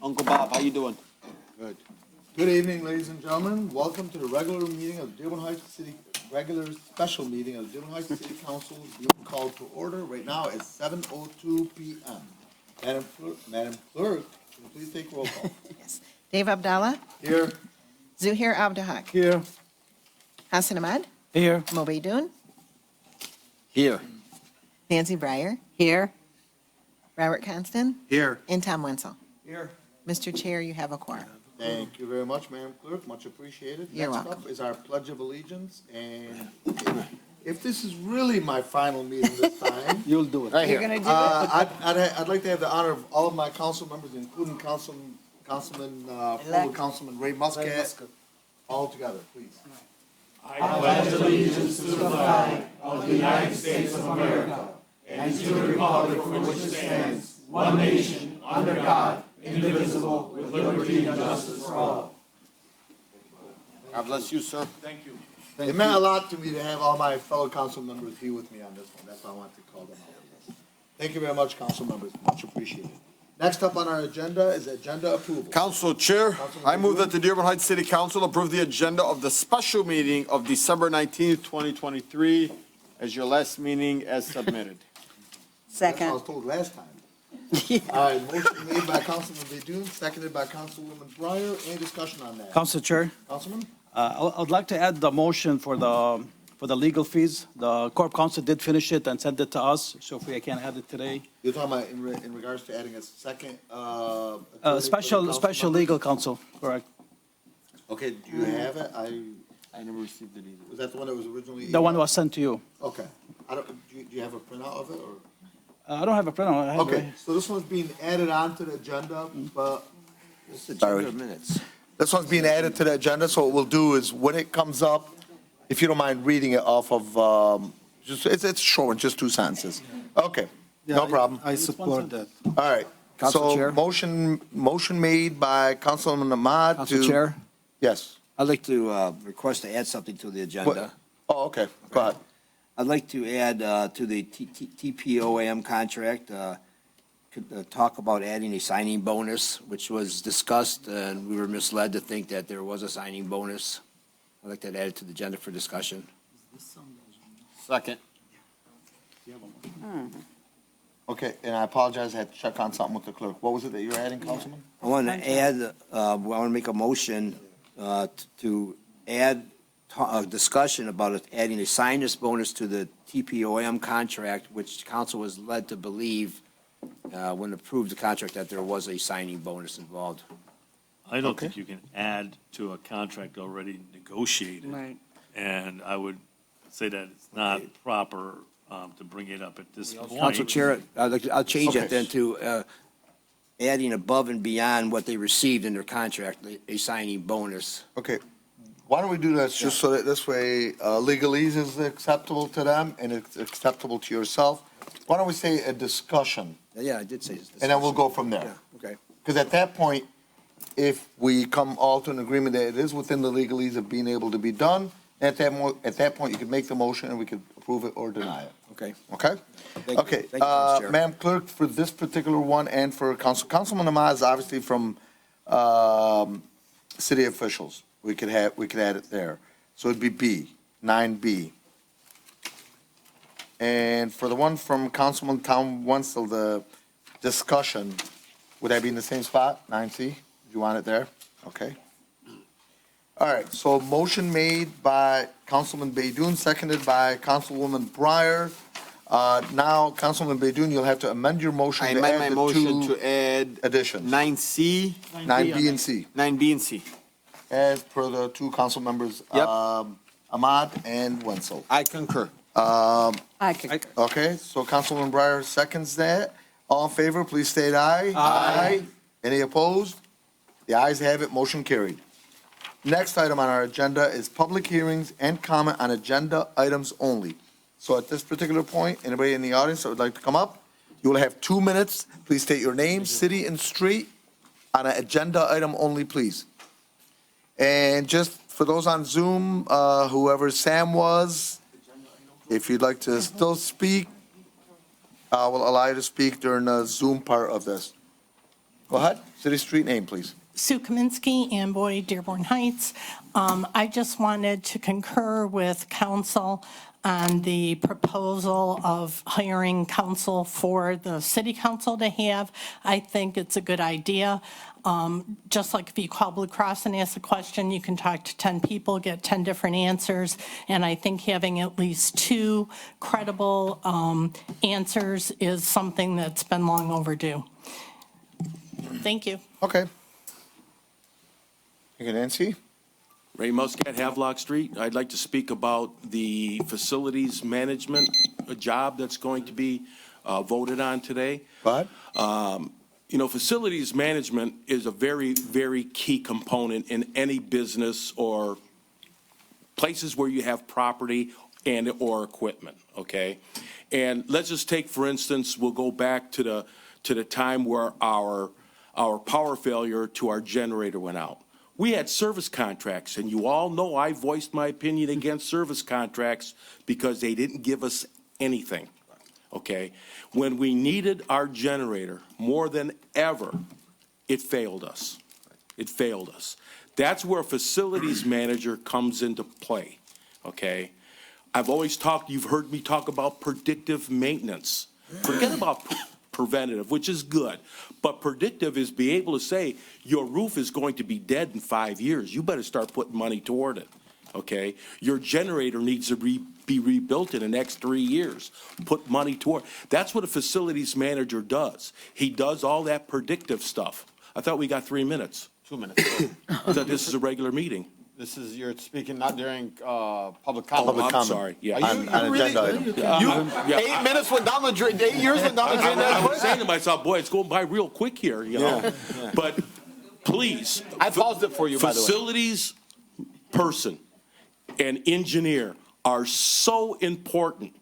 Uncle Bob, how you doing? Good. Good evening, ladies and gentlemen. Welcome to the regular meeting of Dearborn Heights City, regular special meeting of Dearborn Heights City Council being called to order. Right now it's 7:02 p.m. Madam Clerk, can you please take roll call? Yes. Dave Abdallah, Here. Zuhair Abdahak, Here. Hassan Ahmad, Here. Mobaydoun, Here. Nancy Breyer. Here. Robert Constant, Here. and Tom Wenzel. Here. Mr. Chair, you have a quorum. Thank you very much, Madam Clerk. Much appreciated. You're Next welcome. up is our Pledge of Allegiance, and if this is really my final meeting this time, You'll do it. Right here. I'd like to have the honor of all of my council members, including Councilman, former Councilman Ray Muscat, all together, please. I pledge allegiance to the flag of the United States of America and to the republic for which it stands, one nation, under God, indivisible, with liberty and justice for all. God bless you, sir. Thank you. It meant a lot to me to have all my fellow council members here with me on this one. That's why I wanted to call them out. Thank you very much, council members. Much appreciated. Next up on our agenda is agenda approval. Council Chair, I move that the Dearborn Heights City Council approve the agenda of the special meeting of December 19th, 2023, as your last meeting as submitted. That's what I was told last time. All right, motion made by Councilman Baydoun, seconded by Councilwoman Breyer. Any discussion on that? Council Chair, Councilman? I'd like to add the motion for the legal fees. The Corp Council did finish it and send it to us, so if we can add it today. You're talking about in regards to adding a second, attorney for the Special council members? legal counsel, correct. Okay, do you have it? I never received it either. Was that the one that was originally? The one was sent to you. Okay. Do you have a printout of it, or? I don't have a printout. I have Okay, so this one's being added on to the agenda, but. Agenda minutes. This one's being added to the agenda, so what we'll do is, when it comes up, if you don't mind reading it off of, it's short, just 2 sentences. Okay, no problem. I support that. All right. Council So Chair? motion made by Councilman Ahmad to. Council Chair, Yes. I'd like to request to add something to the agenda. Oh, okay, go ahead. I'd like to add to the TPOAM contract, talk about adding a signing bonus, which was discussed, and we were misled to think that there was a signing bonus. I'd like that added to the agenda for discussion. Second. Okay, and I apologize, I had to check on something with the clerk. What was it that you were adding, Councilman? I want to add, I want to make a motion to add a discussion about adding a signer's bonus to the TPOM contract, which council was led to believe when approved the contract that there was a signing bonus involved. I don't think you can add to a contract already negotiated. Right. And I would say that it's not proper to bring it up at this point. Council Chair, I'll change Okay. it then to adding above and beyond what they received in their contract, a signing bonus. Okay, why don't we do this, just so that this way legalese is acceptable to them and it's acceptable to yourself? Why don't we say a discussion, Yeah, I did say this. and then we'll go from there? Yeah, okay. Because at that point, if we come all to an agreement that it is within the legalese of being able to be done, at that point, you could make the motion and we could approve it or deny it. Okay. Okay? Thank you. Okay, Thank you, Council Chair. Madam Clerk, for this particular one and for Councilman Ahmad is obviously from city officials. We could add it there. So it'd be B, 9B. And for the one from Councilman Tom Wenzel, the discussion, would that be in the same spot, 9C? Do you want it there? Okay. All right, so motion made by Councilman Baydoun, seconded by Councilwoman Breyer. Now, Councilman Baydoun, you'll have to amend your motion I to amend add my the motion two to add additions, 9C, 9B and C, 9B and C. as per the two council members, Yep. Ahmad and Wenzel. I concur. Okay, so Councilwoman Breyer seconds that. All in favor, please state aye. Aye. Any opposed? The ayes have it, motion carried. Next item on our agenda is public hearings and comment on agenda items only. So at this particular point, anybody in the audience that would like to come up, you will have 2 minutes. Please state your name, city, and street on an agenda item only, please. And just for those on Zoom, whoever Sam was, if you'd like to still speak, I will allow you to speak during the Zoom part of this. Go ahead. City street name, please. Sue Kaminsky, Amboy, Dearborn Heights. I just wanted to concur with council on the proposal of hiring counsel for the city council to have. I think it's a good idea. Just like if you call Blue Cross and ask a question, you can talk to 10 people, get 10 different answers. And I think having at least 2 credible answers is something that's been long overdue. Thank you. Okay. Thank you, Nancy. Ray Muscat, Havelock Street. I'd like to speak about the facilities management job that's going to be voted on today. Go ahead. You know, facilities management is a very, very key component in any business or places where you have property and or equipment, okay? And let's just take, for instance, we'll go back to the time where our power failure to our generator went out. We had service contracts, and you all know I voiced my opinion against service contracts because they didn't give us anything, okay? When we needed our generator more than ever, it failed us. It failed us. That's where a facilities manager comes into play, okay? I've always talked, you've heard me talk about predictive maintenance. Forget about preventative, which is good. But predictive is be able to say, your roof is going to be dead in 5 years. You better start putting money toward it, okay? Your generator needs to be rebuilt in the next 3 years. Put money toward. That's what a facilities manager does. He does all that predictive stuff. I thought we got 3 minutes. 2 minutes. I thought this is a regular meeting. This is, you're speaking not during public Oh, comment. I'm sorry, yeah. Are you On really- agenda item. You, 8 minutes went down the drain, 8 years went down the drain. I was That's saying quick. to myself, boy, it's going by real quick here, you know? But please. I paused it for you, by the way. Facilities person and engineer are so important.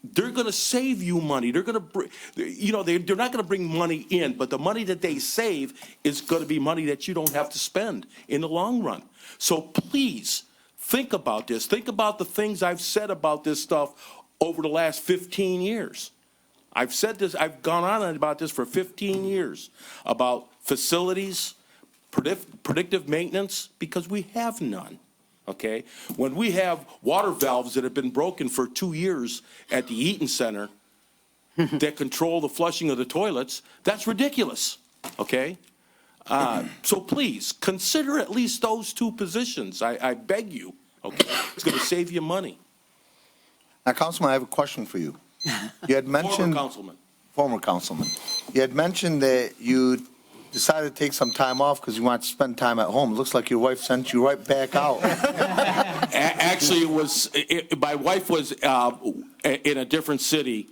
They're going to save you money. They're going to, you know, they're not going to bring money in, but the money that they save is going to be money that you don't have to spend in the long run. So please, think about this. Think about the things I've said about this stuff over the last 15 years. I've said this, I've gone on about this for 15 years, about facilities, predictive maintenance, because we have none. Okay? When we have water valves that have been broken for 2 years at the Eaton Center that control the flushing of the toilets, that's ridiculous. Okay? So please, consider at least those 2 positions. I beg you. Okay? It's going to save you money. Now, Councilman, I have a question for you. You had mentioned. Former councilman. You had mentioned that you decided to take some time off because you wanted to spend time at home. Looks like your wife sent you right back out. Actually, my wife was in a different city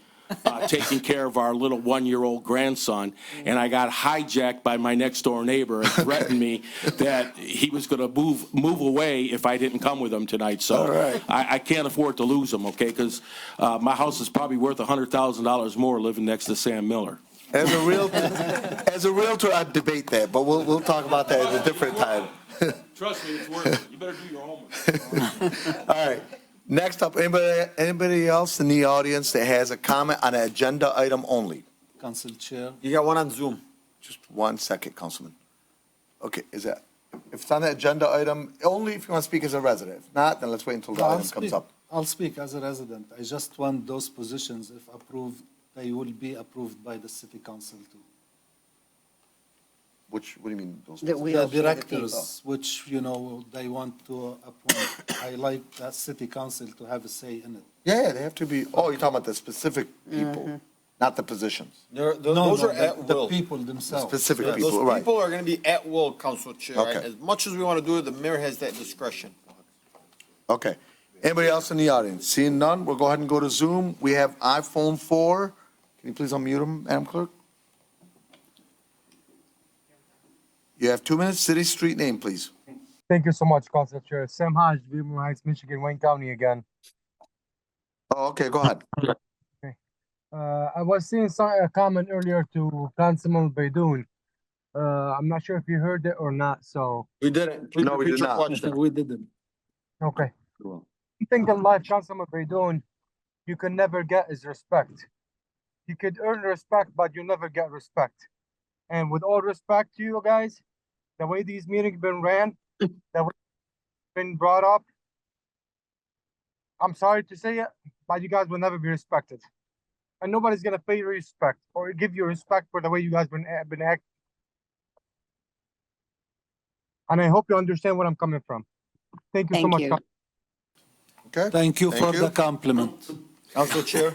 taking care of our little 1-year-old grandson, and I got hijacked by my next-door neighbor and threatened me that he was going to move away if I didn't come with him tonight. So All right. I can't afford to lose him, okay, because my house is probably worth $100,000 more living next to Sam Miller. As a realtor, I'd debate that, but we'll talk about that at a different time. Trust me, it's worth it. You better do your homework. All right. Next up, anybody else in the audience that has a comment on an agenda item only? Council Chair. You got one on Zoom. Just 1 second, Councilman. Okay, if it's on the agenda item, only if you want to speak as a resident. If not, then let's wait until the item comes up. I'll speak as a resident. I just want those positions, if approved, they will be approved by the city council too. What do you mean? Those The The directors, which, you know, they want to appoint, I like that city council to have a say in it. Yeah, they have to be, oh, you're talking about the specific people, not the positions. Those are at The will. people themselves. Specific Yes. people, Those right. people are going to be at will, Council Chair. Okay. As much as we want to do it, the mayor has that discretion. Okay. Anybody else in the audience? Seeing none, we'll go ahead and go to Zoom. We have iPhone 4. Can you please unmute him, Madam Clerk? You have 2 minutes. City, street name, please. Thank you so much, Council Chair. Sam Hodge, Dearborn Heights, Michigan, Wayne County again. Oh, okay, go ahead. I was seeing a comment earlier to Councilman Baidoon. I'm not sure if you heard it or not, so, We didn't. Please No, we repeat did your not. question. We didn't. okay. One thing in life, Councilman Baidoon, you can never get is respect. You could earn respect, but you never get respect. And with all respect to you guys, the way these meetings been ran, the way it's been brought up, I'm sorry to say it, but you guys will never be respected. And nobody's gonna pay you respect or give you respect for the way you guys been acting. And I hope you understand where I'm coming from. Thank you so Thank much. you. Okay? Thank you for Thank the compliment. Council Chair?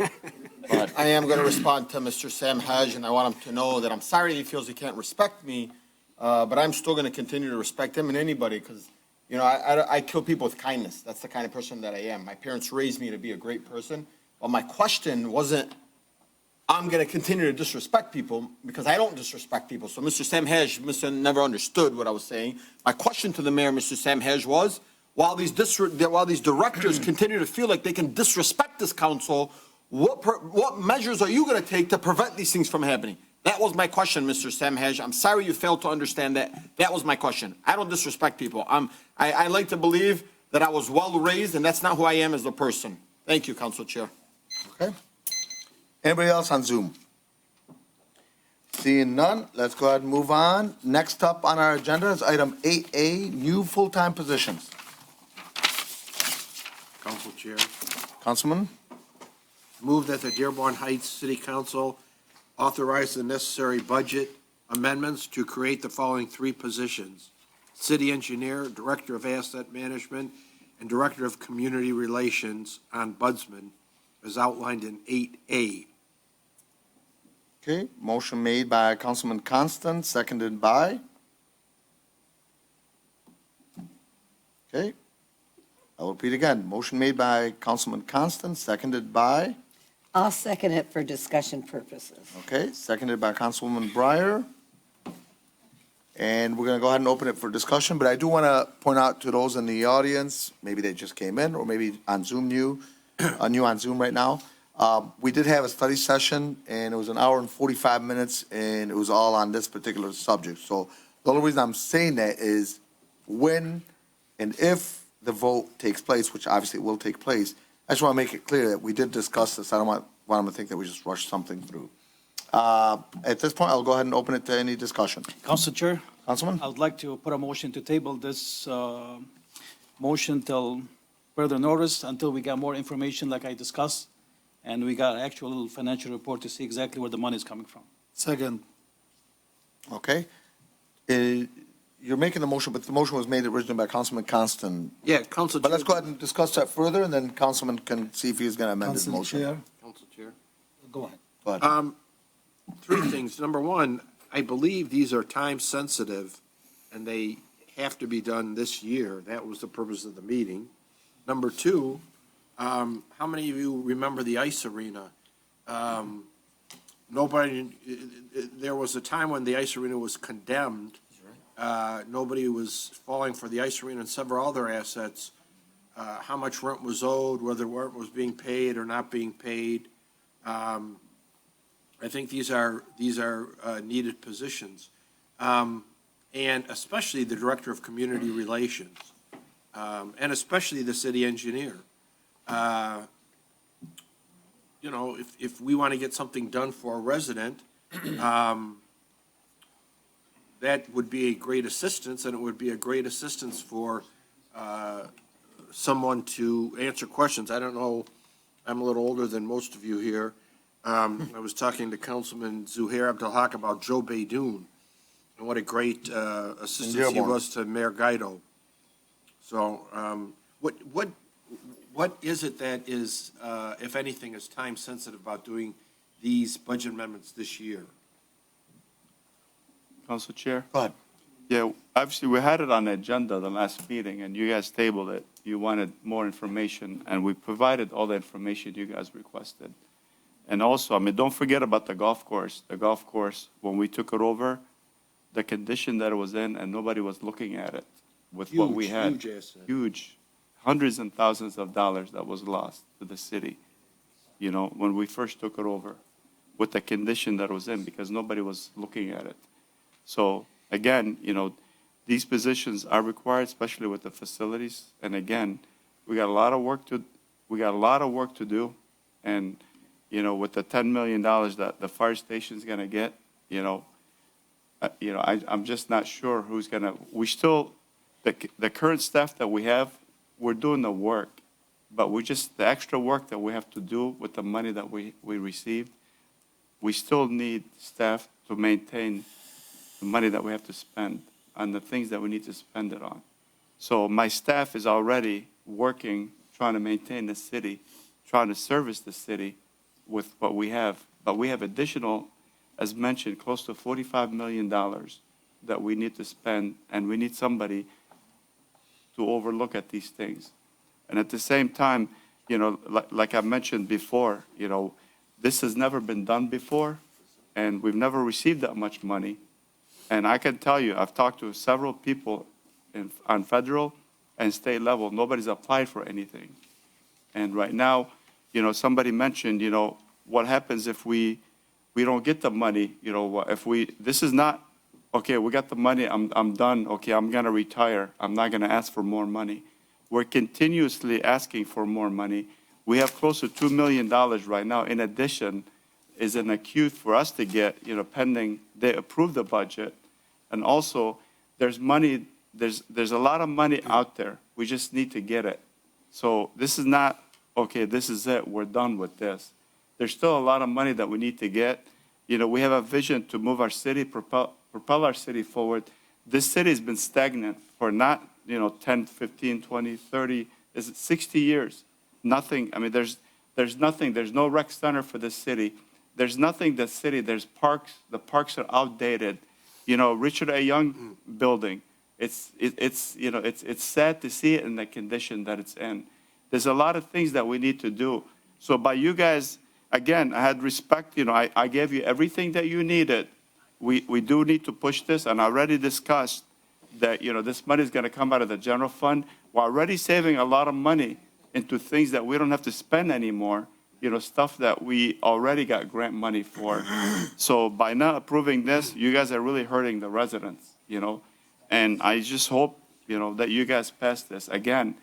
But I am going to respond to Mr. Sam Haj, and I want him to know that I'm sorry he feels he can't respect me, but I'm still going to continue to respect him and anybody, because, you know, I kill people with kindness. That's the kind of person that I am. My parents raised me to be a great person, but my question wasn't, I'm going to continue to disrespect people, because I don't disrespect people. So Mr. Sam Haj never understood what I was saying. My question to the mayor, Mr. Sam Haj, was, while these directors continue to feel like they can disrespect this council, what measures are you going to take to prevent these things from happening? That was my question, Mr. Sam Haj. I'm sorry you failed to understand that. That was my question. I don't disrespect people. I like to believe that I was well raised, and that's not who I am as a person. Thank you, Council Chair. Okay. Anybody else on Zoom? Seeing none, let's go ahead and move on. Next up on our agenda is item 8A, new full-time positions. Council Chair. Councilman? Move that the Dearborn Heights City Council authorize the necessary budget amendments to create the following three positions: City Engineer, Director of Asset Management, and Director of Community Relations, Ombudsman, as outlined in 8A. Okay, motion made by Councilman Constant, seconded by? Okay, I'll repeat again. Motion made by Councilman Constant, seconded by? I'll second it for discussion purposes. Okay, seconded by Councilwoman Breyer. And we're going to go ahead and open it for discussion, but I do want to point out to those in the audience, maybe they just came in, or maybe on Zoom new on Zoom right now. We did have a study session, and it was an hour and 45 minutes, and it was all on this particular subject. So the only reason I'm saying that is when and if the vote takes place, which obviously will take place, I just want to make it clear that we did discuss this. I don't want them to think that we just rushed something through. At this point, I'll go ahead and open it to any discussion. Council Chair, Councilman? I would like to put a motion to table this motion till further notice, until we got more information like I discussed, and we got actual financial report to see exactly where the money is coming from. Second. Okay. You're making the motion, but the motion was made originally by Councilman Constant. Yeah, Council Chair. But let's go ahead and discuss that further, and then Councilman can see if he's going to amend his Council motion. Chair, Council Chair. go ahead. Go ahead. Three things. Number one, I believe these are time sensitive and they have to be done this year. That was the purpose of the meeting. Number two, how many of you remember the ice arena? There was a time when the ice arena was condemned. Nobody was falling for the ice arena and several other assets. How much rent was owed, whether rent was being paid or not being paid. I think these are needed positions, and especially the Director of Community Relations, and especially the City Engineer. You know, if we want to get something done for a resident, that would be a great assistance, and it would be a great assistance for someone to answer questions. I don't know, I'm a little older than most of you here. I was talking to Councilman Zuhair Abdelhak about Joe Baidoon and what a great assistance he was to Mayor Guido. So what is it that is, if anything, is time sensitive about doing these budget amendments this year? Council Chair? Go ahead. Yeah, obviously, we had it on the agenda the last meeting, and you guys tabled it. You wanted more information, and we provided all the information you guys requested. And also, I mean, don't forget about the golf course. The golf course, when we took it over, the condition that it was in, and nobody was looking at it with what we had. Huge asset. Huge, hundreds and thousands of dollars that was lost to the city, you know, when we first took it over, with the condition that it was in, because nobody was looking at it. So again, you know, these positions are required, especially with the facilities. And again, we got a lot of work to do. And, you know, with the $10 million that the fire station's gonna get, you know, I'm just not sure who's gonna, we still, the current staff that we have, we're doing the work, but the extra work that we have to do with the money that we receive, we still need staff to maintain the money that we have to spend on the things that we need to spend it on. So my staff is already working, trying to maintain the city, trying to service the city with what we have. But we have additional, as mentioned, close to $45 million that we need to spend, and we need somebody to overlook at these things. And at the same time, like I mentioned before, this has never been done before, and we've never received that much money. And I can tell you, I've talked to several people on federal and state level. Nobody's applied for anything. And right now, somebody mentioned, what happens if we don't get the money? This is not, okay, we got the money, I'm done, okay, I'm going to retire. I'm not going to ask for more money. We're continuously asking for more money. We have close to $2 million right now. In addition, is in a queue for us to get, pending they approve the budget. And also, there's money, there's a lot of money out there. We just need to get it. So this is not, okay, this is it, we're done with this. There's still a lot of money that we need to get. We have a vision to move our city, propel our city forward. This city has been stagnant for not, 10, 15, 20, 30, 60 years. Nothing, there's nothing, there's no rec center for this city. There's nothing that city, there's parks, the parks are outdated. Richard A. Young building, it's sad to see it in the condition that it's in. There's a lot of things that we need to do. So by you guys, again, I had respect, I gave you everything that you needed. We do need to push this, and I already discussed that, this money is going to come out of the general fund. We're already saving a lot of money into things that we don't have to spend anymore, stuff that we already got grant money for. So by not approving this, you guys are really hurting the residents, and I just hope, that you guys pass this. Again,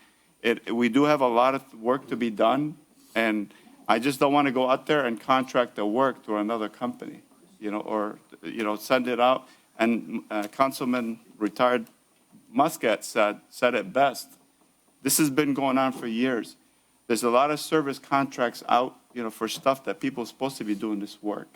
we do have a lot of work to be done, and I just don't want to go out there and contract the work to another company, or, send it out. And Councilman retired Muscat said it best. This has been going on for years. There's a lot of service contracts out, for stuff that people are supposed to be doing this work.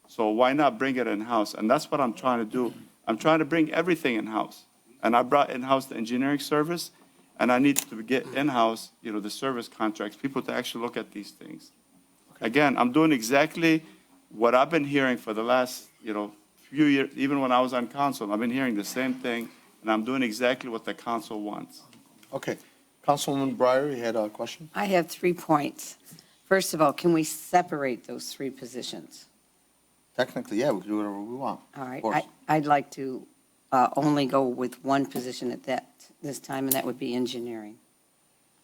So why not bring it in-house? And that's what I'm trying to do. I'm trying to bring everything in-house. And I brought in-house the engineering service, and I need to get in-house, the service contracts, people to actually look at these things. Again, I'm doing exactly what I've been hearing for the last, few years. Even when I was on council, I've been hearing the same thing, and I'm doing exactly what the council wants. Okay. Councilwoman Breyer, you had a question? I have 3 points. First of all, can we separate those 3 positions? Technically, yeah, we can do whatever we want. All Of right. course. I'd like to only go with 1 position at this time, and that would be engineering.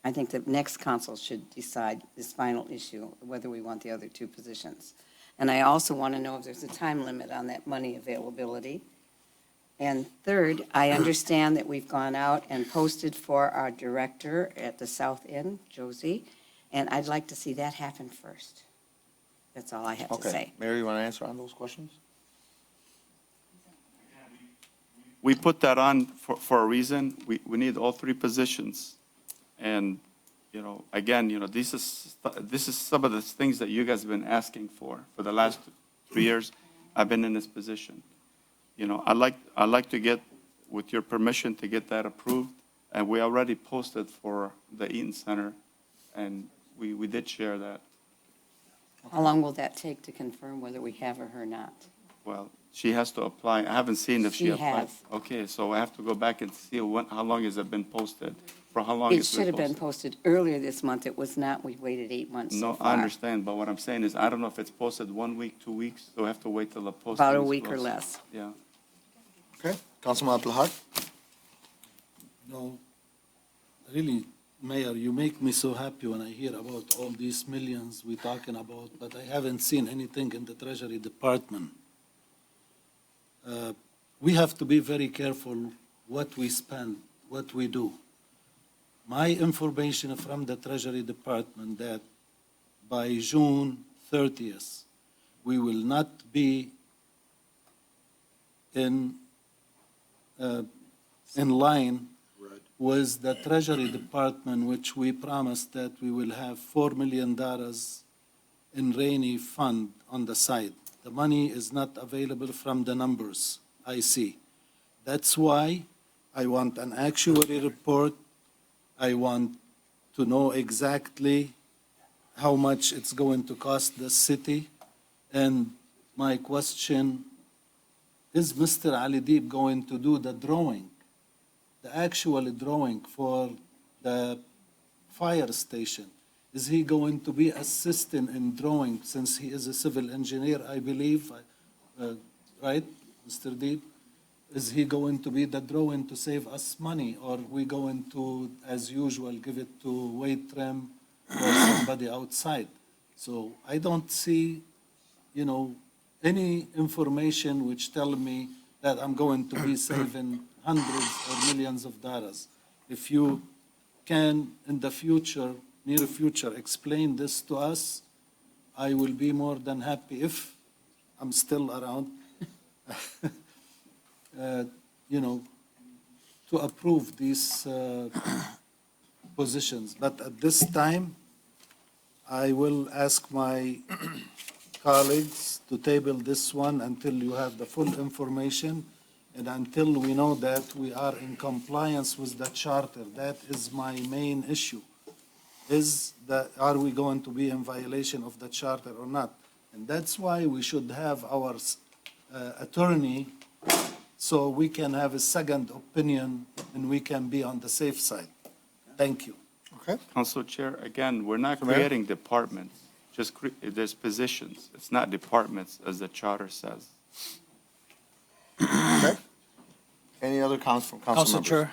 I think the next council should decide this final issue, whether we want the other 2 positions. And I also want to know if there's a time limit on that money availability. And third, I understand that we've gone out and posted for our director at the South End, Josie, and I'd like to see that happen first. That's all I have to Okay. say. Mary, you want to answer on those questions? We put that on for a reason. We need all 3 positions. And, again, this is some of the things that you guys have been asking for the last 3 years. I've been in this position. I'd like to get, with your permission, to get that approved. And we already posted for the Eaton Center, and we did share that. How long will that take to confirm whether we have her or not? Well, she has to apply. I haven't seen if she She applied. has. Okay, so I have to go back and see how long has it been posted? For how long It it's should have been posted? posted earlier this month. It was not. We waited 8 months so No, far. I understand, but what I'm saying is, I don't know if it's posted 1 week, 2 weeks, so we have to wait till the posting About a is week or closed. less. Yeah. Okay. Councilman Abdulhad? No, really, Mayor, you make me so happy when I hear about all these millions we're talking about, but I haven't seen anything in the Treasury Department. We have to be very careful what we spend, what we do. My information from the Treasury Department that by June 30th, we will not be in, in line with the Treasury Department, which we promised that we will have $4 million in rainy fund on the side. The money is not available from the numbers I see. That's why I want an actuary report. I want to know exactly how much it's going to cost the city. And my question, is Mr. Ali Deeb going to do the drawing, the actual drawing for the fire station? Is he going to be assisting in drawing, since he is a civil engineer, I believe, right, Mr. Deeb? Is he going to be the drawing to save us money, or we going to, as usual, give it to Wade Trim or somebody outside? So I don't see, any information which tell me that I'm going to be saving hundreds or millions of dollars. If you can, in the future, near future, explain this to us, I will be more than happy, if I'm still around, to approve these positions. But at this time, I will ask my colleagues to table this one until you have the full information and until we know that we are in compliance with the charter. That is my main issue. Are we going to be in violation of the charter or not? And that's why we should have our attorney, so we can have a second opinion and we can be on the safe side. Thank you. Okay. Council Chair, again, we're not Mayor? creating departments, just there's positions. It's not departments, as the charter says. Okay. Any other council Council members? Chair,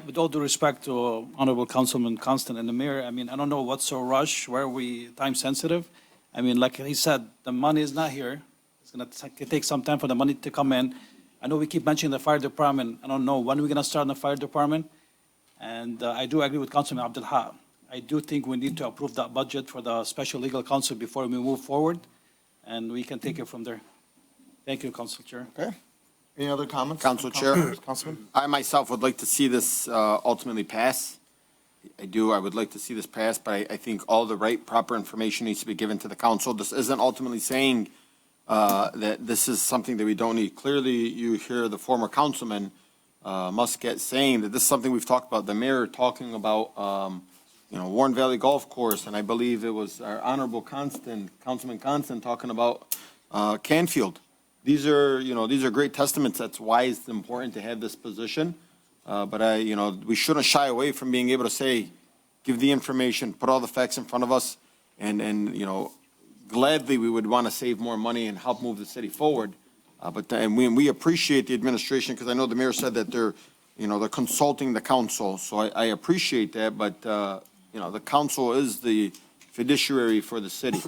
with all due respect to Honorable Councilman Constant and the Mayor, I mean, I don't know what's so rush, where are we time sensitive? I mean, like he said, the money is not here. It's going to take some time for the money to come in. I know we keep mentioning the fire department. I don't know when we're going to start in the fire department. And I do agree with Councilman Abdul Haq. I do think we need to approve that budget for the special legal counsel before we move forward, and we can take it from there. Thank you, Council Chair. Okay. Any other comments? Council Chair. Councilman? I myself would like to see this ultimately pass. I would like to see this pass, but I think all the right, proper information needs to be given to the council. This isn't ultimately saying that this is something that we don't need. Clearly, you hear the former councilman, Muscat, saying that this is something we've talked about. The mayor talking about, Warren Valley Golf Course, and I believe it was our Honorable Councilman Constant, talking about Canfield. These are great testaments. That's why it's important to have this position. But we shouldn't shy away from being able to say, give the information, put all the facts in front of us, and gladly we would want to save more money and help move the city forward. But we appreciate the administration, because I know the mayor said that they're consulting the council. So I appreciate that, but the council is the fiduciary for the city.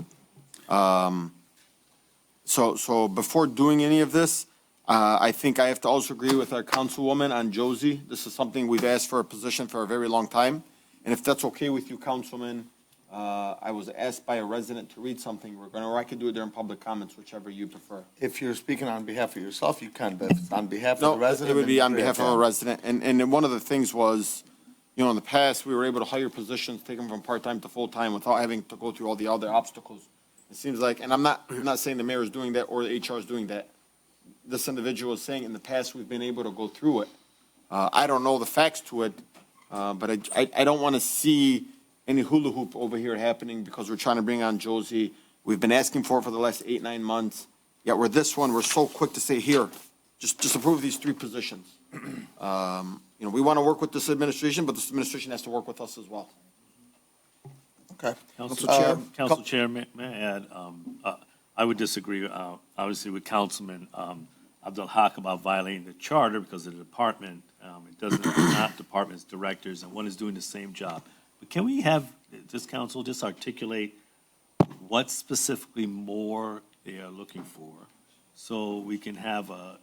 So before doing any of this, I think I have to also agree with our councilwoman on Josie. This is something we've asked for a position for a very long time. And if that's okay with you, Councilman, I was asked by a resident to read something. Or I could do it during public comments, whichever you prefer. If you're speaking on behalf of yourself, you can, but if it's on behalf of the No, resident. it would be then on you behalf of can. a resident. And one of the things was, in the past, we were able to hire positions, take them from part-time to full-time without having to go through all the other obstacles. It seems like, and I'm not saying the mayor is doing that or the HR is doing that. This individual is saying in the past, we've been able to go through it. I don't know the facts to it, but I don't want to see any hula hoop over here happening because we're trying to bring on Josie. We've been asking for it for the last 8-9 months. Yet we're this one, we're so quick to say, here, just approve these 3 positions. We want to work with this administration, but this administration has to work with us as well. Okay. Council Chair, may I add, I would disagree, obviously, with Councilman Abdul Haq about violating the charter because of the department. It doesn't, not departments, directors, and one is doing the same job. But can we have this council just articulate what specifically more they are looking for, so we can have a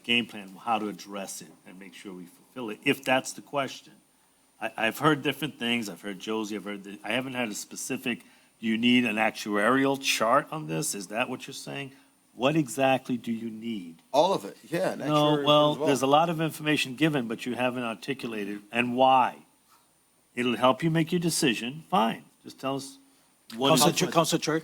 game plan on how to address it and make sure we fulfill it, if that's the question. I've heard different things. I've heard Josie, I haven't had a specific, do you need an actuarial chart on this? Is that what you're saying? What exactly do you need? All of it, yeah. an No, actuary well, as there's a lot of information given, but you haven't articulated, and why. It'll help you make your decision, fine. Just tell us what is it. Council Chair.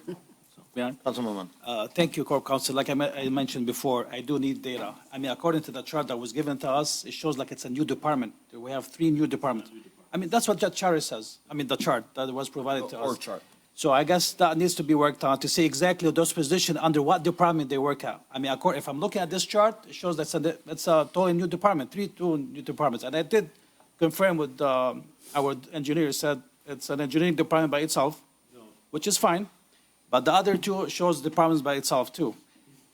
Yeah. Councilman. Thank you, Corp Counsel. Like I mentioned before, I do need data. I mean, according to the chart that was given to us, it shows like it's a new department. We have 3 new departments. I mean, that's what Judge Chari says. I mean, the chart that was provided to us. Or chart. So I guess that needs to be worked on to see exactly those positions under what department they work at. I mean, if I'm looking at this chart, it shows that's it's a totally new department, two new departments. And I did confirm with our engineer, said it's an engineering department by itself, which is fine. But the other 2 shows departments by itself too.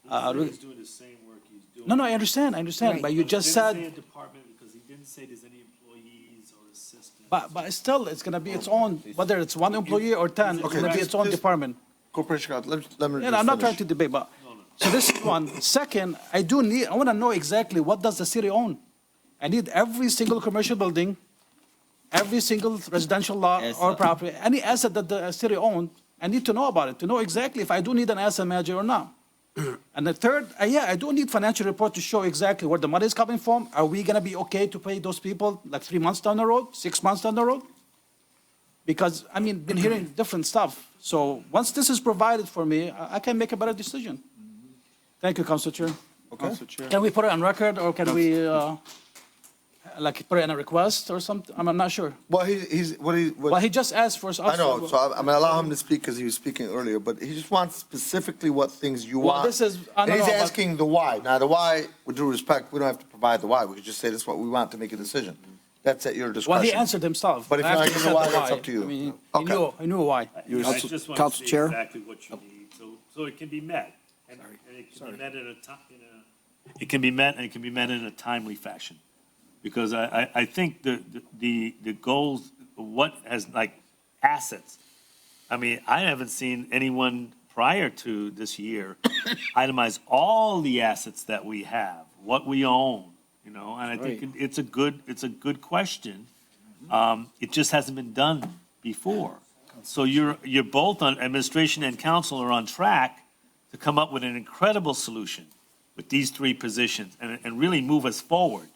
He's doing the same work he's doing. No, I understand, Right. but you just said, He didn't say a department because he didn't say there's any employees or assistants. but still, it's gonna be its own, whether it's 1 employee or 10, it's Okay, gonna be its own just- department. Corporation Counsel, let me Yeah, just I'm not trying finish. to debate, but, so this is one. Second, I wanna know exactly what does the city own? I need every single commercial building, every single residential lot or property, any asset that the city owns, I need to know about it, to know exactly if I do need an asset manager or not. And the third, I do need financial report to show exactly where the money is coming from. Are we gonna be okay to pay those people like 3 months down the road, 6 months down the road? Because, I mean, been hearing different stuff. So once this is provided for me, I can make a better decision. Thank you, Council Chair. Okay. Can we put it on record, or can we, like, put it in a request or something? I'm not sure. Well, he's, Well, he just asked for us. I know, so I'm gonna allow him to speak because he was speaking earlier, but he just wants specifically what things you Well, want. this is- I And don't he's know, but- asking the why. Now, the why, with due respect, we don't have to provide the why. We could just say this is what we want to make a decision. That's at your discretion. Well, he answered himself. But if you After don't he know said why, the that's up to you. I mean, Okay. he knew why. I just want to Council see Chair? exactly what you need, so it can be met. And it can be met in a it can be met, and it can be met in a timely fashion. Because I think the goals, what has, like, assets, I mean, I haven't seen anyone prior to this year itemize all the assets that we have, what we own, you know, and I think it's a good question. It just hasn't been done before. So you're both on, administration and council are on track to come up with an incredible solution with these 3 positions and really move us forward.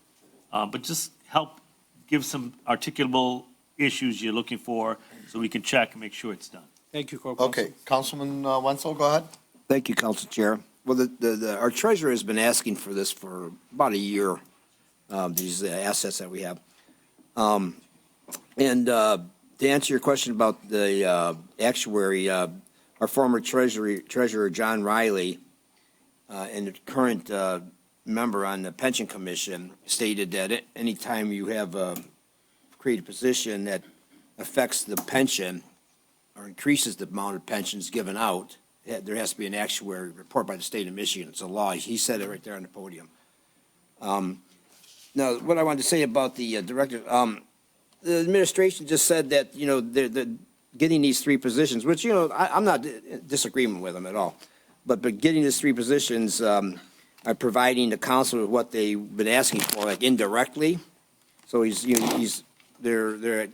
But just help give some articulable issues you're looking for so we can check and make sure it's done. Thank you, Corp. Okay, Councilman Wenzel, go ahead. Thank you, Council Chair. Well, our treasurer has been asking for this for about a year, these assets that we have. And to answer your question about the actuary, our former treasurer, John Riley, and the current member on the pension commission stated that anytime you have create a position that affects the pension or increases the amount of pensions given out, there has to be an actuary report by the state of Michigan. It's a law. He said it right there on the podium. Now, what I wanted to say about the director, the administration just said that, you know, they're getting these 3 positions, which, you know, I'm not disagreeing with them at all. But getting these 3 positions are providing the council with what they've been asking for, like indirectly. So they're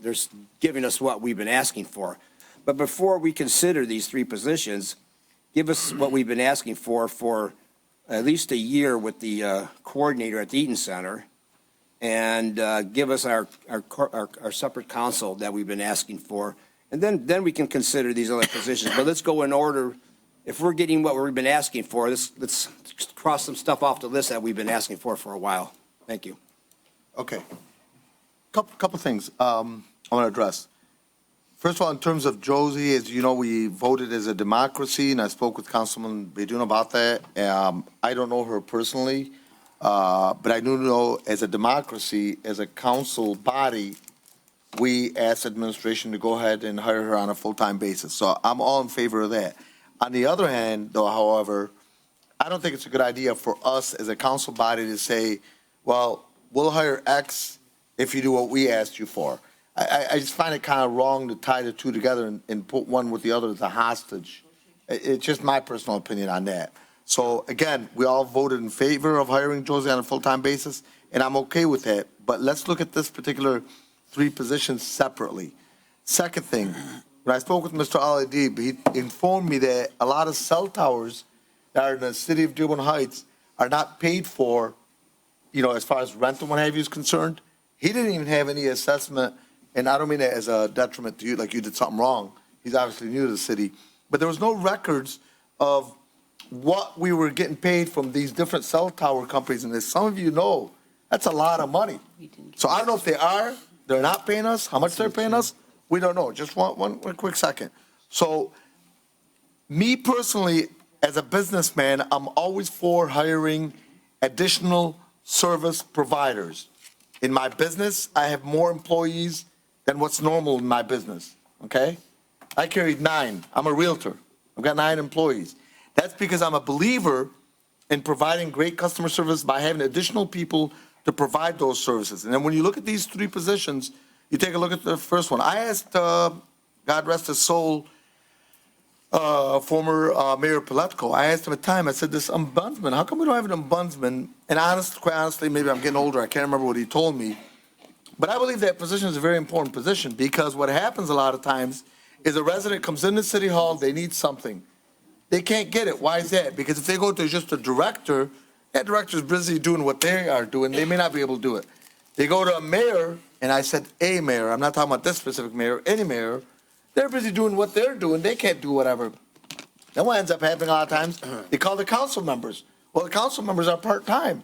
giving us what we've been asking for. But before we consider these 3 positions, give us what we've been asking for at least a year with the coordinator at the Eaton Center, and give us our separate council that we've been asking for. And then we can consider these other positions. But let's go in order. If we're getting what we've been asking for, let's cross some stuff off the list that we've been asking for a while. Thank you. Okay. Couple things I want to address. First of all, in terms of Josie, as you know, we voted as a democracy, and I spoke with Councilman Bedun about that. I don't know her personally, but I do know as a democracy, as a council body, we asked administration to go ahead and hire her on a full-time basis. So I'm all in favor of that. On the other hand, though, however, I don't think it's a good idea for us as a council body to say, well, we'll hire X if you do what we asked you for. I just find it kind of wrong to tie the 2 together and put one with the other as a hostage. It's just my personal opinion on that. So again, we all voted in favor of hiring Josie on a full-time basis, and I'm okay with that. But let's look at this particular 3 positions separately. Second thing, when I spoke with Mr. Ali Deeb, he informed me that a lot of cell towers that are in the city of Dearborn Heights are not paid for, as far as rent and what have you is concerned. He didn't even have any assessment, and I don't mean that as a detriment to you, like you did something wrong. He's obviously new to the city. But there was no records of what we were getting paid from these different cell tower companies. And as some of you know, that's a lot of money. So I don't know if they're not paying us, how much they're paying us. We don't know. Just one quick second. So me personally, as a businessman, I'm always for hiring additional service providers. In my business, I have more employees than what's normal in my business, okay? I carried 9. I'm a realtor. I've got 9 employees. That's because I'm a believer in providing great customer service by having additional people to provide those services. And then when you look at these 3 positions, you take a look at the first one. I asked, God rest his soul, former Mayor Paletko, I asked him at the time, I said, this ombudsman, how come we don't have an ombudsman? And quite honestly, maybe I'm getting older, I can't remember what he told me. But I believe that position is a very important position because what happens a lot of times is a resident comes into City Hall, they need something. They can't get it. Why is that? Because if they go to just a director, that director's busy doing what they are doing. They may not be able to do it. They go to a mayor, and I said a mayor. I'm not talking about this specific mayor, any mayor. They're busy doing what they're doing. They can't do whatever. Then what ends up happening a lot of times, they call the council members. Well, the council members are part-time.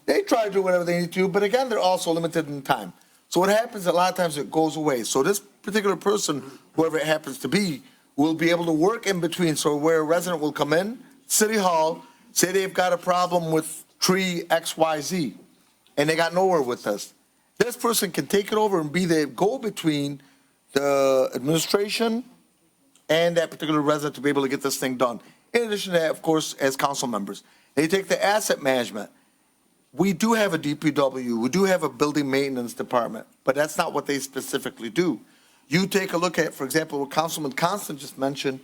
They try to do whatever they need to, but again, they're also limited in time. So what happens, a lot of times it goes away. So this particular person, whoever it happens to be, will be able to work in between. So where a resident will come in, City Hall, say they've got a problem with tree XYZ, and they got nowhere with us. This person can take it over and be the go-between the administration and that particular resident to be able to get this thing done. In addition to that, of course, as council members, they take the asset management. We do have a DPW, we do have a building maintenance department, but that's not what they specifically do. You take a look at, for example, what Councilman Constant just mentioned.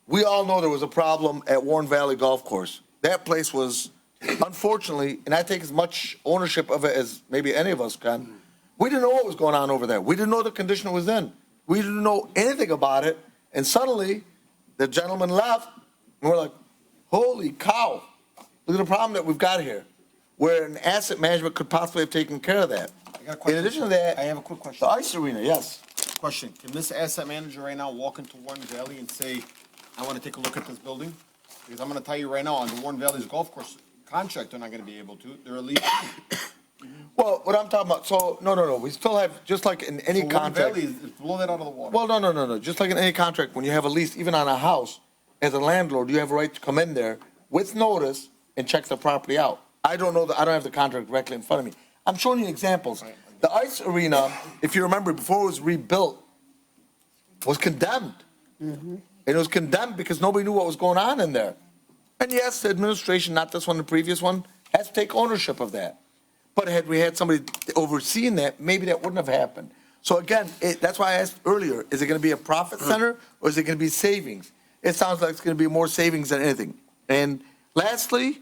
We all know there was a problem at Warren Valley Golf Course. That place was, unfortunately, and I take as much ownership of it as maybe any of us can, we didn't know what was going on over there. We didn't know the condition it was in. We didn't know anything about it. And suddenly, the gentleman left, and we're like, holy cow, look at the problem that we've got here, where an asset management could possibly have taken care of that. In addition to that, I have a quick question. the ice arena, yes. Question, can this asset manager right now walk into Warren Valley and say, I want to take a look at this building? Because I'm going to tell you right now, on the Warren Valley's golf course contract, they're not going to be able to. They're elite. Well, what I'm talking about, so, no, we still have, just like in any So Warren contract. Valley is blow that out of the water. Well, no. Just like in any contract, when you have a lease, even on a house, as a landlord, you have a right to come in there with notice and check the property out. I don't have the contract directly in front of me. I'm showing you examples. The ice arena, if you remember, before it was rebuilt, was condemned. And it was condemned because nobody knew what was going on in there. And yes, the administration, not this one, the previous one, has to take ownership of that. But had we had somebody overseeing that, maybe that wouldn't have happened. So again, that's why I asked earlier, is it going to be a profit center or is it going to be savings? It sounds like it's going to be more savings than anything. And lastly,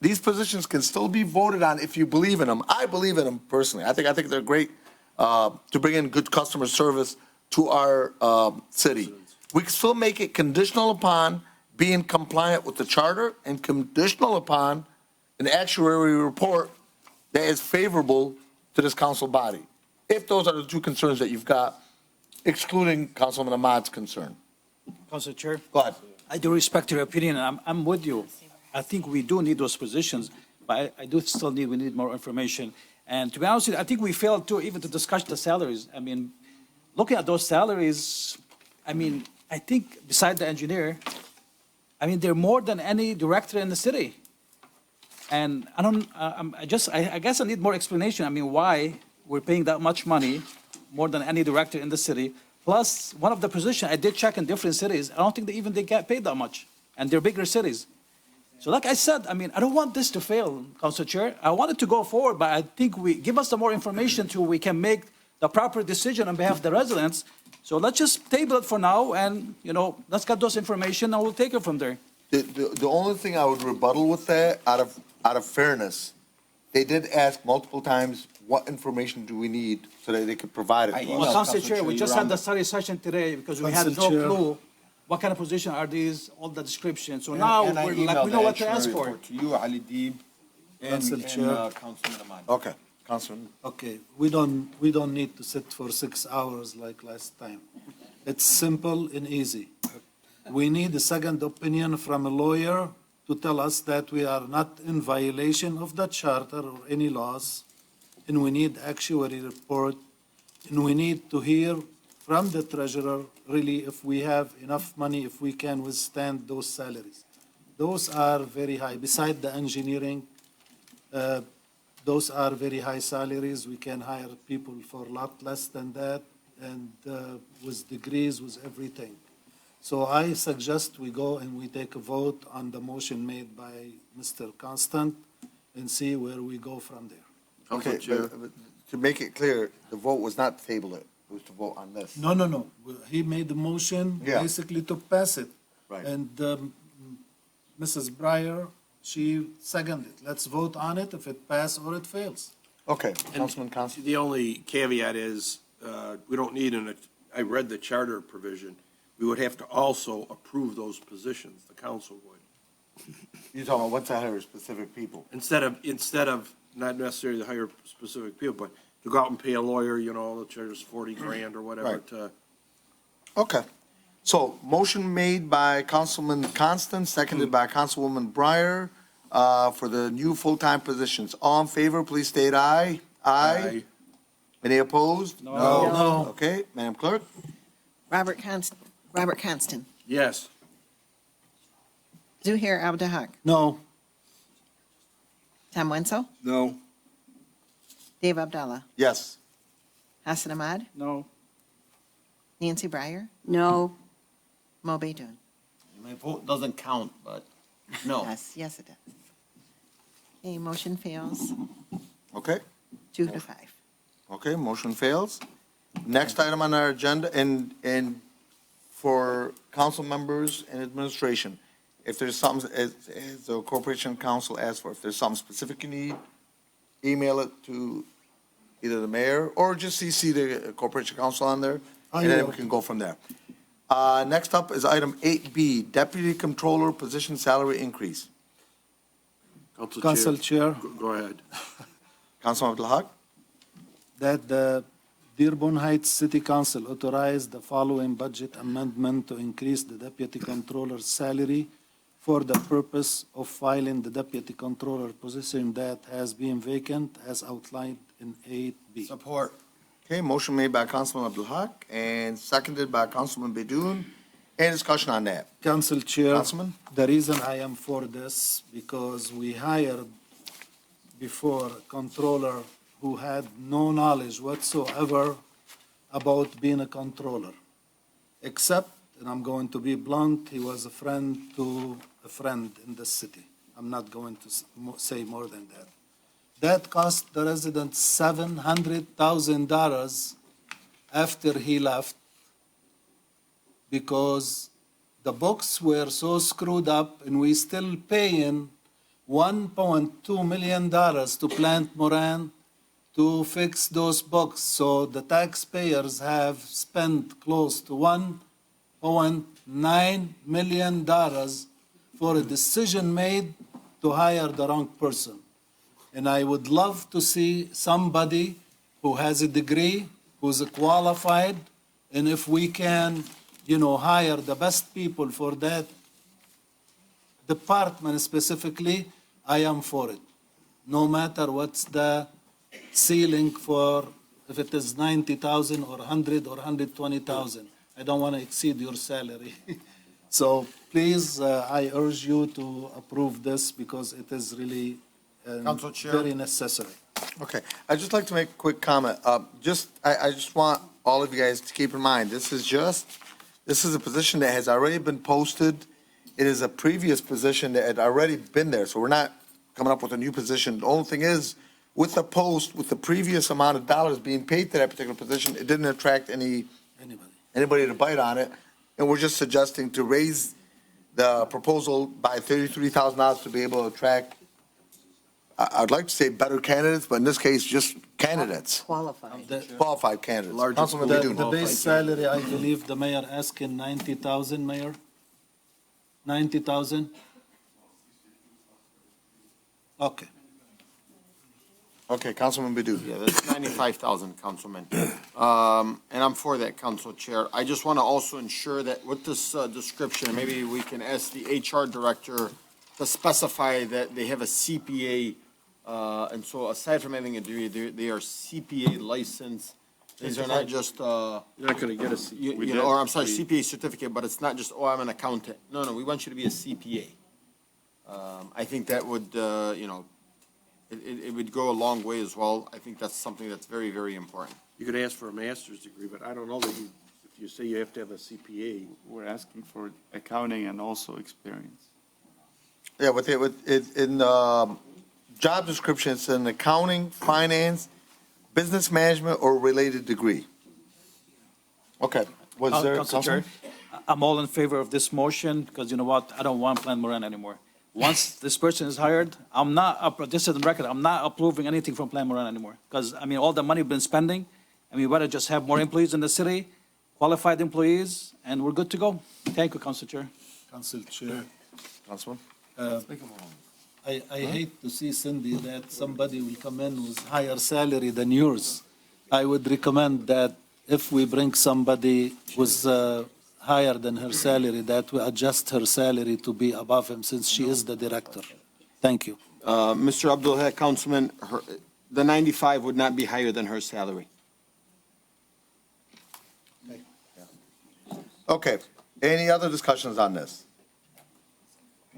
these positions can still be voted on if you believe in them. I believe in them personally. I think they're great to bring in good customer service to our city. We can still make it conditional upon being compliant with the charter and conditional upon an actuary report that is favorable to this council body. If those are the 2 concerns that you've got, excluding Councilman Ahmad's concern. Council Chair, Go ahead. I do respect your opinion, and I'm with you. I think we do need those positions, but I do still we need more information. And to be honest with you, I think we failed to even to discuss the salaries. I mean, looking at those salaries, I mean, I think beside the engineer, I mean, they're more than any director in the city. And I guess I need more explanation. I mean, why we're paying that much money, more than any director in the city. Plus, one of the positions, I did check in different cities. I don't think they get paid that much, and they're bigger cities. So like I said, I mean, I don't want this to fail, Council Chair. I want it to go forward, but I think we give us some more information so we can make the proper decision on behalf of the residents. So let's just table it for now and, let's get those information and we'll take it from there. The only thing I would rebuttal with that, out of fairness, they did ask multiple times, what information do we need so that they could provide it to us? Well, Council Chair, we just had the study session today because we had no clue what kind of position are these, all the description. So now, And I we're like, emailed we the know what to ask actuary for. report to you, Ali Deeb, and Council Chair. Councilman Ahmad. Okay, Councilman. Okay, we don't need to sit for 6 hours like last time. It's simple and easy. We need a second opinion from a lawyer to tell us that we are not in violation of the charter or any laws, and we need actuary report, and we need to hear from the treasurer, really, if we have enough money, if we can withstand those salaries. Those are very high. Beside the engineering, those are very high salaries. We can hire people for a lot less than that, and with degrees, with everything. So I suggest we go and we take a vote on the motion made by Mr. Constant and see where we go from there. Okay, but to make it clear, the vote was not to table it, it was to vote on this. No. He made the motion Yeah. basically to pass it. Right. And Mrs. Breyer, she seconded. Let's vote on it if it passes or it fails. Okay, Councilman Constant. The only caveat is, we don't need I read the charter provision. We would have to also approve those positions, the council would. You're talking about what's to hire specific people? Instead of not necessarily to hire specific people, but to go out and pay a lawyer, the charter's 40 grand or whatever Right. to. Okay. So motion made by Councilman Constant, seconded by Councilwoman Breyer, for the new full-time positions. All in favor, please state aye. Aye. Any opposed? No. Okay, Madam Clerk? Robert Constant. Yes. Zuhair Abdahak. No. Tom Wenzel. No. Dave Abdallah. Yes. Hassan Ahmad. No. Nancy Breyer. No, Mo Baidoon. My vote doesn't count, but no. Yes, it does. Okay, motion fails, Okay, 2-5. okay, motion fails. Next item on our agenda, and for council members and administration, if there's something, as the Corporation Council asked for, if there's something specific you need, email it to either the mayor or just CC the Corporation Council on there, and then we can go from there. Next up is item 8B, Deputy Controller Position Salary Increase. Council Chair, Go ahead. Councilman Abdul Haq? that the Dearborn Heights City Council authorized the following budget amendment to increase the deputy controller's salary for the purpose of filing the deputy controller position that has been vacant as outlined in 8B. Support. Okay, motion made by Councilman Abdul Haq and seconded by Councilman Baidoon. Any discussion on that? Council Chair, Councilman? the reason I am for this, because we hired before a controller who had no knowledge whatsoever about being a controller, except, and I'm going to be blunt, he was a friend to a friend in the city. I'm not going to say more than that. That cost the residents $700,000 after he left, because the books were so screwed up and we still paying $1.2 million to Plant Moran to fix those books. So the taxpayers have spent close to $1.9 million for a decision made to hire the wrong person. And I would love to see somebody who has a degree, who's qualified, and if we can, hire the best people for that department specifically, I am for it. No matter what's the ceiling for, if it is 90,000 or 100 or 120,000. I don't want to exceed your salary. So please, I urge you to approve this because it is really Council Chair. very necessary. Okay, I'd just like to make a quick comment. I just want all of you guys to keep in mind, this is a position that has already been posted. It is a previous position that had already been there, so we're not coming up with a new position. The only thing is, with the post, with the previous amount of dollars being paid to that particular position, it didn't attract anybody to bite on it. And we're just suggesting to raise the proposal by $33,000 to be able to attract, I'd like to say better candidates, but in this case, just candidates, Qualified. qualified candidates. Larger Councilman pool. Bedun. The base salary, I believe the mayor asking 90,000, Mayor? 90,000? Okay. Okay, Councilman Bedun. Yeah, that's 95,000, Councilman. And I'm for that, Council Chair. I just want to also ensure that with this description, maybe we can ask the HR director to specify that they have a CPA. And so aside from having a degree, they are CPA licensed. These are not just, You're not going to get a C. you know, or I'm sorry, CPA certificate, but it's not just, oh, I'm an accountant. No, we want you to be a CPA. I think that would, you know, it would go a long way as well. I think that's something that's very, very important. You could ask for a master's degree, but I don't know that you, if you say you have to have a CPA. We're asking for accounting and also experience. Yeah, in job description, it's an accounting, finance, business management, or related degree. Okay, was there, Council Chair, Councilman? I'm all in favor of this motion, because you know what, I don't want Plan Moran anymore. Once this person is hired, I'm not, this is the record, I'm not approving anything from Plan Moran anymore. Because, I mean, all the money we've been spending, and we better just have more employees in the city, qualified employees, and we're good to go. Thank you, Council Chair. Council Chair. Councilman? I hate to see, Cindy, that somebody will come in with higher salary than yours. I would recommend that if we bring somebody with higher than her salary, that we adjust her salary to be above him, since she is the director. Thank you. Mr. Abdul, Councilman, the 95 would not be higher than her salary. Okay, any other discussions on this?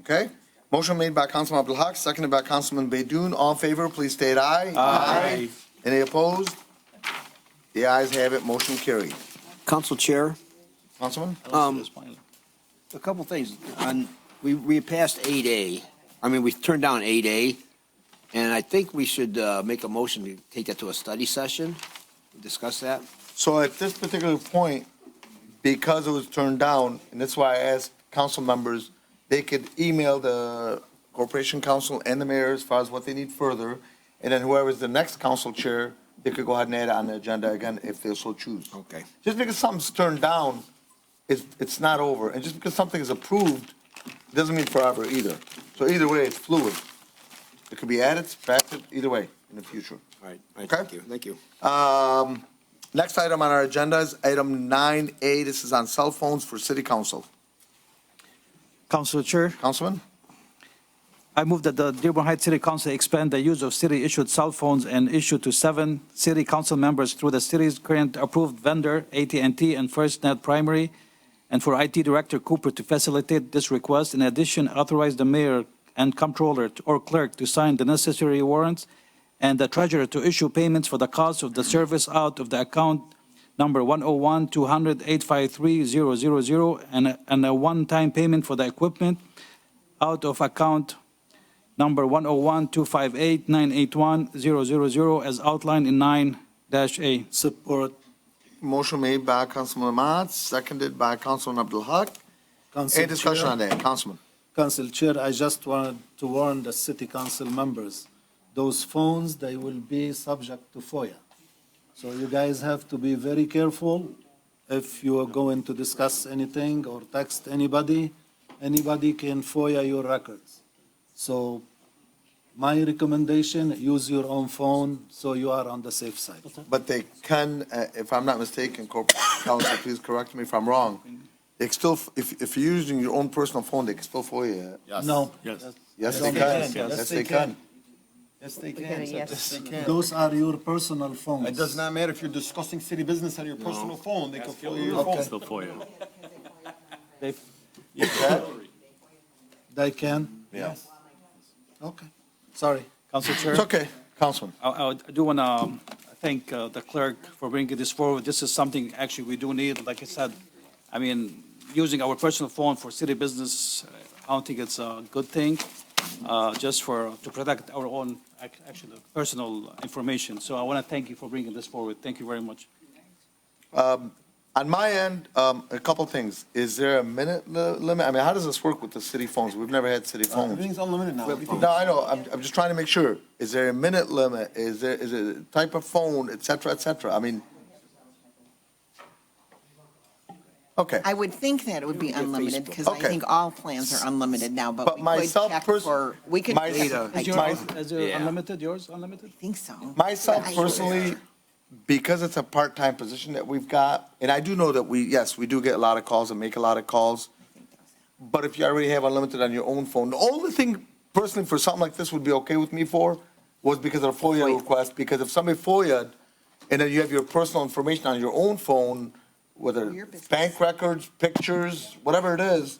Okay, motion made by Councilman Abdul Haq, seconded by Councilman Bedun. All in favor, please state aye. Aye. Any opposed? The ayes have it, motion carried. Council Chair, Councilman? a couple things. We passed 8A. I mean, we turned down 8A, and I think we should make a motion to take that to a study session, discuss that. So at this particular point, because it was turned down, and that's why I asked council members, they could email the corporation council and the mayor as far as what they need further, and then whoever's the next council chair, they could go ahead and add it on the agenda again if they so choose. Okay. Just because something's turned down, it's not over, and just because something is approved, doesn't mean forever either. So either way, it's fluid. It could be added, subtracted, either way in the future. All right. Okay. Thank you. Next item on our agenda is item 9A. This is on cell phones for city council. Council Chair, Councilman? I move that the Dearborn Heights City Council expand the use of city-issued cell phones and issue to 7 city council members through the city's current approved vendor, AT&T and FirstNet Primary, and for IT Director Cooper to facilitate this request. In addition, authorize the mayor and comptroller or clerk to sign the necessary warrants and the treasurer to issue payments for the cost of the service out of the account number 101-200-853-000 and a one-time payment for the equipment out of account number 101-258-981-000 as outlined in 9-A. Support. Motion made by Councilman Ahmad, seconded by Councilman Abdul Haq. Council Any discussion Chair. on that? Councilman? Council Chair, I just wanted to warn the city council members, those phones, they will be subject to FOIA. So you guys have to be very careful if you are going to discuss anything or text anybody. Anybody can FOIA your records. So my recommendation, use your own phone so you are on the safe side. But they can, if I'm not mistaken, corporate counsel, please correct me if I'm wrong. They can still, if you're using your own personal phone, they can still FOIA it. Yes. No. Yes. Yes, they can. Yes, they can. Yes, they get a can. yes. They can. Those are your personal phones. It does not matter if you're discussing city business on your personal phone, they can follow your phone. Still FOIA. They can? Yes. Okay. Sorry. Council Chair. It's okay, Councilman. I do want to thank the clerk for bringing this forward. This is something actually we do need. Like I said, I mean, using our personal phone for city business, I don't think it's a good thing, just to protect our own, actually, personal information. So I want to thank you for bringing this forward. Thank you very much. On my end, a couple things. Is there a minute limit? I mean, how does this work with the city phones? We've never had city phones. Everything's unlimited now. No, I know. I'm just trying to make sure. Is there a minute limit? Is it a type of phone, et cetera, et cetera? I mean, okay. I would think that it would be unlimited, because I Okay. think all plans are unlimited now, But but we could myself check pers- for, we could. my- I Is your, don't is your unlimited, yours unlimited? think so. Myself I- personally, because it's a part-time position that we've got, and I do know that yes, we do get a lot of calls and make a lot of calls. But if you already have unlimited on your own phone, the only thing personally for something like this would be okay with me for was because of the FOIA request, because if somebody FOIA'd and then you have your personal information on your own phone, whether Your business. bank records, pictures, whatever it is,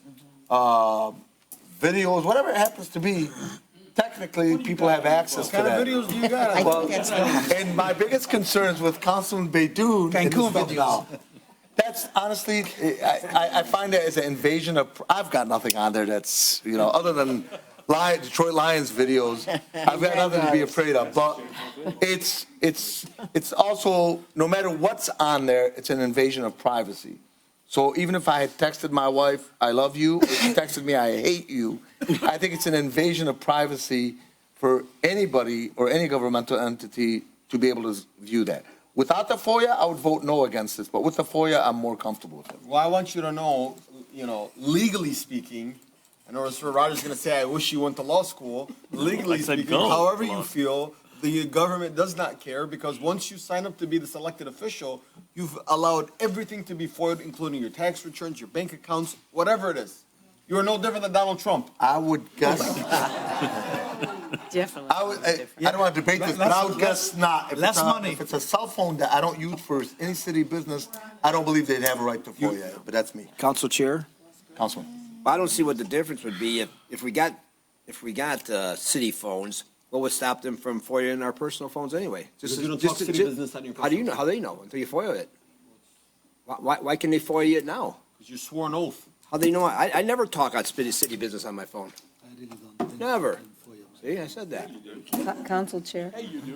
videos, whatever it happens to be, technically, people have access to What kind that. of videos do you got? I think that's right. And my biggest concerns with Councilman Baidoon. and this stuff now, that's honestly, I find that as an invasion of, I've got nothing on there that's, other than Detroit Lions videos, I've got nothing to be afraid of. But it's also, no matter what's on there, it's an invasion of privacy. So even if I had texted my wife, I love you, or she texted me, I hate you, I think it's an invasion of privacy for anybody or any governmental entity to be able to view that. Without the FOIA, I would vote no against this, but with the FOIA, I'm more comfortable with it. Well, I want you to know, legally speaking, I know Mr. Rogers is going to say, I wish you went to law school. Legally I said speaking, go however to law you feel, the government does not care, because once you sign up to be the selected official, you've allowed everything to be FOIA'd, including your tax returns, your bank accounts, whatever it is. You are no different than Donald Trump. I would guess, Definitely. I don't want to debate this, but I would guess not. If less it's a- money. If it's a cell phone that I don't use for any city business, I don't believe they'd have a right to FOIA it, but that's me. Council Chair? Councilman. I don't see what the difference would be if we got city phones, what would stop them from FOIAing our personal phones anyway? Because you don't talk city business on your How do you know? How they know until you FOIA it? Why can they FOIA it now? Because you swore an oath. How they know? I never talk on city business on my phone. I really don't think. Never. See, I said that. Council Chair? You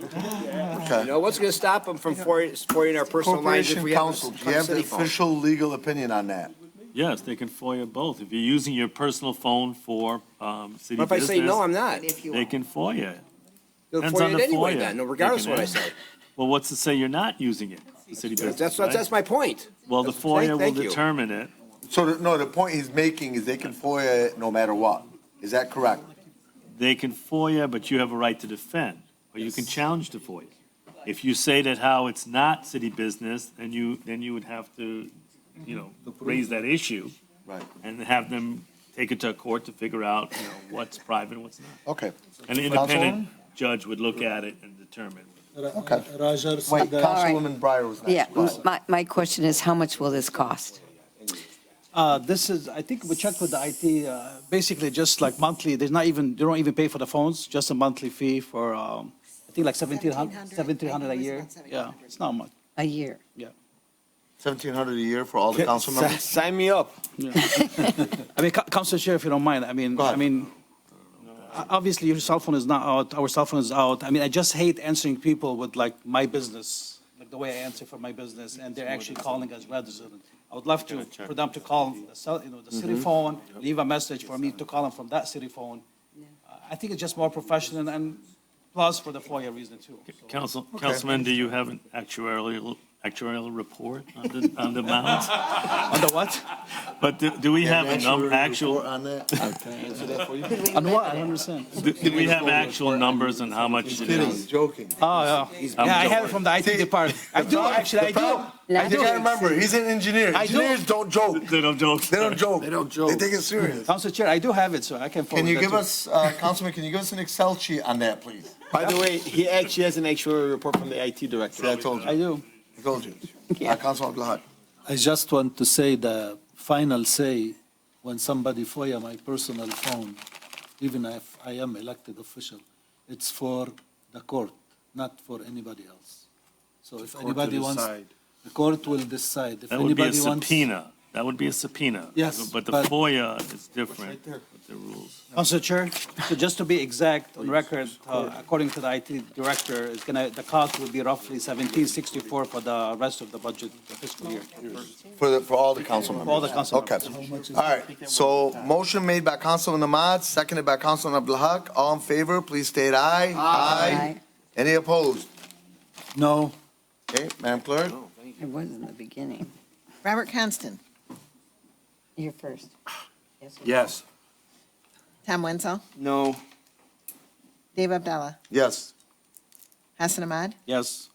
know, what's going to stop them from FOIAing our personal lines if Corporation we have Council, do you have the city phones? official legal opinion on that? Yes, they can FOIA both. If you're using your personal phone for city What if I business. say, no, I'm not? If you They can FOIA it. They'll Depends on FOIA it the anyway FOIA. then, no, regardless They of can what I ask. say. Well, what's to say you're not using it, the city business, right? That's my point. Well, the Thank- FOIA will thank you. determine it. So, the point he's making is they can FOIA it no matter what. Is that correct? They can FOIA, but you have a right to defend, or you can challenge the FOIA. If you say that how it's not city business, then you would have to, raise that issue Right. and have them take it to court to figure out, what's private and what's not. Okay. An independent judge would look at it and determine. Okay. Roger, Wait, Sada- Councilwoman Breyer was next. Yeah, my question is, how much will this cost? This is, I think we checked with the IT, basically just like monthly, they don't even pay for the phones, just a monthly fee for, I think like 1,700 a year. Yeah, it's not much, A year? yeah. 1,700 a year for all the council members? Sign me up. I mean, Council Chair, if you don't mind, Go ahead. Obviously your cell phone is not out, our cell phone is out. I mean, I just hate answering people with like my business, like the way I answer for my business, and they're actually calling us resident. I would love for them to call the city phone, leave a message for me to call them from that city phone. I think it's just more professional and plus for the FOIA reason too. So- Councilman, do you have an actuarial report on the amount? On the what? But do we have actual, On that? On what? I don't understand. do we have actual numbers on how much it Kidding, is? joking. Oh, yeah. Yeah, I have it from the IT department. I do, actually, I do. I do. gotta remember, he's an engineer. I do. Engineers don't joke. They don't joke. They don't joke. They don't joke. They take it serious. Council Chair, I do have it, so I can forward Can you that give to us, Councilman, can you give us an Excel sheet on that, please? By the way, he actually has an actual report from the IT director. See, I told I you. do. I told you. Councilman, go ahead. I just want to say the final say, when somebody FOIA my personal phone, even if I am elected official, it's for the court, not for anybody else. So if anybody wants, the court will decide. If That would be a anybody wants, subpoena. That would be a subpoena. Yes, But the but- FOIA is different with the rules. Council Chair, so just to be exact on record, according to the IT director, the cost would be roughly 1764 for the rest of the budget fiscal year. For all the council members? For all the council Okay. members. All right, so motion made by Councilman Ahmad, seconded by Councilman Abdul Haq. All in favor, please state aye. Aye. Any opposed? No. Okay, Madam Clerk? It was in the beginning. Robert Constant, You're first. Yes. Tom Wenzel, No. Dave Abdallah, Yes. Hassan Ahmad, Yes.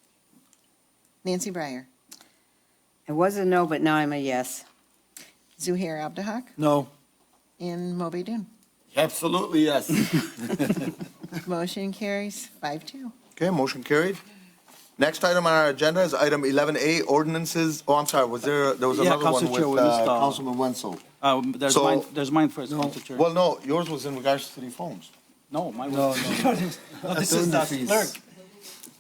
Nancy Breyer, It was a no, but now I'm a yes. Zuhair Abdahak, No. and Moby Dun. Absolutely, yes. Motion carries 5-2. Okay, motion carried. Next item on our agenda is item 11A, ordinances. Oh, I'm sorry, there was Yeah, another one Council Chair, with we missed, Councilman Wenzel. So- There's mine first, Council Chair. Well, no, yours was in regards to city phones. No, mine No, was. no. This is the Fees. clerk,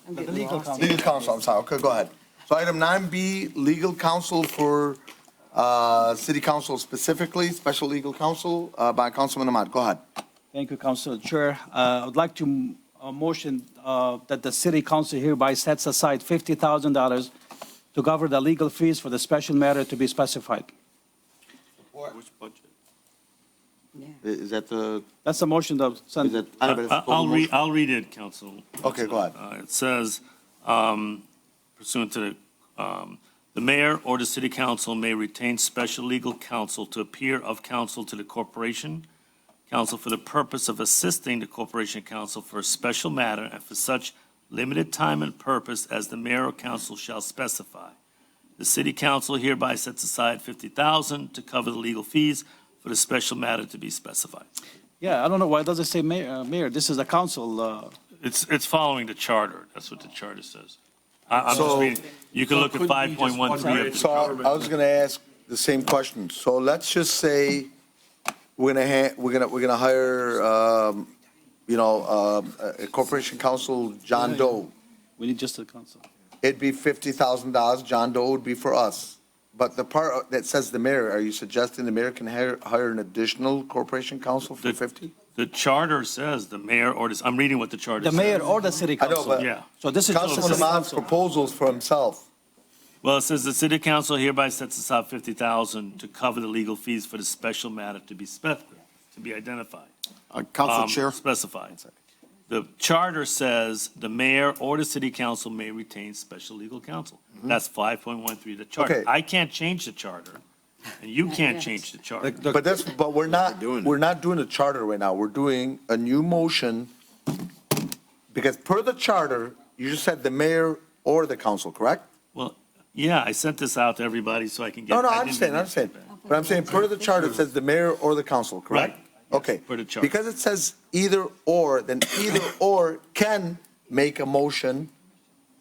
I'm the getting legal lost. counsel. Legal counsel, I'm sorry, okay, go ahead. So item 9B, legal counsel for city council specifically, special legal counsel by Councilman Ahmad. Go ahead. Thank you, Council Chair. I would like to motion that the city council hereby sets aside $50,000 to cover the legal fees for the special matter to be specified. Which budget? Yeah. Is that the, That's the motion that is sent. that? I know, but it's the I'll read, motion. I'll read it, Council. Okay, go ahead. It says, pursuant to the mayor or the city council may retain special legal counsel to appear of counsel to the corporation counsel for the purpose of assisting the corporation counsel for a special matter and for such limited time and purpose as the mayor or council shall specify. The city council hereby sets aside $50,000 to cover the legal fees for the special matter to be specified. Yeah, I don't know, why does it say mayor? This is the council. It's following the charter. That's what the charter says. I'm just So- reading. You can look at 5.13 of the So I was gonna ask the same question. So let's just say we're gonna hire, a corporation counsel, John Doe. We need just the council. It'd be $50,000. John Doe would be for us. But the part that says the mayor, are you suggesting the mayor can hire an additional corporation counsel for 50? The charter says the mayor or this, I'm reading what the charter The says. mayor or the city I know, council. but Yeah. So this is just the Councilman city Ahmad's council. proposals for himself. Well, it says the city council hereby sets aside $50,000 to cover the legal fees for the special matter to be identified. Council Chair. Specified. The charter says the mayor or the city council may retain special legal counsel. That's 5.13 of the charter. Okay. I can't change the charter, and you can't change the charter. But we're not doing a charter right now. We're doing a new motion because per the charter, you just said the mayor or the council, correct? Well, yeah, I sent this out to everybody so I can get. No, I didn't understand, I get understand. feedback. But I'm saying per the charter, it says the mayor or the council, correct? Right. Okay. Per the charter. Because it says either or, then either or can make a motion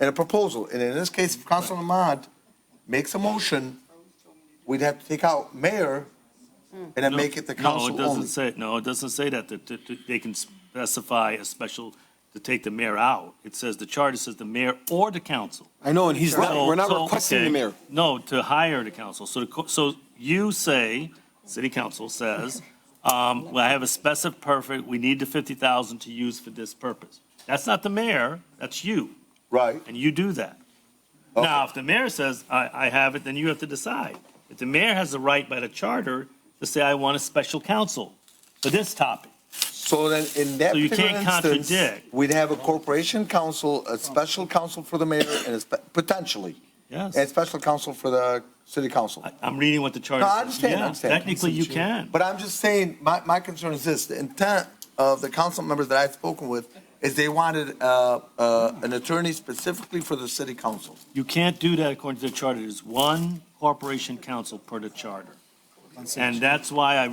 and a proposal. And in this case, if Councilman Ahmad makes a motion, we'd have to take out mayor and then make it the council No, only. it doesn't say that they can specify a special, to take the mayor out. It says, the charter says the mayor or the council. I know, and we're not So, requesting the okay. mayor. No, to hire the council. So you say, city council says, well, I have a specific perfect, we need the 50,000 to use for this purpose. That's not the mayor, that's you, Right. and you do that. Now, if the mayor says, I have it, then you have to decide. If the mayor has the right by the charter to say, I want a special counsel for this topic. So then, in that So you particular can't instance, contradict. we'd have a corporation counsel, a special counsel for the mayor, and potentially, Yes. and a special counsel for the city council. I'm reading what the charter No, says. I understand, I Yeah, understand. Technically, you can. But I'm just saying, my concern is this, the intent of the council members that I've spoken with is they wanted an attorney specifically for the city council. You can't do that according to the charter. There's one corporation council per the charter. And that's why I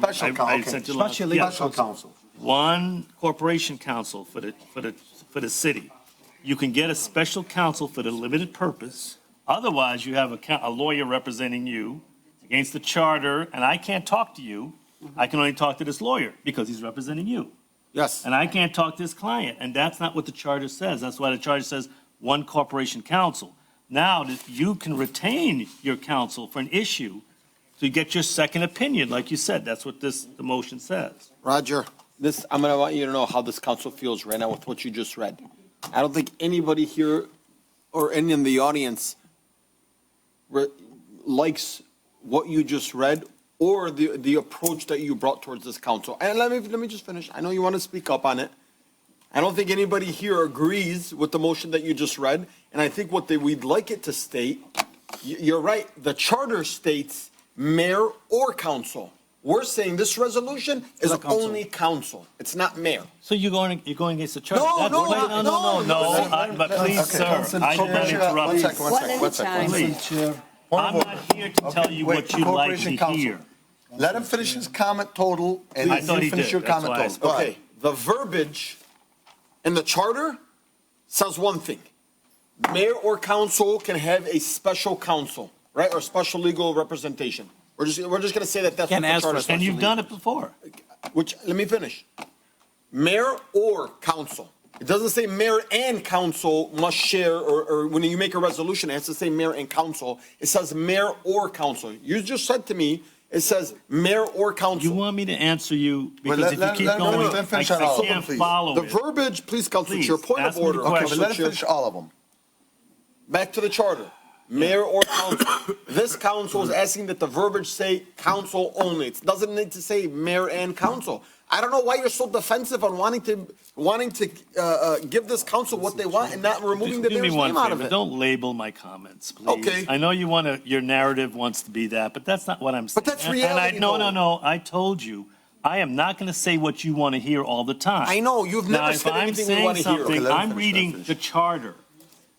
sent you. Special legal Special counsel. One corporation counsel for the city. You can get a special counsel for the limited purpose. Otherwise, you have a lawyer representing you against the charter, and I can't talk to you. I can only talk to this lawyer because he's representing you. Yes. And I can't talk to this client, and that's not what the charter says. That's why the charter says one corporation counsel. Now, that you can retain your counsel for an issue So you get your second opinion, like you said. That's what the motion says. Roger, I'm gonna want you to know how this council feels right now with what you just read. I don't think anybody here or any in the audience likes what you just read or the approach that you brought towards this council. And let me just finish. I know you want to speak up on it. I don't think anybody here agrees with the motion that you just read. And I think we'd like it to state, you're right, the charter states mayor or council. We're saying this resolution is only council. It's not mayor. So you're going against the charter? No, But please, sir, I did not interrupt you. One second. Please. I'm not here to tell you what you'd like to hear. Let him finish his comment total, and I then thought you he finish did. your That's comment why I total. Go ahead. Okay, the verbiage in the charter says one thing. Mayor or council can have a special counsel, right, or special legal representation. We're just gonna say that that's what Can't the ask for charter a says. And you've done it before. Let me finish. Mayor or council. It doesn't say mayor and council must share, or when you make a resolution, it has to say mayor and council. It says mayor or council. You just said to me, it says mayor or council. You want me to answer you, Well, because if you keep going, let him finish I on all of them, can't please. follow The it. verbiage, please, Council Please, Chair, point ask of me the order. Okay, question. but let him Chair. finish all of them. Back to the charter. Mayor or council. This council is asking that the verbiage say council only. It doesn't need to say mayor and council. I don't know why you're so defensive on wanting to give this council what they want and not removing the Do me mayor's one name out of favor, it. don't label my comments, please. Okay. I know your narrative wants to be that, but that's not what I'm saying. But that's reality, No, though. I told you, I am not going to say what you want to hear all the time. I know, you've Now, never if said I'm anything we saying want to hear. something, let him I'm finish, reading let him the charter,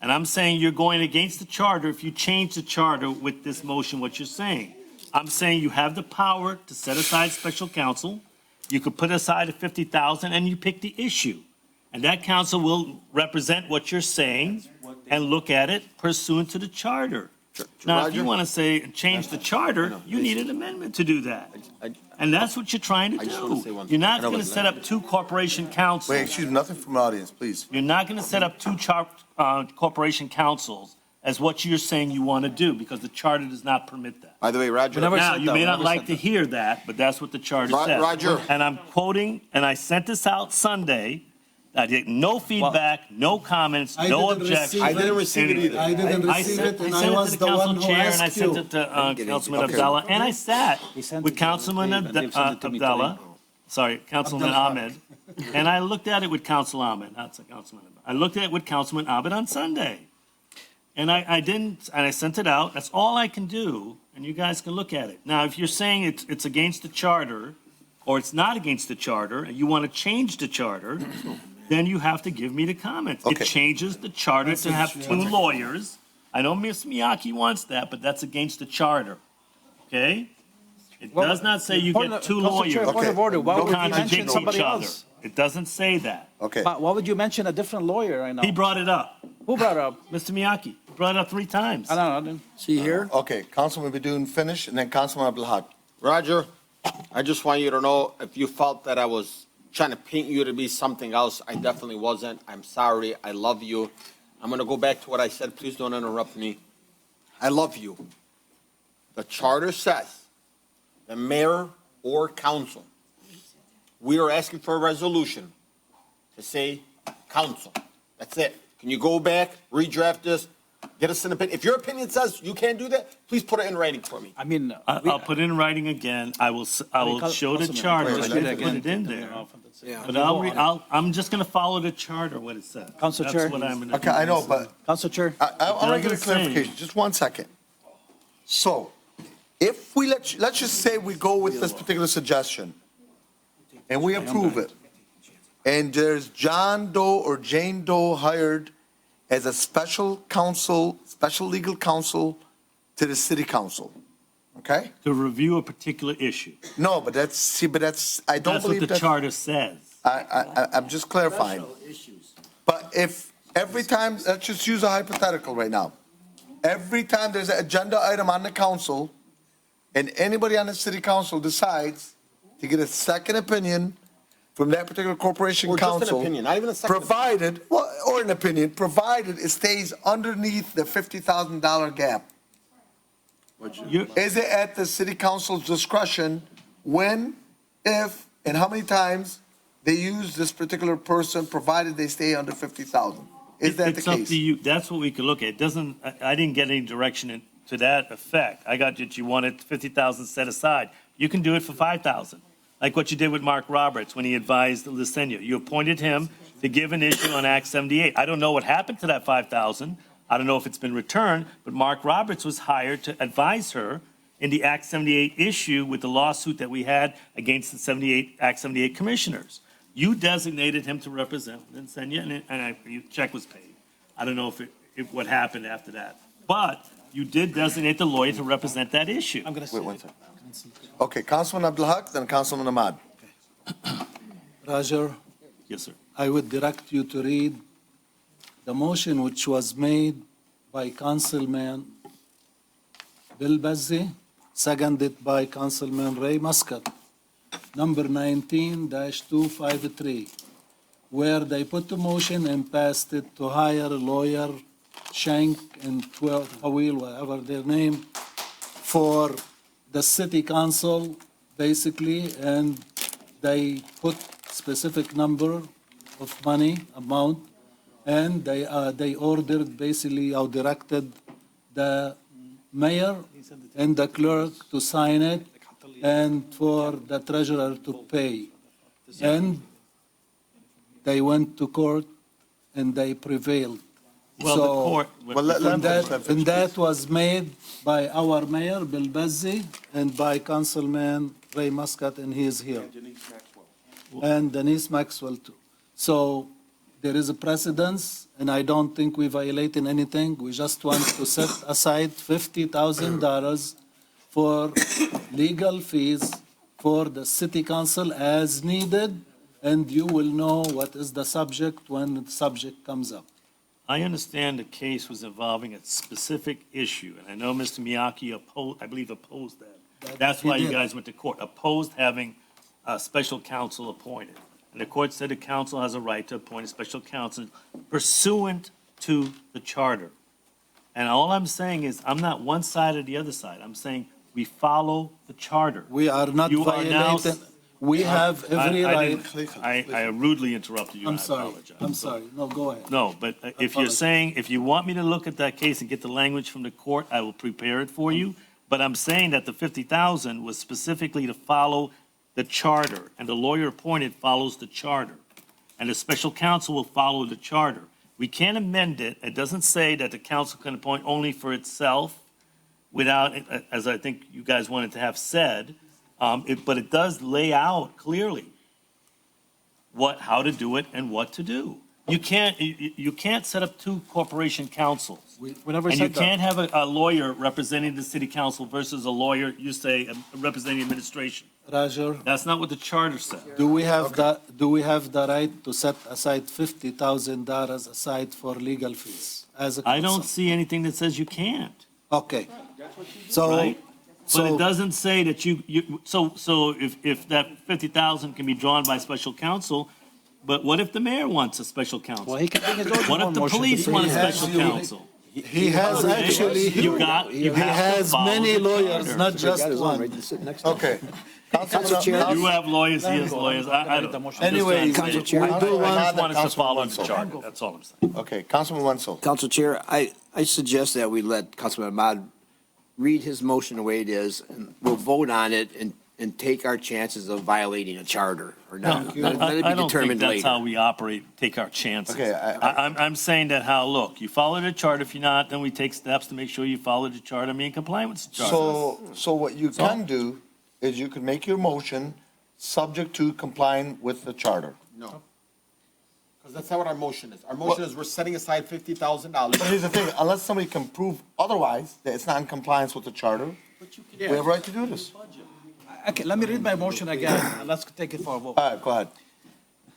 and I'm saying you're going against the charter if you change the charter with this motion, what you're saying. I'm saying you have the power to set aside special counsel, you could put aside a 50,000, and you pick the issue. And that council will represent what you're saying and look at it pursuant to the charter. Now, if you Roger? want to say, change the charter, you need an amendment to do that. And that's what you're trying to I just wanna say do. one You're thing. I not know going to it's set up two corporation councils. Wait, excuse me, nothing from the audience, please. You're not going to set up two corporation councils as what you're saying you want to do, because the charter does not permit that. By the way, Roger. Now, you may not like to hear that, but that's what the charter says. Roger. And I'm quoting, and I sent this out Sunday. I get no feedback, no comments, I no didn't receive objections. I didn't receive it either. I didn't receive it, and I was the one who And I asked sent you. it to Councilman Okay. Abdallah, and I sat He sent with it to Councilman Dave, and Dave sent it to me today. Abdallah, sorry, Councilman Ahmed, and I looked at it with Council Ahmed, not Councilman Ahmed. I looked at it with Councilman Ahmed on Sunday. And I didn't, and I sent it out. That's all I can do, and you guys can look at it. Now, if you're saying it's against the charter, or it's not against the charter, and you want to change the charter, then you have to give me the comments. It Okay. changes the charter to have two lawyers. I know Ms. Miyake wants that, but that's against the charter, okay? It does not say you get two Council Chair, lawyers point of order, why who would you mention contradict somebody each other. else? It doesn't say that. Okay. Why would you mention a different lawyer right now? He brought it up. Who brought it up? Mr. Miyake brought it up 3 times. I don't know. See here? Okay, Councilman Bedun finish, and then Councilman Abdulhak. Roger, I just want you to know, if you felt that I was trying to paint you to be something else, I definitely wasn't. I'm sorry. I love you. I'm going to go back to what I said. Please don't interrupt me. I love you. The charter says the mayor or council. We are asking for a resolution to say council. That's it. Can you go back, redraft this, get us an opinion? If your opinion says you can't do that, please put it in writing for me. I mean. I'll put it in writing again. I will show the charter, Just put read it again. it in there. Yeah. But I'm just going to follow the charter, what it says. Council Chair. That's what I'm going to do. Okay, I know, but Council Chair. I want to get a doesn't say. clarification, just 1 second. So, if we, let's just say we go with this particular suggestion, and we approve it, and there's John Doe or Jane Doe hired as a special counsel, special legal counsel to the city council, okay? To review a particular issue. No, but that's, I don't That's what believe the that's. charter says. I'm just clarifying. But if every time, let's just use a hypothetical right now. Every time there's an agenda item on the council, and anybody on the city council decides to get a second opinion from that particular corporation Or just an council. opinion, not even a second. Provided, well, or an opinion, provided it stays underneath the $50,000 gap. You're- Is it at the city council's discretion when, if, and how many times they use this particular person, provided they stay under 50,000? Is that the It's up case? to you. That's what we could look at. It doesn't, I didn't get any direction to that effect. I got that you wanted 50,000 set aside. You can do it for 5,000, like what you did with Mark Roberts when he advised Lysenia. You appointed him to give an issue on Act 78. I don't know what happened to that 5,000. I don't know if it's been returned, but Mark Roberts was hired to advise her in the Act 78 issue with the lawsuit that we had against the Act 78 commissioners. You designated him to represent Lysenia, and your check was paid. I don't know if what happened after that. But you did designate the lawyer to represent that issue. I'm going to Wait say one second. Okay, Councilman Abdul Haq, then Councilman Ahmad. Roger, Yes, sir. I would direct you to read the motion which was made by Councilman Bill Bazzi, seconded by Councilman Ray Muscat, number 19-253, where they put the motion and passed it to hire lawyer Shank and Tawil, whatever their name, for the city council, basically, and they put specific number of money, amount, and they ordered, basically, or directed the mayor and the clerk to sign it, and for the treasurer to pay. And they went to court, and they prevailed. Well, the court. And that was made by our mayor, Bill Bazzi, and by Councilman Ray Muscat, and he is here. And Denise Maxwell, too. So there is a precedence, and I don't think we violated anything. We just want to set aside $50,000 for legal fees for the city council as needed, and you will know what is the subject when the subject comes up. I understand the case was involving a specific issue, and I know Mr. Miyake opposed that. That's why you guys went to court, opposed having a special counsel appointed. And the court said the council has a right to appoint a special counsel pursuant to the charter. And all I'm saying is, I'm not one side or the other side. I'm saying we follow the charter. We are not You are now- violating, we have every I right. didn't- I rudely interrupted you. I'm I sorry, apologize. I'm sorry. No, go ahead. No, but if you're saying, if you want me to look at that case and get the language from the court, I will prepare it for you. But I'm saying that the 50,000 was specifically to follow the charter, and the lawyer appointed follows the charter. And the special counsel will follow the charter. We can't amend it. It doesn't say that the council can appoint only for itself without, as I think you guys wanted to have said, but it does lay out clearly how to do it and what to do. You can't set up two corporation councils. We never And you said that. can't have a lawyer representing the city council versus a lawyer, you say, representing administration. Roger, That's not what the charter said. do we have the right to set aside $50,000 aside for legal fees as a I don't council? see anything that says you can't, Okay. So, right? But it so, doesn't say that so if that 50,000 can be drawn by special counsel, but what if the mayor wants a special counsel? Well, he can bring his own What if the motion. police want a He has special you- counsel? he has actually, You he have to has follow many the lawyers, charter. not just one. Okay. You have lawyers, he has lawyers, I don't. Anyway, we do I want, just want us to follow the charter, that's all I'm saying. Okay, Councilman Wenzel. Council Chair, I suggest that we let Councilman Ahmad read his motion the way it is, and we'll vote on it and take our chances of violating a charter or not. Let it I be don't think determined that's how later. we operate, take our chances. Okay, I'm saying that look, you follow the charter, if you're not, then we take steps to make sure you follow the charter and be in compliance with the charter. So what you can do is you can make your motion subject to complying with the charter. No. Because that's not what our motion is. Our motion is we're setting aside $50,000. But here's the thing, unless somebody can prove otherwise, that it's not in compliance with the charter, we have a right to do this. Okay, let me read my motion again, and let's take it for a vote. All right, go ahead.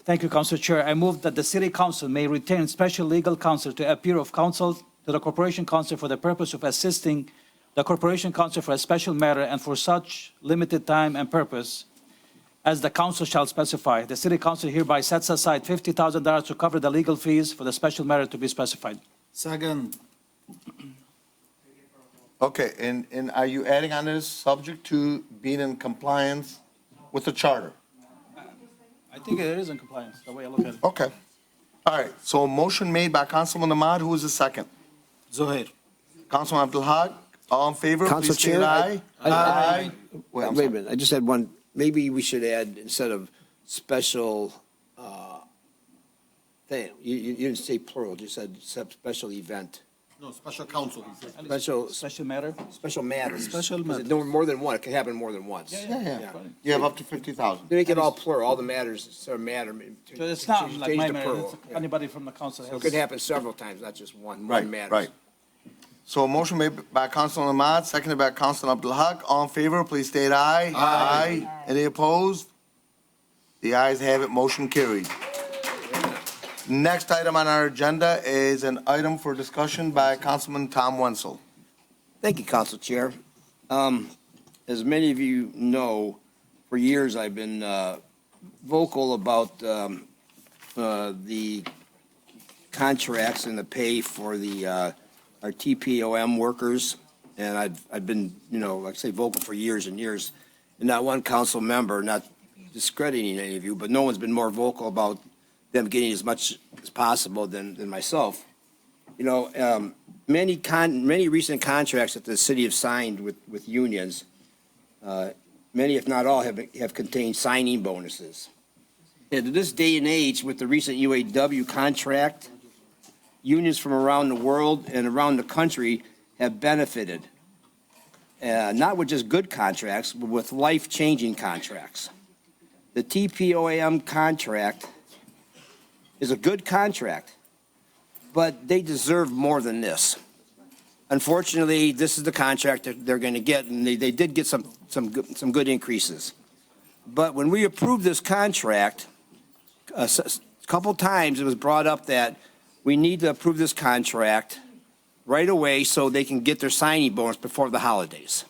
Thank you, Council Chair. I move that the City Council may retain special legal counsel to appear of counsel to the Corporation Council for the purpose of assisting the Corporation Council for a special matter and for such limited time and purpose as the council shall specify. The City Council hereby sets aside $50,000 to cover the legal fees for the special matter to be specified. second, Okay, and are you adding on this subject to being in compliance with the charter? I think it is in compliance, the way I look at it. Okay. All right, so a motion made by Councilman Ahmad, who is the second? Zuhair. Councilman Abdul Haq, all in favor, Council please state Chair, aye. Aye. Wait, I'm Wait a sorry. minute, I just had one, maybe we should add, instead of special, thing, you didn't say plural, you said special event. No, special counsel. Special matter? Special matters. Special 'Cause matters. No, more than one, it can happen more than once. Yeah. You have up to 50,000. Make it all plural, all the matters, sort of matter. So it's not like change my the matter, plural. it's anybody from the council So has. it could happen several times, not just one Right, matter. right. So a motion made by Councilman Ahmad, seconded by Councilman Abdul Haq, all in favor, please state aye. Aye. Any opposed? The ayes have it, motion carried. Next item on our agenda is an item for discussion by Councilman Tom Wenzel. Thank you, Council Chair. As many of you know, for years I've been vocal about the contracts and the pay for our TPOM workers, and I've been, like I say, vocal for years and years. And not one council member, not discrediting any of you, but no one's been more vocal about them getting as much as possible than myself. Many recent contracts that the city have signed with unions, many, if not all, have contained signing bonuses. And to this day and age, with the recent UAW contract, unions from around the world and around the country have benefited, not with just good contracts, but with life-changing contracts. The TPOAM contract is a good contract, but they deserve more than this. Unfortunately, this is the contract that they're going to get, and they did get some good increases. But when we approved this contract, a couple times it was brought up that we need to approve this contract right away so they can get their signing bonus before the holidays.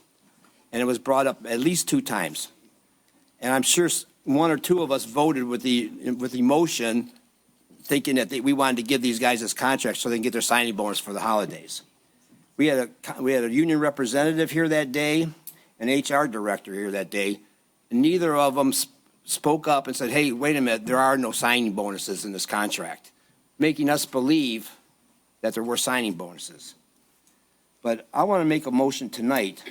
And it was brought up at least 2 times. And I'm sure one or two of us voted with the motion thinking that we wanted to give these guys this contract so they can get their signing bonus for the holidays. We had a union representative here that day, an HR director here that day, and neither of them spoke up and said, hey, wait a minute, there are no signing bonuses in this contract, making us believe that there were signing bonuses. But I want to make a motion tonight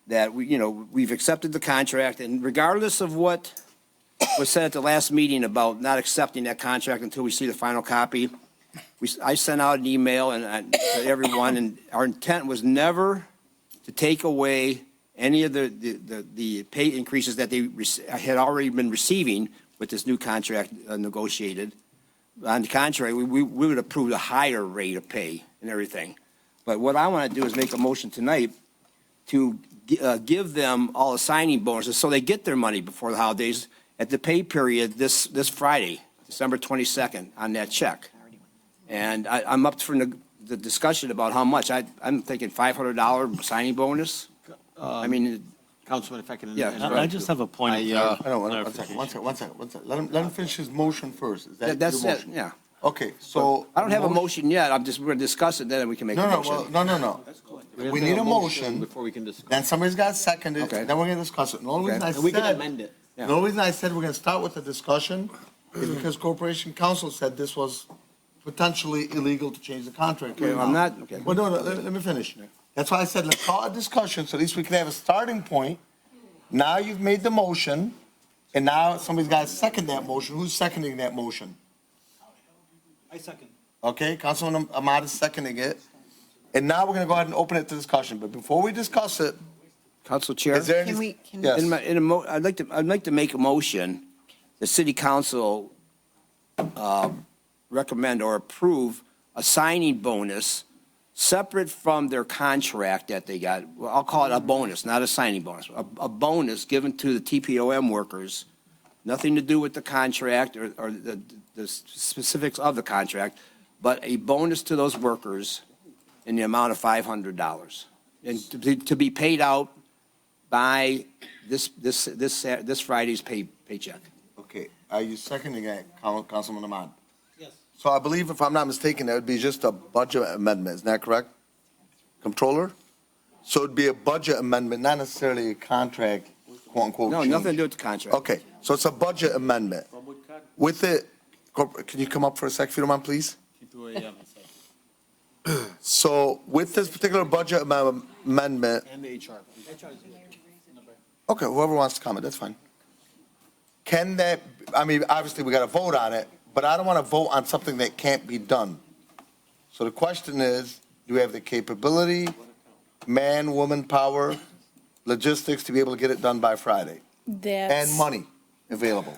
that we've accepted the contract, and regardless of what was said at the last meeting about not accepting that contract until we see the final copy, I sent out an email to everyone, and our intent was never to take away any of the pay increases that they had already been receiving with this new contract negotiated. On the contrary, we would approve a higher rate of pay and everything. But what I want to do is make a motion tonight to give them all the signing bonuses so they get their money before the holidays at the pay period this Friday, December 22nd, on that check. And I'm up for the discussion about how much. I'm thinking $500 signing bonus. Councilman, if I can. Yeah. I just have a point of One second. Let him finish his motion first. Is that That's your it, motion? yeah. Okay, so. I don't have a motion yet. We're going to discuss it, then we can make a motion. No. We need a motion, Before we can discuss. then somebody's got to second it, Okay. then we're going to discuss it. The only reason I And we can said, amend it. the only reason I said we're going to start with the discussion is because Corporation Council said this was potentially illegal to change the contract. Okay, I'm not, okay. Well, no, let me finish. That's why I said, let's call a discussion, so at least we can have a starting point. Now you've made the motion, and now somebody's got to second that motion. Who's seconding that motion? I second. Okay, Councilman Ahmad is seconding it. And now we're going to go ahead and open it to discussion. But before we discuss it, Council Chair? is there Can any? we, Yes. I'd like to make a motion, the city council recommend or approve a signing bonus separate from their contract that they got. Well, I'll call it a bonus, not a signing bonus. A bonus given to the TPOM workers, nothing to do with the contract or the specifics of the contract, but a bonus to those workers in the amount of $500, and to be paid out by this Friday's paycheck. Okay, are you seconding that, Councilman Ahmad? Yes. So I believe, if I'm not mistaken, that would be just a budget amendment, isn't that correct? Comptroller? So it'd be a budget amendment, not necessarily a contract, quote unquote. No, change. nothing to do with the contract. Okay, so it's a budget amendment. With it, can you come up for a sec, if you don't mind, please? So with this particular budget amendment, And the HR. okay, whoever wants to comment, that's fine. Can that, I mean, obviously, we got to vote on it, but I don't want to vote on something that can't be done. So the question is, do we have the capability, man, woman power, logistics to be able to get it done by Friday? And money available?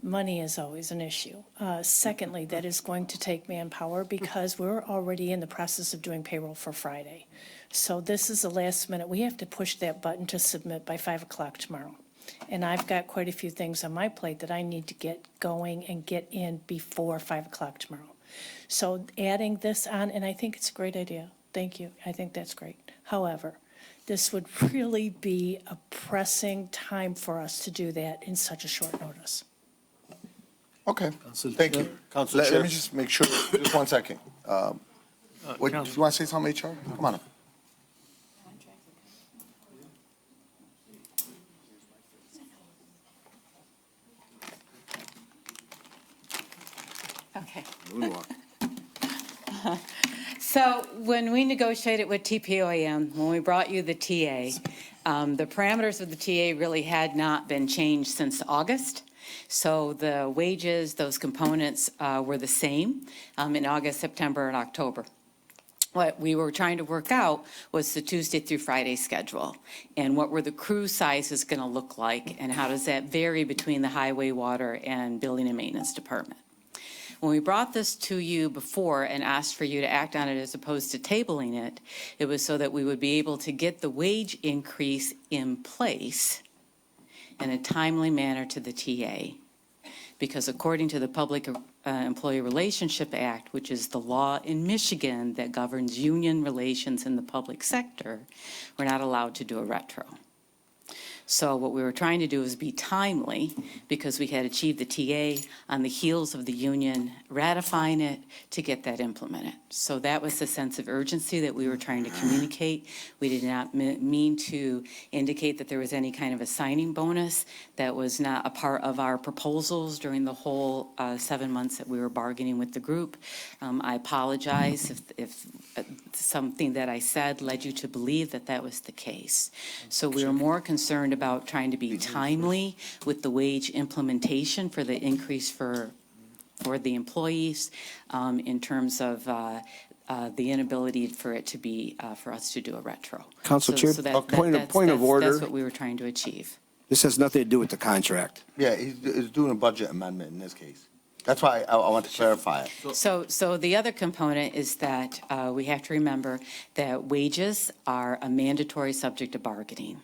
Money is always an issue. Secondly, that is going to take manpower because we're already in the process of doing payroll for Friday. So this is the last minute. We have to push that button to submit by 5 o'clock tomorrow. And I've got quite a few things on my plate that I need to get going and get in before 5 o'clock tomorrow. So adding this on, and I think it's a great idea. Thank you. I think that's great. However, this would really be a pressing time for us to do that in such a short notice. Okay, thank you. Let me just make sure, just one second. What, do you want to say something, HR? Come on up. Okay. So when we negotiated with TPOAM, when we brought you the TA, the parameters of the TA really had not been changed since August. So the wages, those components were the same in August, September, and October. What we were trying to work out was the Tuesday through Friday schedule and what were the crew sizes going to look like and how does that vary between the highway, water, and building and maintenance department. When we brought this to you before and asked for you to act on it as opposed to tabling it, it was so that we would be able to get the wage increase in place in a timely manner to the TA. Because according to the Public Employee Relationship Act, which is the law in Michigan that governs union relations in the public sector, we're not allowed to do a retro. So what we were trying to do is be timely because we had achieved the TA on the heels of the union ratifying it to get that implemented. So that was the sense of urgency that we were trying to communicate. We did not mean to indicate that there was any kind of a signing bonus. That was not a part of our proposals during the whole 7 months that we were bargaining with the group. I apologize if something that I said led you to believe that that was the case. So we were more concerned about trying to be timely with the wage implementation for the increase for the employees in terms of the inability for it to be, for us to do a retro. Council Chair, point of order. That's what we were trying to achieve. This has nothing to do with the contract. Yeah, he's doing a budget amendment in this case. That's why I want to clarify it. So the other component is that we have to remember that wages are a mandatory subject of bargaining.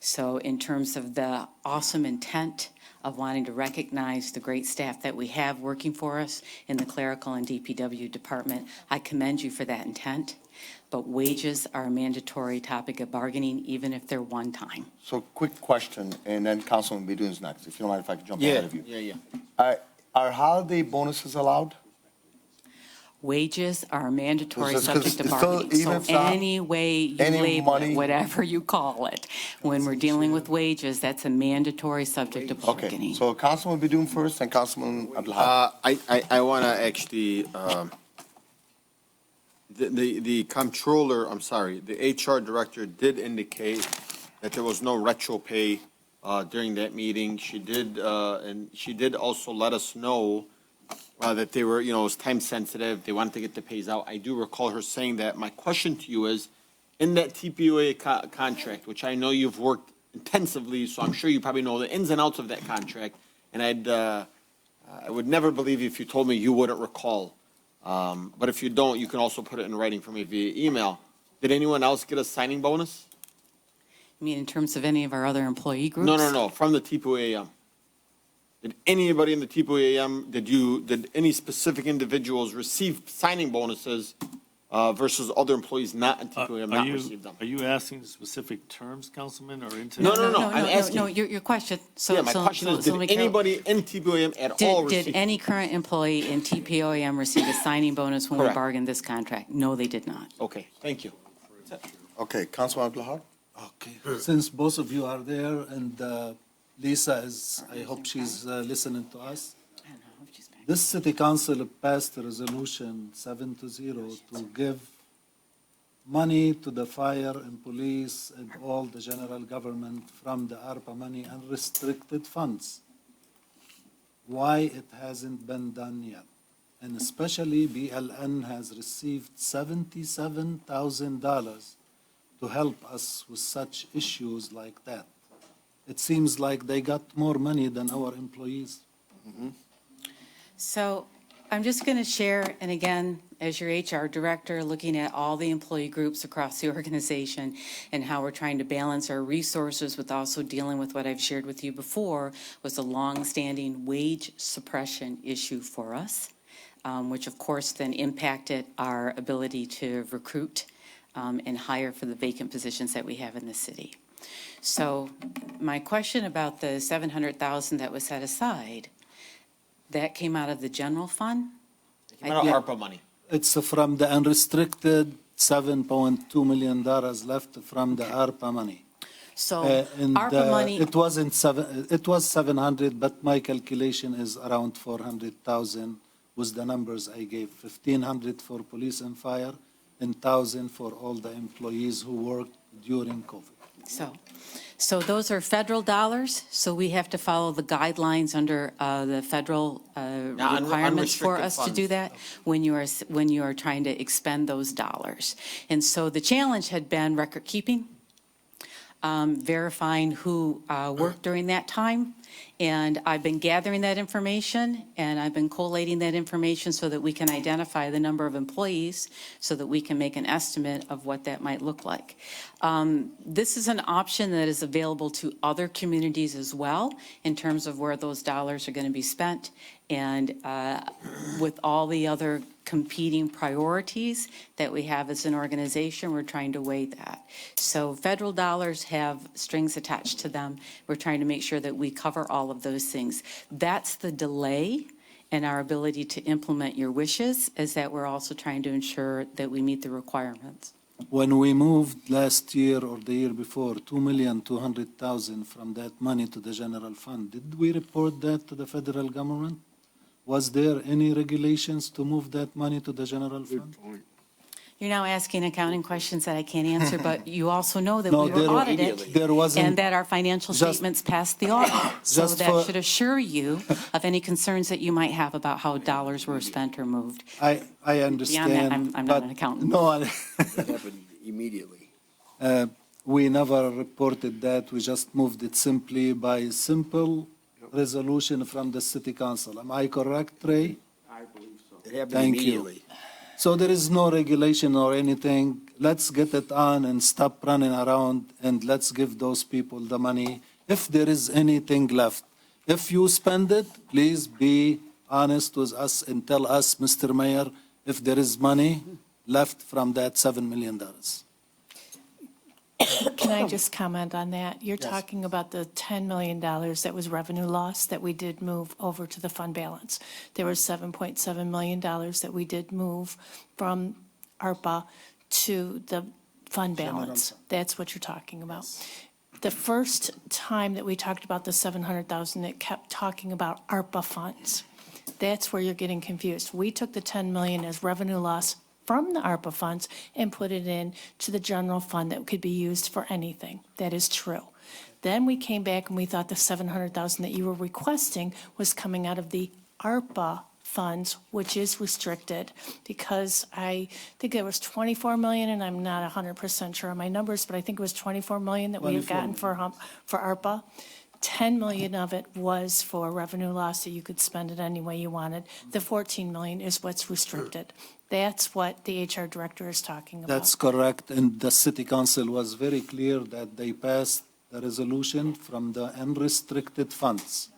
So in terms of the awesome intent of wanting to recognize the great staff that we have working for us in the clerical and DPW department, I commend you for that intent. But wages are a mandatory topic of bargaining, even if they're one time. So quick question, and then Councilman Bedun's next, if you don't mind if I can jump ahead of you. Yeah. Are holiday bonuses allowed? Wages are a mandatory Because subject of it's still- bargaining. So even if not- any way you any label money- it, whatever you call it, when we're dealing with wages, that's a mandatory subject of Okay, bargaining. so Councilman Bedun first, and Councilman Abdulhak. I want to actually, the comptroller, I'm sorry, the HR director did indicate that there was no retro pay during that meeting. She did, and she did also let us know that they were, it was time sensitive. They wanted to get the pays out. I do recall her saying that. My question to you is, in that TPOA contract, which I know you've worked intensively, so I'm sure you probably know the ins and outs of that contract, and I would never believe you if you told me you wouldn't recall. But if you don't, you can also put it in writing for me via email. Did anyone else get a signing bonus? I mean, in terms of any of our other employee groups? No, from the TPOAM. Did anybody in the TPOAM, did any specific individuals receive signing bonuses versus other employees not in TPOAM not receive them? Are you asking specific terms, Councilman, or into? No, I'm asking. No, your question. Yeah, my question is, did anybody in TPOAM at all receive? Did any current employee in TPOAM receive a signing bonus when we Correct. bargained this contract? No, they did not. Okay, thank you. Okay, Councilman Abdul Okay, since both of you are there and Lisa is, I hope she's listening to us. This city council passed a resolution 7-0 to give money to the fire and police and all the general government from the ARPA money and restricted funds. Why it hasn't been done yet? And especially BLN has received $77,000 to help us with such issues like that. It seems like they got more money than our employees. So I'm just going to share, and again, as your HR director, looking at all the employee groups across the organization and how we're trying to balance our resources with also dealing with what I've shared with you before was a longstanding wage suppression issue for us, which of course then impacted our ability to recruit and hire for the vacant positions that we have in the city. So my question about the $700,000 that was set aside, that came out of the general fund? Out of ARPA money. It's from the unrestricted $7.2 million left from the ARPA money. So And ARPA money, it was 700, but my calculation is around 400,000 was the numbers I gave. 1,500 for police and fire and 1,000 for all the employees who worked during COVID. so those are federal dollars, so we have to follow the guidelines under the federal requirements for unrestricted us to do funds. that when you are trying to expend those dollars. And so the challenge had been record keeping, verifying who worked during that time. And I've been gathering that information, and I've been collating that information so that we can identify the number of employees so that we can make an estimate of what that might look like. This is an option that is available to other communities as well in terms of where those dollars are going to be spent. And with all the other competing priorities that we have as an organization, we're trying to weigh that. So federal dollars have strings attached to them. We're trying to make sure that we cover all of those things. That's the delay in our ability to implement your wishes, is that we're also trying to ensure that we meet the requirements. When we moved last year or the year before, 2,200,000 from that money to the general fund, did we report that to the federal government? Was there any regulations to move that money to the general fund? You're now asking accounting questions that I can't answer, but you also know that No, we were audited there wasn't. and that our financial Just- statements passed the audit. So Just that for- should assure you of any concerns that you might have about how dollars were spent or moved. I understand. Beyond that, I'm not but an accountant. No, It happened immediately. we never reported that. We just moved it simply by simple resolution from the city council. Am I correct, Ray? I believe so. It happened Thank you. immediately. So there is no regulation or anything. Let's get it on and stop running around and let's give those people the money if there is anything left. If you spend it, please be honest with us and tell us, Mr. Mayor, if there is money left from that $7 million. Can I just comment on that? You're talking about the $10 million that was revenue loss that we did move over to the fund balance. There was $7.7 million that we did move from ARPA to the fund balance. That's what you're talking about. The first time that we talked about the $700,000, it kept talking about ARPA funds. That's where you're getting confused. We took the 10 million as revenue loss from the ARPA funds and put it in to the general fund that could be used for anything. That is true. Then we came back and we thought the 700,000 that you were requesting was coming out of the ARPA funds, which is restricted, because I think there was 24 million, and I'm not 100% sure on my numbers, but I think it was 24 million that we had gotten for ARPA. 10 million of it was for revenue loss, so you could spend it any way you wanted. The 14 million is what's restricted. That's what the HR director is talking about. That's correct, and the city council was very clear that they passed the resolution from the unrestricted funds.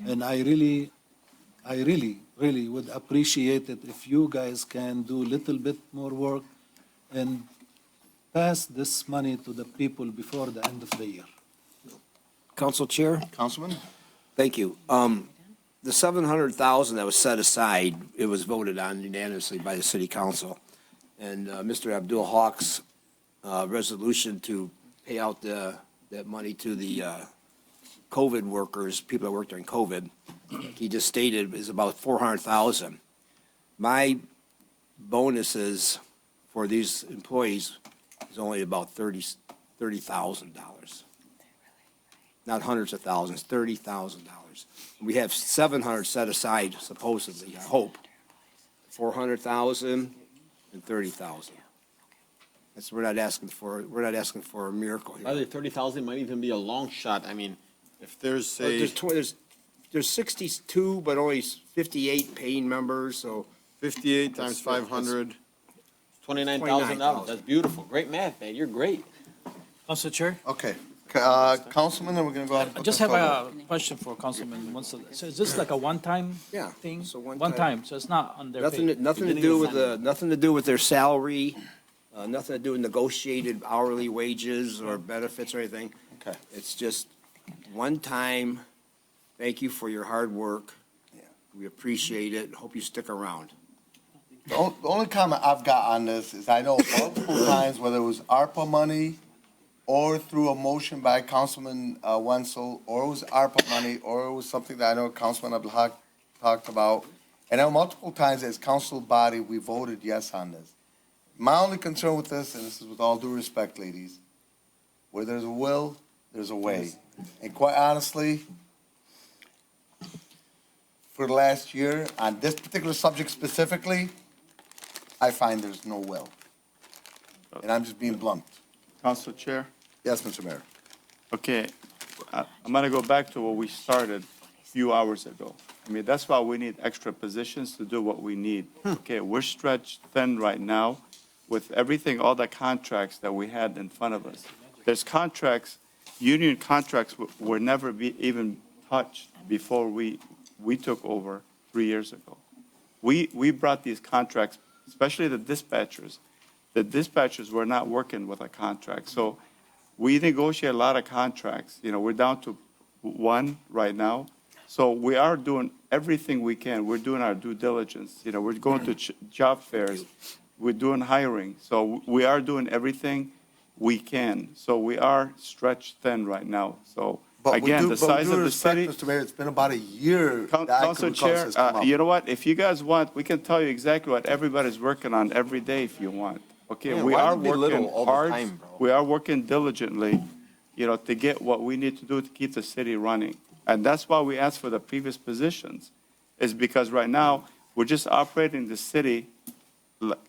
And I really would appreciate it if you guys can do a little bit more work and pass this money to the people before the end of the year. Council Chair? Councilman? Thank you. The $700,000 that was set aside, it was voted on unanimously by the city council. And Mr. Abdul Haq's resolution to pay out that money to the COVID workers, people that work during COVID, he just stated is about 400,000. My bonuses for these employees is only about $30,000. Not hundreds of thousands, $30,000. We have 700 set aside supposedly, I hope. 400,000 and 30,000. That's, we're not asking for a miracle here. By the way, 30,000 might even be a long shot. I mean, if there's But a there's 62, but only 58 paying members, so 58 times 500, $29,000. $29,000. That's beautiful. Great math, man. You're great. Council Chair? Okay. Councilman, then we're going to go ahead and I put just this have forward. a question for Councilman Wenzel. So is this like a one-time Yeah, thing? it's a one-time. One time, so it's not on their nothing, pay? nothing to do with nothing to do with their salary, nothing to do with negotiated hourly wages or benefits or anything. Okay. It's just one time, thank you for your hard work. We appreciate it. Hope you stick around. The only comment I've got on this is I know multiple times, whether it was ARPA money or through a motion by Councilman Wenzel, or it was ARPA money, or it was something that I know Councilman Abdalhak talked about. And I know multiple times as council body, we voted yes on this. My only concern with this, and this is with all due respect, ladies, where there's a will, there's a way. And quite honestly, for the last year, on this particular subject specifically, I find there's no will. And I'm just being blunt. Council Chair? Yes, Mr. Mayor. Okay, I'm going to go back to what we started a few hours ago. I mean, that's why we need extra positions to do what we need. Okay, we're stretched thin right now with everything, all the contracts that we had in front of us. There's contracts, union contracts were never even touched before we took over 3 years ago. We brought these contracts, especially the dispatchers. The dispatchers were not working with a contract. So we negotiate a lot of contracts. You know, we're down to one right now. So we are doing everything we can. We're doing our due diligence. You know, we're going to job fairs. We're doing hiring. So we are doing everything we can. So we are stretched thin right now. So again, the size of the city. Mr. Mayor, it's been about a year. that I could Council recall Chair, this come up. you know what? If you guys want, we can tell you exactly what everybody's working on every day if you want. Okay, Man, we why are do they belittle working all the hard. time, bro? We are working diligently, you know, to get what we need to do to keep the city running. And that's why we asked for the previous positions, is because right now, we're just operating the city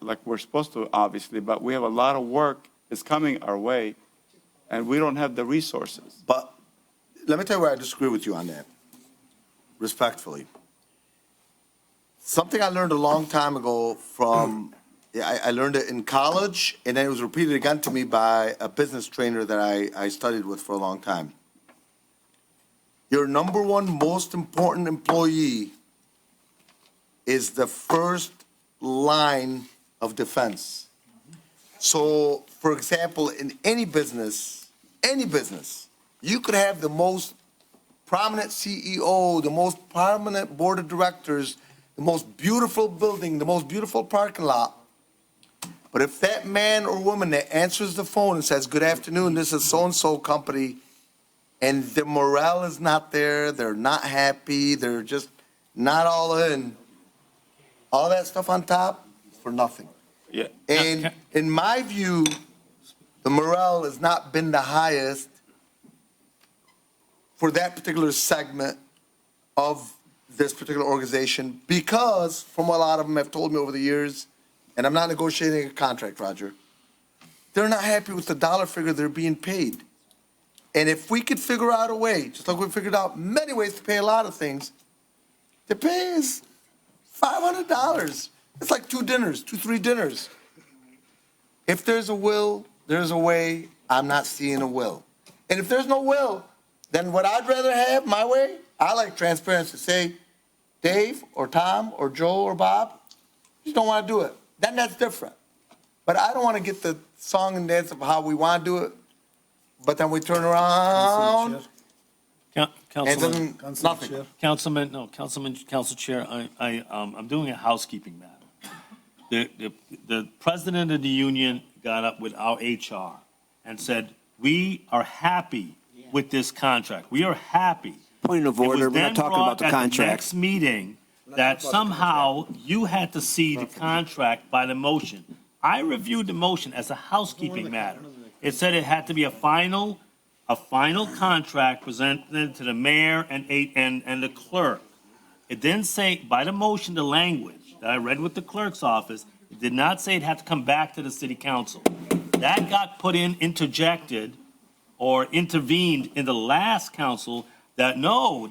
like we're supposed to, obviously, but we have a lot of work that's coming our way, and we don't have the resources. But let me tell you where I disagree with you on that, respectfully. Something I learned a long time ago from, I learned it in college, and then it was repeated again to me by a business trainer that I studied with for a long time. Your number one most important employee is the first line of defense. So, for example, in any business, you could have the most prominent CEO, the most prominent board of directors, the most beautiful building, the most beautiful parking lot. But if that man or woman that answers the phone and says, "Good afternoon, this is so-and-so company," and the morale is not there, they're not happy, they're just not all in, all that stuff on top is for nothing. Yeah. And in my view, the morale has not been the highest for that particular segment of this particular organization because, from what a lot of them have told me over the years, and I'm not negotiating a contract, Roger, they're not happy with the dollar figure they're being paid. And if we could figure out a way, just like we figured out many ways to pay a lot of things, the pay is $500. It's like 3 dinners. If there's a will, there's a way. I'm not seeing a will. And if there's no will, then what I'd rather have, my way, I like transparency. Say, Dave or Tom or Joe or Bob, you don't want to do it. Then that's different. But I don't want to get the song and dance of how we want to do it, but then we turn around and then nothing. Council Chair, I'm doing a housekeeping matter. the president of the union got up with our HR and said, we are happy with this contract. We are happy. Point of order, we're not talking about the It was then brought at the contract. next meeting that somehow you had to see the contract by the motion. I reviewed the motion as a housekeeping matter. It said it had to be a final contract presented to the mayor and the clerk. It didn't say, by the motion, the language that I read with the clerk's office, it did not say it had to come back to the city council. That got interjected or intervened in the last council that no,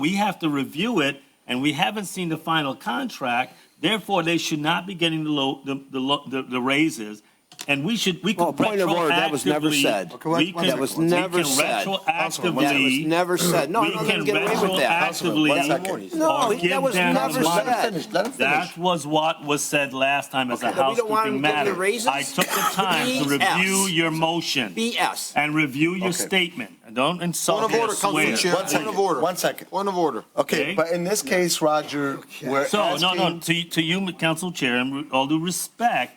we have to review it, and we haven't seen the final contract, therefore they should not be getting the raises. And we could point of order, that was never retroactively- said. we can- That was never said. We can That was never said. No, we let can him get away with that. retroactively. No, or that give was them never money. said. Let him finish. That was what was said last time as a Okay, but we don't want housekeeping him getting the matter. raises? I took the time to BS. review your motion. BS. And review your Okay. statement. And don't insult Point of me or order, Councilman swear. Chair. Point of order. 1 second. Point of order. Okay, Okay. but in this case, Roger, we're So, asking. to you, Council Chair, and with all due respect,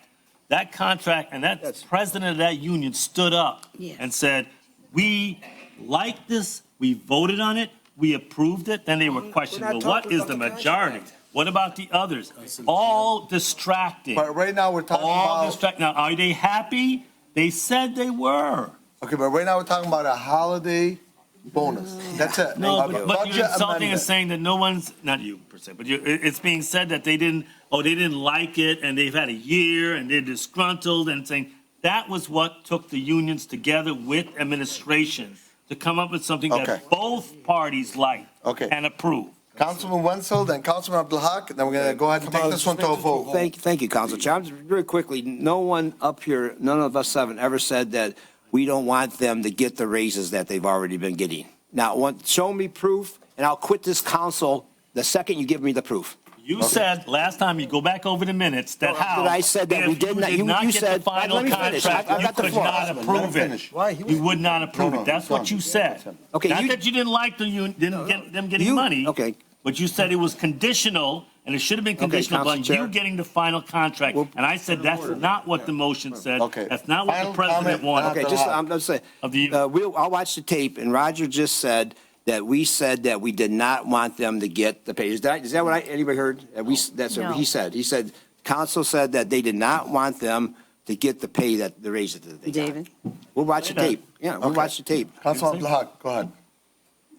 that contract and that president of that union stood up Yes. and said, we like this, we voted on it, we approved it, then they were questioning, well, what is the majority? What about the others? All distracting. But right now, we're talking All about, distracting. Now, are they happy? They said they were. okay, but right now, we're talking about a holiday bonus. That's it. No, A but you're budget insulting and amendment. saying that no one's, not you per se, but it's being said that they didn't like it and they've had a year and they're disgruntled and saying that was what took the unions together with administration to come up with something Okay. that both parties liked Okay. and approved. Councilman Wenzel, then Councilman Abdul Haq, then we're gonna go ahead and take this one to a vote. Thank you, Council Chair. I'm just very quickly, no one up here, none of us seven ever said that we don't want them to get the raises that they've already been getting. Now, show me proof, and I'll quit this council the second you give me the proof. You said last time, you go back over the minutes, that how. That I said that we if did not- you you get the said- final let me finish. contract, I've you got the could floor. not approve it. You would not approve it. That's what you said. Okay, Not you- that you didn't like them getting You- money. okay. But you said it was conditional, and it should have been conditional Council on Chair. you getting the final contract. And I said, that's not what the motion said. Okay. That's not what the Final president comment, wanted. Okay, just, I'm just saying, Of the- I'll watch the tape, and Roger just said that we said that we did not want them to get the pay. Is that what anybody heard? That's what No. he said. He said, council said that they did not want them to get the pay that the raises that they got. David? We'll watch the tape. Yeah, we'll Okay. watch the tape. Councilman Abdul Haq, go ahead.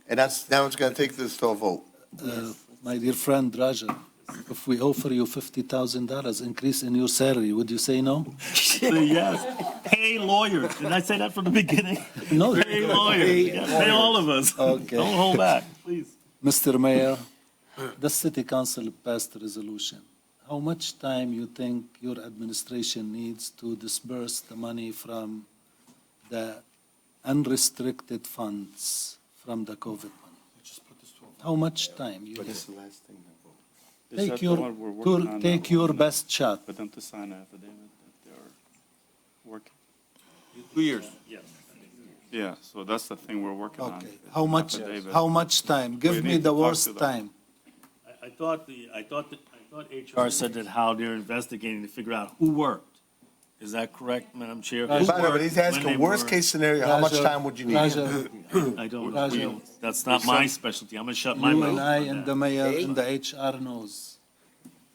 And now it's gonna take this to a vote. My dear friend Raja, if we offer you $50,000 increase in your salary, would you say no? Say yes. Pay lawyers. Did I say that from the beginning? No. Pay lawyers. Yeah, pay all of us. Okay. Don't hold back, please. Mr. Mayor, the city council passed a resolution. How much time you think your administration needs to disperse the money from the unrestricted funds from the COVID money? How much time you need? Take your best shot. For them to sign an affidavit that they're working. 2 years. Yeah, so that's the thing we're working on. Okay, Affidavit. how much time? Give We me need the to talk worst to them. time. I thought HR said that how they're investigating to figure out who worked. Is that correct, Madam Chair? Who Fine, but worked, he's when asking, they worst were- case scenario, how much Raja, time would you need? Raja, I don't Raja, know. That's not my specialty. I'm gonna shut my You mouth. and I on and that. the mayor and the HR knows.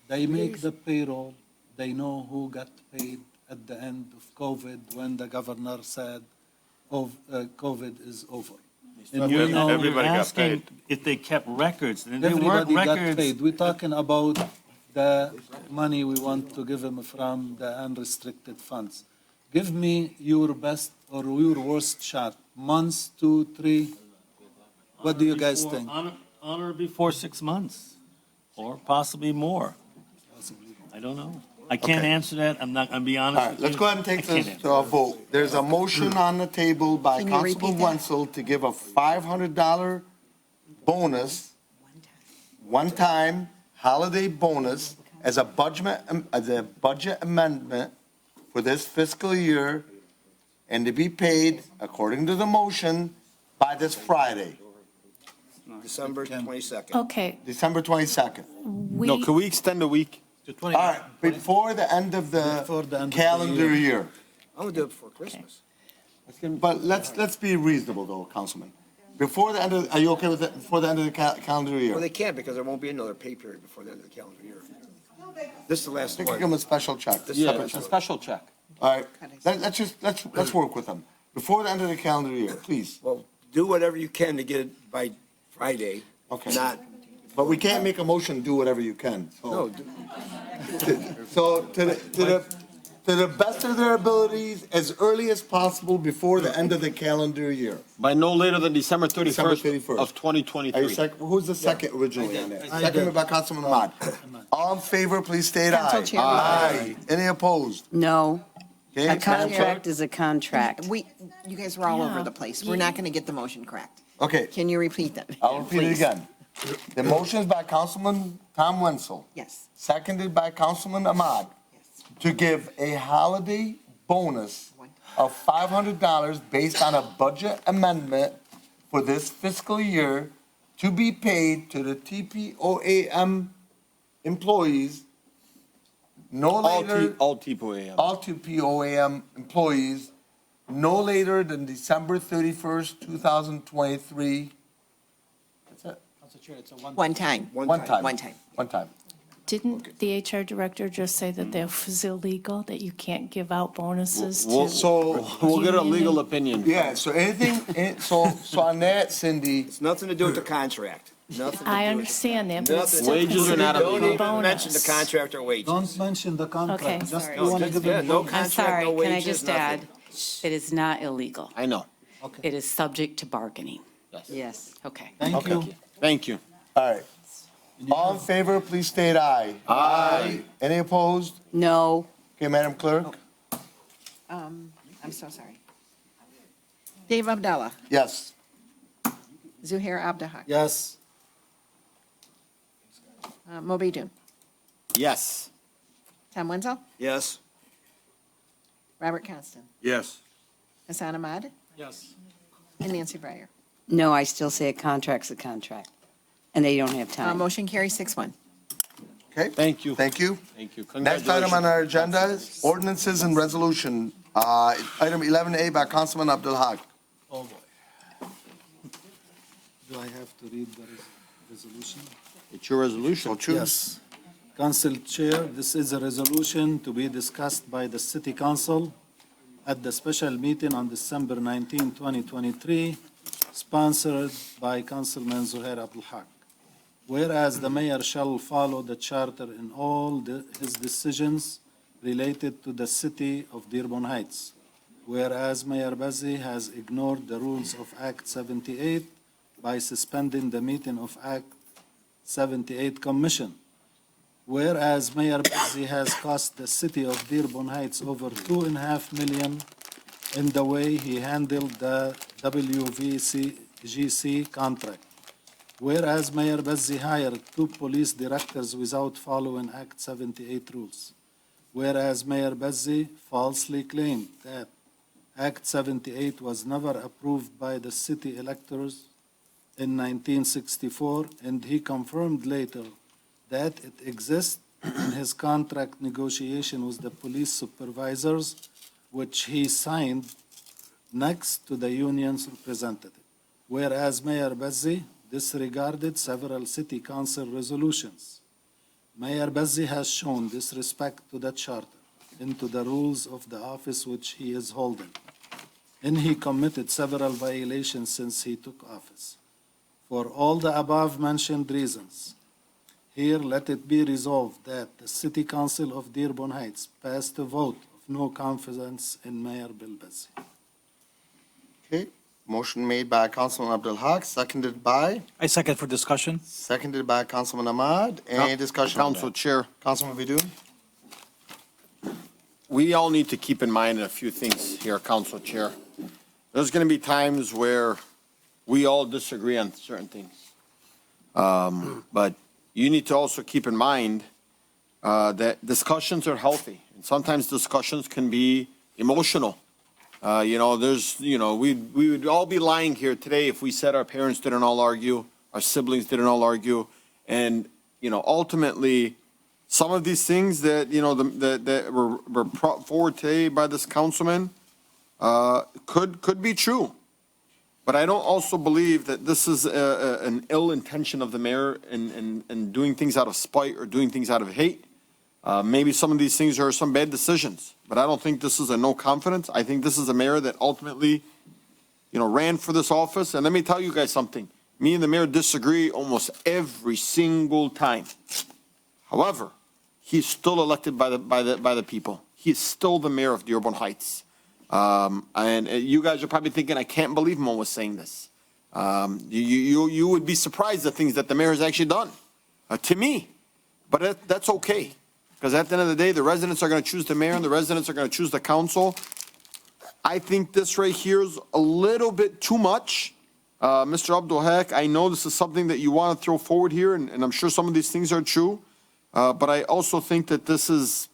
They make the payroll, they know who got paid at the end of COVID when the governor said, COVID is over. And we know Everybody got asking paid. if they kept records, and there weren't everybody got records. paid. We're talking about the money we want to give them from the unrestricted funds. Give me your best or your worst shot, months, 2, 3. What do you guys Before- think? On or before 6 months, or possibly more. I don't know. I can't Okay. answer that. I'm not, I'm be honest All right, with let's you. go ahead and take I can't this answer. to a vote. There's a motion on the table by Can you repeat Councilman that? Wenzel to give a $500 bonus, one-time holiday bonus as a budget amendment for this fiscal year and to be paid, according to the motion, by this Friday, December 22nd. Okay, December 22nd. we, No, could we extend a week? All right, before the end of Before the the end of the calendar year. I'm gonna do it before Christmas. But let's be reasonable though, Councilman. Before the end of, are you okay with that, before the end of the calendar Well, year? they can't because there won't be another pay period before the end of the calendar year. This is the last Give them one. a special check. Yeah, separate it's a check. special check. All right, let's work with them. Before the end of the calendar year, please. Well, do whatever you can to get it by Friday. Okay. Not, But we can't make a motion, do whatever you can. So- no, So to the best of their abilities, as early as possible before the end of the calendar year. By no later than December December 31st 31st. of Are you 2023. who's the second originally on that? I Seconded did. by Councilman Ahmad. All in favor, please state aye. Council Chair. Aye. Any opposed? No, Okay, a Madam Clerk? contract is a contract. You guys were all over Yeah. the place. We're not going to get the motion correct. Okay, Can you repeat that? I'll repeat it Please. again. The motion is by Councilman Tom Wenzel, Yes. seconded by Councilman Ahmad, to give a holiday bonus of $500 based on a budget amendment for this fiscal year to be paid to the TPOAM employees no later, All TPOAM. all TPOAM employees no later than December 31st, 2023. That's it. Council Chair, it's a one. One time. One time. One time. One time. Didn't the HR director just say that that was illegal, that you can't give out bonuses to? So, We'll get a legal opinion. yeah, so so on that, Cindy, it's nothing to do with the contract. Nothing to do I with- understand that, but it's Nothing. still Wages are not considered Don't a even mention the bonus. contract or wages. Don't mention the Okay, contract, just sorry. you want to Just- give yeah, them. no I'm contract, sorry, no can I wages, just nothing. add, it is not illegal. I know. It is subject to bargaining. Yes. Okay. Thank you. Thank you. all right. All in favor, please state aye. Aye. Any opposed? No, Okay, Madam Clerk? I'm so sorry. Dave Abdallah, Yes. Zuhair Abdahak, Yes, Moby Yes. Tom Wenzel, Yes, Robert Constant, Yes. Hassan Ahmad, Yes. and Nancy Breyer. no, I still say a contract's a contract, and they don't have time. Motion carries 6-1. Okay, Thank you. thank you. Thank you. Next item on our agenda is ordinances and resolution. Item 11A by Councilman Abdul Haq. oh boy. Do I have to read the resolution? It's your resolution. So choose. Yes. Council Chair, this is a resolution to be discussed by the City Council at the special meeting on December 19, 2023, sponsored by Councilman Zuhair Abdul Haq. Whereas the mayor shall follow the charter in all his decisions related to the city of Dearborn Heights. Whereas Mayor Bazzi has ignored the rules of Act 78 by suspending the meeting of Act 78 Commission. Whereas Mayor Bazzi has cost the city of Dearborn Heights over $2.5 million in the way he handled the WVCGC contract. Whereas Mayor Bazzi hired 2 police directors without following Act 78 rules. Whereas Mayor Bazzi falsely claimed that Act 78 was never approved by the city electors in 1964, and he confirmed later that it exists in his contract negotiation with the police supervisors, which he signed next to the union's representative. Whereas Mayor Bazzi disregarded several city council resolutions. Mayor Bazzi has shown disrespect to the charter and to the rules of the office which he is holding, and he committed several violations since he took office. For all the above-mentioned reasons, here let it be resolved that the City Council of Dearborn Heights passed a vote of no confidence in Mayor Bill Bazzi. Okay, motion made by Councilman Abdul Haq, seconded by Councilman Ahmad. Any discussion on Council that? Chair, Councilman Vidun? we all need to keep in mind a few things here, Council Chair. There's going to be times where we all disagree on certain things. But you need to also keep in mind that discussions are healthy. And sometimes discussions can be emotional. We would all be lying here today if we said our parents didn't all argue, our siblings didn't all argue. And, ultimately, some of these things that, that were brought forward today by this councilman, could be true. But I don't also believe that this is an ill intention of the mayor in doing things out of spite or doing things out of hate. Maybe some of these things are some bad decisions, but I don't think this is a no confidence. I think this is a mayor that ultimately, ran for this office. And let me tell you guys something. Me and the mayor disagree almost every single time. However, he's still elected by the people. He's still the mayor of Dearborn Heights. And you guys are probably thinking, I can't believe Mo was saying this. You would be surprised at things that the mayor has actually done, to me. But that's okay, because at the end of the day, the residents are going to choose the mayor and the residents are going to choose the council. I think this right here is a little bit too much. Mr. Abdul Haq, I know this is something that you want to throw forward here, and I'm sure some of these things are true. But I also think that this is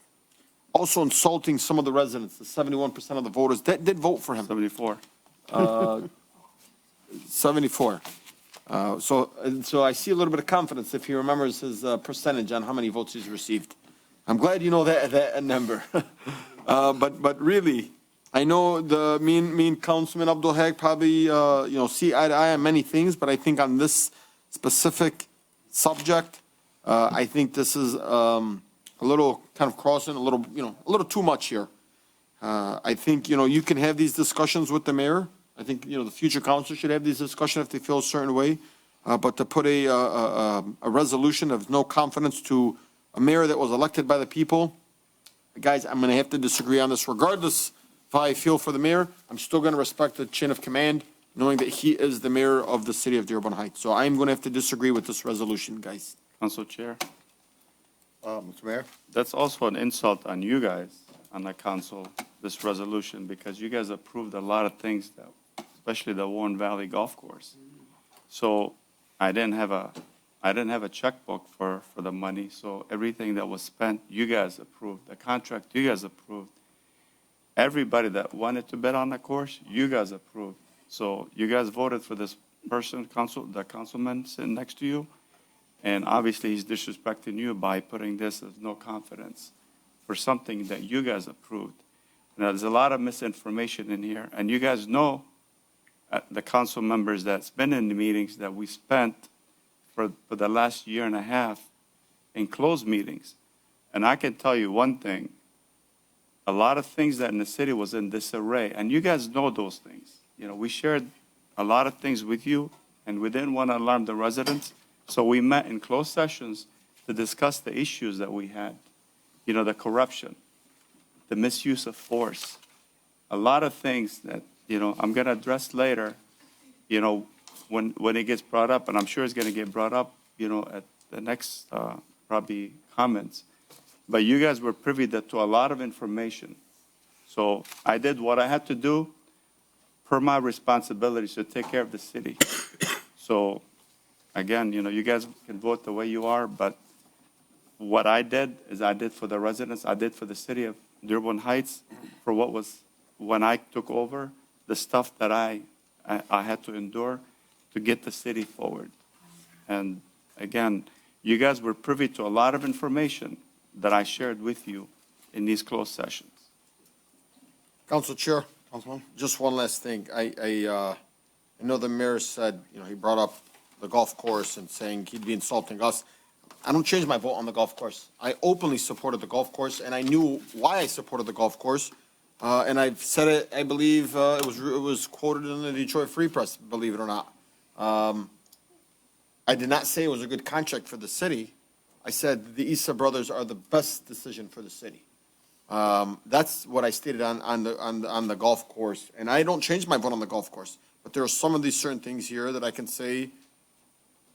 also insulting some of the residents, the 71% of the voters that did vote for him. 74. 74. So I see a little bit of confidence if he remembers his percentage on how many votes he's received. I'm glad you know that number. But really, I know the mean Councilman Abdul Haq probably see eye to eye on many things, but I think on this specific subject, I think this is a little kind of crossing, a little too much here. I think, you can have these discussions with the mayor. I think, the future council should have these discussions if they feel a certain way. But to put a resolution of no confidence to a mayor that was elected by the people, guys, I'm going to have to disagree on this. Regardless of how I feel for the mayor, I'm still going to respect the chain of command, knowing that he is the mayor of the city of Dearborn Heights. So I'm going to have to disagree with this resolution, guys. Council Chair, Mr. Mayor? that's also an insult on you guys, on the council, this resolution, because you guys approved a lot of things, especially the Warren Valley Golf Course. So I didn't have a checkbook for the money, so everything that was spent, you guys approved. The contract, you guys approved. Everybody that wanted to bet on the course, you guys approved. So you guys voted for this person, the councilman sitting next to you, and obviously he's disrespecting you by putting this as no confidence for something that you guys approved. Now, there's a lot of misinformation in here, and you guys know, the council members that's been in the meetings, that we spent for the last year and a half in closed meetings. And I can tell you one thing, a lot of things that in the city was in disarray, and you guys know those things. We shared a lot of things with you, and we didn't want to alarm the residents, so we met in closed sessions to discuss the issues that we had. The corruption, the misuse of force, a lot of things that, I'm going to address later, when it gets brought up, and I'm sure it's going to get brought up, at the next, probably comments. But you guys were privy to a lot of information. So I did what I had to do per my responsibilities to take care of the city. So again, you guys can vote the way you are, but what I did is I did for the residents, I did for the city of Dearborn Heights, for what was, when I took over, the stuff that I had to endure to get the city forward. And again, you guys were privy to a lot of information that I shared with you in these closed sessions. Council Chair, just one last thing. I know the mayor said, he brought up the golf course and saying he'd be insulting us. I don't change my vote on the golf course. I openly supported the golf course, and I knew why I supported the golf course. And I've said it, I believe it was quoted in the Detroit Free Press, believe it or not. I did not say it was a good contract for the city. I said the Issa brothers are the best decision for the city. That's what I stated on the golf course. And I don't change my vote on the golf course. But there are some of these certain things here that I can say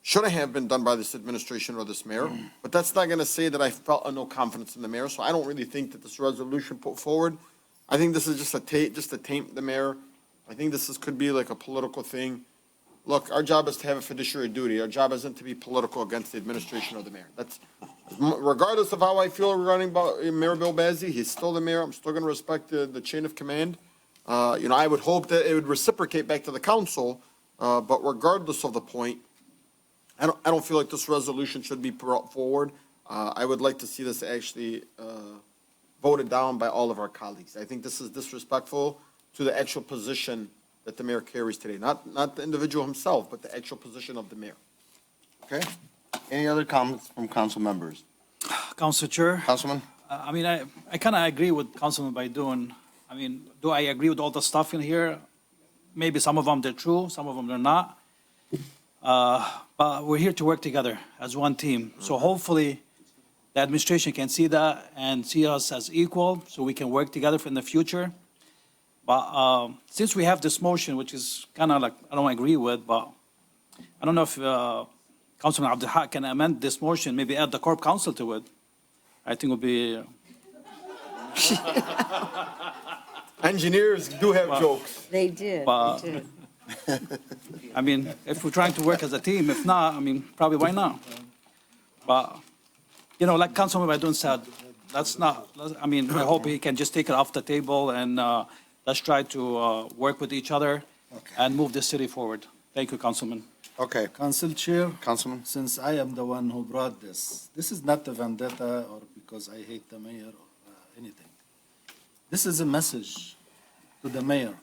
shouldn't have been done by this administration or this mayor. But that's not going to say that I felt no confidence in the mayor. So I don't really think that this resolution put forward, I think this is just to taint the mayor. I think this could be like a political thing. Look, our job is to have a fiduciary duty. Our job isn't to be political against the administration or the mayor. That's, regardless of how I feel regarding Mayor Bill Bazzi, he's still the mayor. I'm still going to respect the chain of command. I would hope that it would reciprocate back to the council. But regardless of the point, I don't feel like this resolution should be brought forward. I would like to see this actually voted down by all of our colleagues. I think this is disrespectful to the actual position that the mayor carries today, not the individual himself, but the actual position of the mayor. Okay? Any other comments from council members? Council Chair, Councilman? I mean, I kind of agree with Councilman Baidoon. I mean, do I agree with all the stuff in here? Maybe some of them they're true, some of them they're not. But we're here to work together as one team. So hopefully the administration can see that and see us as equal so we can work together in the future. But since we have this motion, which is kind of like, I don't agree with, but I don't know if Councilman Abdul Haq can amend this motion, maybe add the Corp Council to it. I think it would be. Engineers do have jokes. They did, But- they did. I mean, if we're trying to work as a team, if not, I mean, probably why not? But, you know, like Councilman Baidoon said, I mean, I hope he can just take it off the table and let's try to work with each other and move the city forward. Thank you, Councilman. Okay. Council Chair, Councilman? since I am the one who brought this is not a vendetta or because I hate the mayor or anything. This is a message to the mayor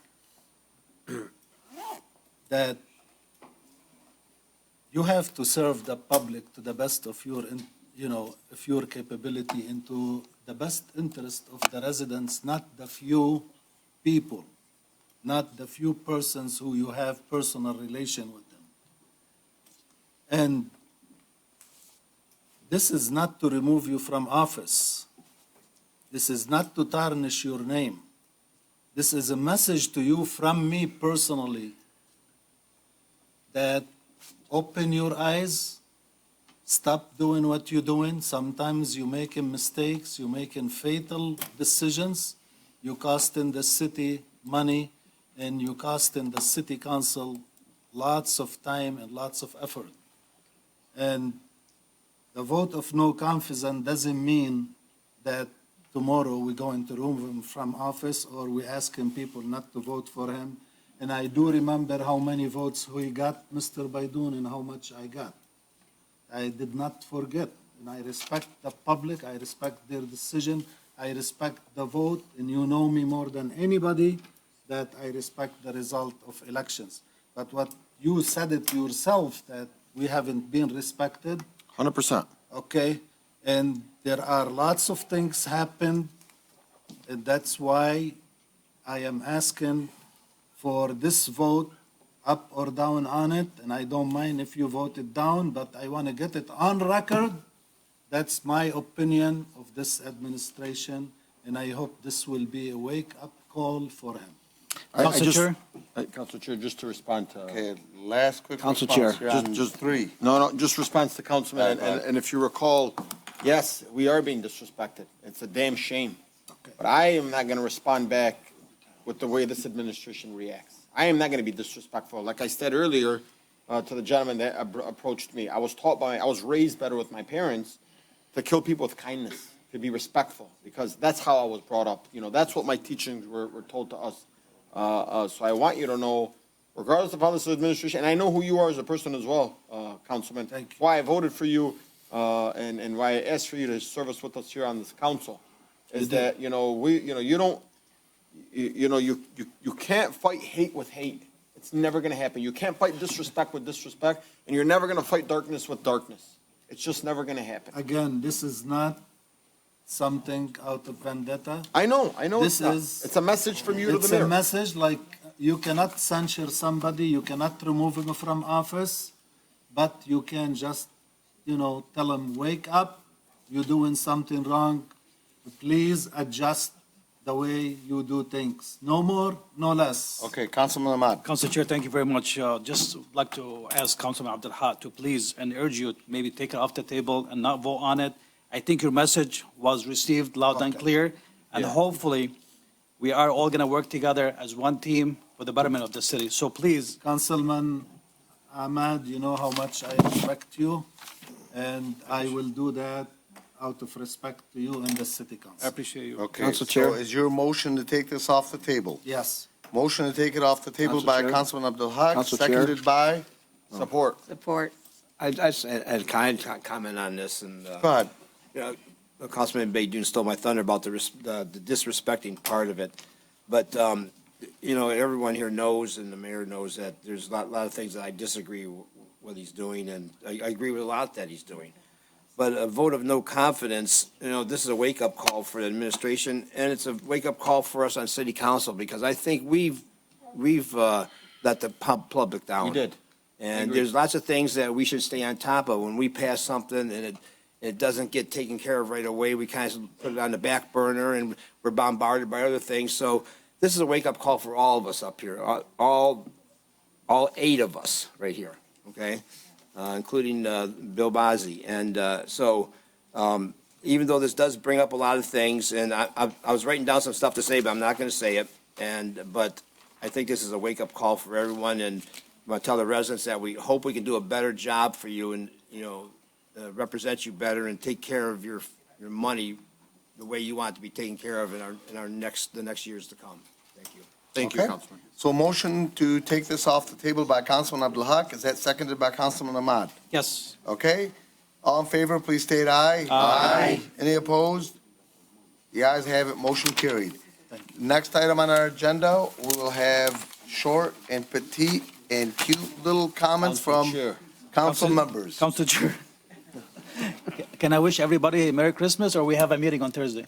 that you have to serve the public to the best of your, of your capability into the best interest of the residents, not the few people, not the few persons who you have personal relation with them. And this is not to remove you from office. This is not to tarnish your name. This is a message to you from me personally that open your eyes, stop doing what you're doing. Sometimes you're making mistakes, you're making fatal decisions, you're costing the city money, and you're costing the city council lots of time and lots of effort. And the vote of no confidence doesn't mean that tomorrow we're going to remove him from office or we're asking people not to vote for him. And I do remember how many votes he got, Mr. Baidoon, and how much I got. I did not forget. And I respect the public, I respect their decision, I respect the vote, and you know me more than anybody that I respect the result of elections. But what you said it yourself, that we haven't been respected. 100%. Okay, and there are lots of things happened, and that's why I am asking for this vote, up or down on it, and I don't mind if you vote it down, but I want to get it on record. That's my opinion of this administration, and I hope this will be a wake-up call for him. Council Chair? Council Chair, just to respond to. Okay, last quick Council response Chair. here on Just three. No, just response to Councilman, Go ahead. and if you recall, yes, we are being disrespected. It's a damn shame. Okay. But I am not going to respond back with the way this administration reacts. I am not going to be disrespectful. Like I said earlier to the gentleman that approached me, I was raised better with my parents to kill people with kindness, to be respectful, because that's how I was brought up. You know, that's what my teachings were told to us. So I want you to know, regardless of how this administration, and I know who you are as a person as well, Councilman. Thank you. Why I voted for you, and why I asked for you to service with us here on this council, is that, you can't fight hate with hate. It's never gonna happen. You can't fight disrespect with disrespect, and you're never gonna fight darkness with darkness. It's just never gonna happen. Again, this is not something out of vendetta. I know This it's not. is- It's a message from you to It's the a mayor. message like you cannot censure somebody, you cannot remove him from office, but you can just, tell him, wake up, you're doing something wrong. Please adjust the way you do things. No more, no less. Okay, Councilman Ahmad. Council Chair, thank you very much. Just like to ask Councilman Abdul Haq to please and urge you to maybe take it off the table and not vote on it. I think your message was received loud and clear, and hopefully, we are all going to work together as one team for the betterment of the city. So please, Councilman Ahmad, you know how much I respect you, and I will do that out of respect to you and the city I council. appreciate you. Okay, Council so Chair. is your motion to take this off the table? Yes. Motion to take it off the table Council by Chair. Councilman Abdul Haq, Council Chair. seconded by? Support. Support. I just had a kind comment on this, and Go ahead. Councilman Baydun stole my thunder about the disrespecting part of it. But, everyone here knows, and the mayor knows, that there's a lot of things that I disagree with what he's doing, and I agree with a lot that he's doing. But a vote of no confidence, this is a wake-up call for the administration, and it's a wake-up call for us on city council, because I think we've let the public down. We did. And there's lots of things that we should stay on top of. When we pass something and it doesn't get taken care of right away, we kind of put it on the back burner, and we're bombarded by other things. So this is a wake-up call for all of us up here, all 8 of us right here, okay? Including Bill Bozzi. And even though this does bring up a lot of things, and I was writing down some stuff to say, but I'm not going to say it. But I think this is a wake-up call for everyone, and I'm going to tell the residents that we hope we can do a better job for you and, represent you better and take care of your money the way you want it to be taken care of in the next years to come. Thank you. Thank you, Okay. Councilman. So motion to take this off the table by Councilman Abdul Haq, is that seconded by Councilman Ahmad? Yes. Okay? All in favor, please state aye. Aye. Any opposed? The ayes have it, motion carried. Next item on our agenda, we will have short and petite and cute little comments from council members. Council Chair. Can I wish everybody a Merry Christmas, or we have a meeting on Thursday?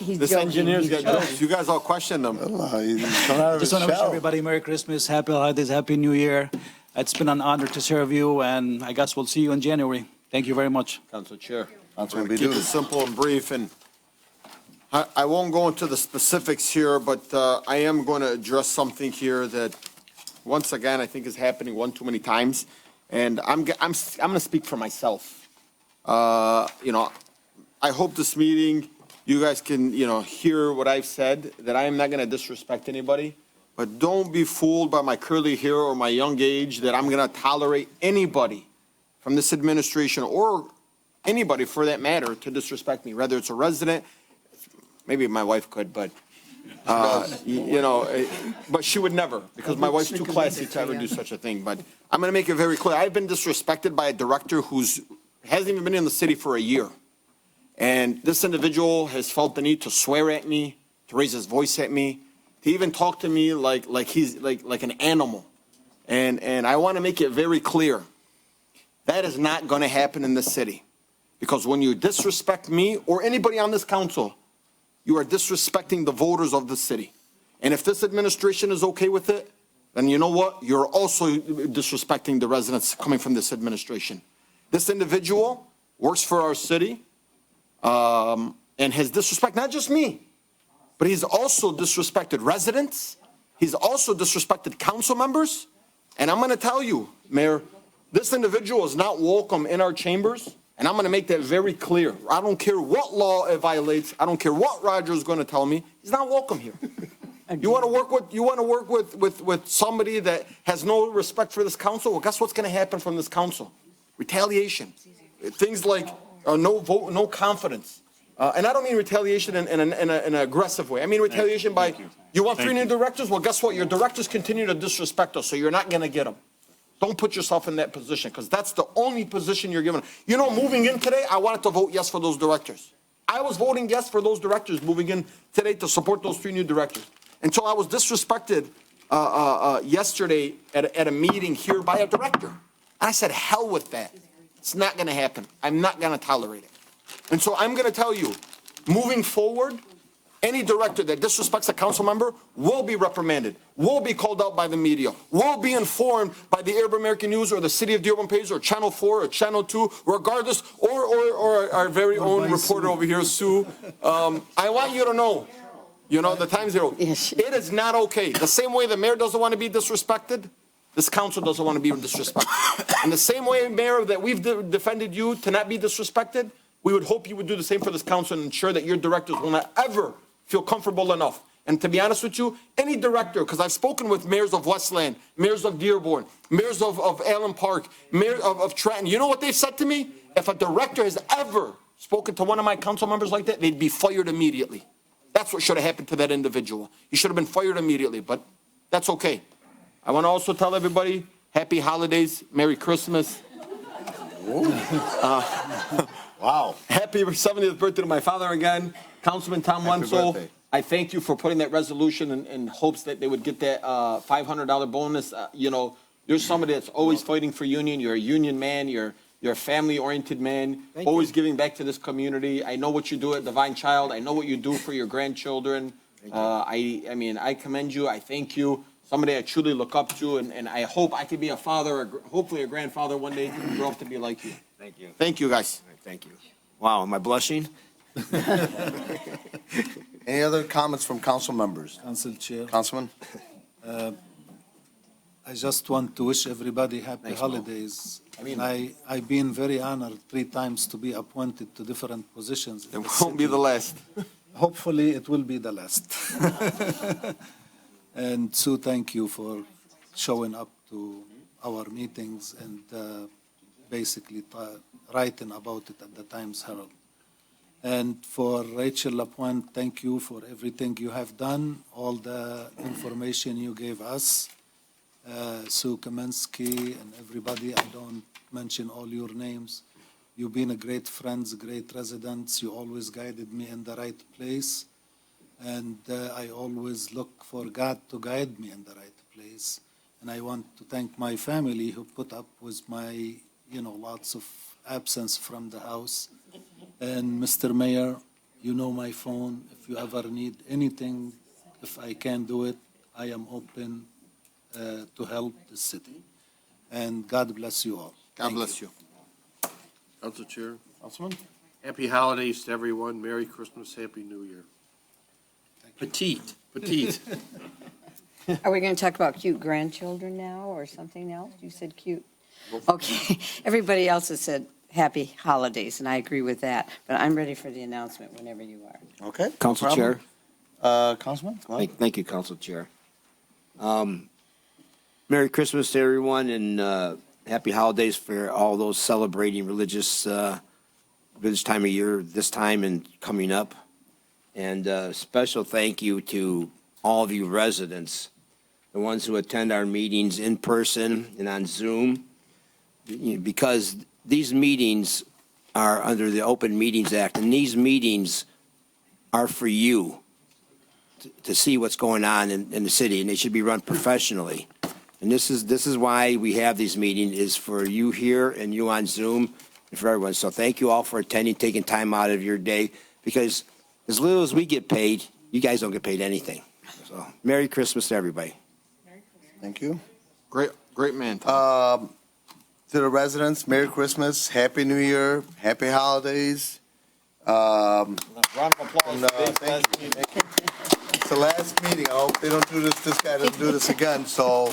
This engineer's got jokes. You guys all questioned him. Just want to wish everybody Merry Christmas, Happy Holidays, Happy New Year. It's been an honor to serve you, and I guess we'll see you in January. Thank you very much. Council Chair. Councilman Keep it Baydun. simple and brief, and I won't go into the specifics here, but I am going to address something here that, once again, I think is happening one too many times, and I'm going to speak for myself. I hope this meeting, you guys can, hear what I've said, that I am not going to disrespect anybody, but don't be fooled by my curly hair or my young age that I'm going to tolerate anybody from this administration or anybody for that matter to disrespect me, whether it's a resident, maybe my wife could, but, but she would never, because my wife's too classy to ever do such a thing. But I'm going to make it very clear. I've been disrespected by a director hasn't even been in the city for a year. And this individual has felt the need to swear at me, to raise his voice at me, to even talk to me like he's like an animal. And I want to make it very clear. That is not going to happen in this city. Because when you disrespect me or anybody on this council, you are disrespecting the voters of the city. And if this administration is okay with it, then you know what? You're also disrespecting the residents coming from this administration. This individual works for our city and has disrespected not just me, but he's also disrespected residents. He's also disrespected council members. And I'm going to tell you, Mayor, this individual is not welcome in our chambers. And I'm going to make that very clear. I don't care what law it violates. I don't care what Roger is going to tell me. He's not welcome here. You want to work with somebody that has no respect for this council? Well, guess what's going to happen from this council? Retaliation. Things like no vote, no confidence. And I don't mean retaliation in an aggressive way. I mean retaliation by, you want 3 new directors? Well, guess what? Your directors continue to disrespect us, so you're not going to get them. Don't put yourself in that position, because that's the only position you're given. Moving in today, I wanted to vote yes for those directors. I was voting yes for those directors moving in today to support those 3 new directors. Until I was disrespected yesterday at a meeting here by a director. I said, hell with that. It's not going to happen. I'm not going to tolerate it. And so I'm going to tell you, moving forward, any director that disrespects a council member will be reprimanded, will be called out by the media, will be informed by the Arab American News or the City of Dearborn Page or Channel 4 or Channel 2, regardless, or our very own reporter over here, Sue. I want you to know, the Times Zero, it is not okay. The same way the mayor doesn't want to be disrespected, this council doesn't want to be disrespected. In the same way, Mayor, that we've defended you to not be disrespected, we would hope you would do the same for this council and ensure that your directors will not ever feel comfortable enough. And to be honest with you, any director, because I've spoken with mayors of Westland, mayors of Dearborn, mayors of Allen Park, mayors of Trenton, you know what they've said to me? If a director has ever spoken to one of my council members like that, they'd be fired immediately. That's what should have happened to that individual. He should have been fired immediately, but that's okay. I want to also tell everybody, happy holidays, Merry Christmas. Wow. Happy 70th birthday to my father again. Councilman Tom Happy Wenzel, birthday. I thank you for putting that resolution in hopes that they would get that $500 bonus. You know, you're somebody that's always fighting for union. You're a union man. You're a family-oriented man, always giving back to this community. I know what you do at Divine Child. I know what you do for your grandchildren. I mean, I commend you. I thank you. Somebody I truly look up to, and I hope I could be a father, or hopefully a grandfather one day to grow up to be like you. Thank you. Thank you, guys. Thank you. Wow, am I blushing? Any other comments from council members? Council Chair, Councilman? I just want to wish everybody happy Thanks, Mo. holidays. I mean- I've been very honored 3 times to be appointed to different positions. in It the won't be city. the last. Hopefully, it will be the last. And Sue, thank you for showing up to our meetings and basically writing about it at the Times Herald. And for Rachel Lapointe, thank you for everything you have done, all the information you gave us. Sue Kaminsky and everybody, I don't mention all your names. You've been a great friends, great residents. You always guided me in the right place. And I always look for God to guide me in the right place. And I want to thank my family who put up with my, lots of absence from the house. And Mr. Mayor, you know my phone. If you ever need anything, if I can do it, I am open to help the city. And God bless you all. God bless you. Council Chair, Councilman? happy holidays to everyone. Merry Christmas, Happy New Year. Petite. Are we going to talk about cute grandchildren now or something else? You said cute. Okay, everybody else has said happy holidays, and I agree with that. But I'm ready for the announcement whenever you are. Okay. Council no Chair. problem. Councilman? Go ahead. Thank you, Council Chair. Merry Christmas to everyone and happy holidays for all those celebrating religious time of year, this time and coming up. And special thank you to all of you residents, the ones who attend our meetings in person and on Zoom, because these meetings are under the Open Meetings Act, and these meetings are for you to see what's going on in the city, and they should be run professionally. And this is why we have these meetings, is for you here and you on Zoom and for everyone. So thank you all for attending, taking time out of your day, because as little as we get paid, you guys don't get paid anything. So Merry Christmas to everybody. Thank you. Great man. Tom. To the residents, Merry Christmas, Happy New Year, Happy Holidays. Round of applause. Thank you. It's the last meeting. I hope they don't do this guy doesn't do this again. So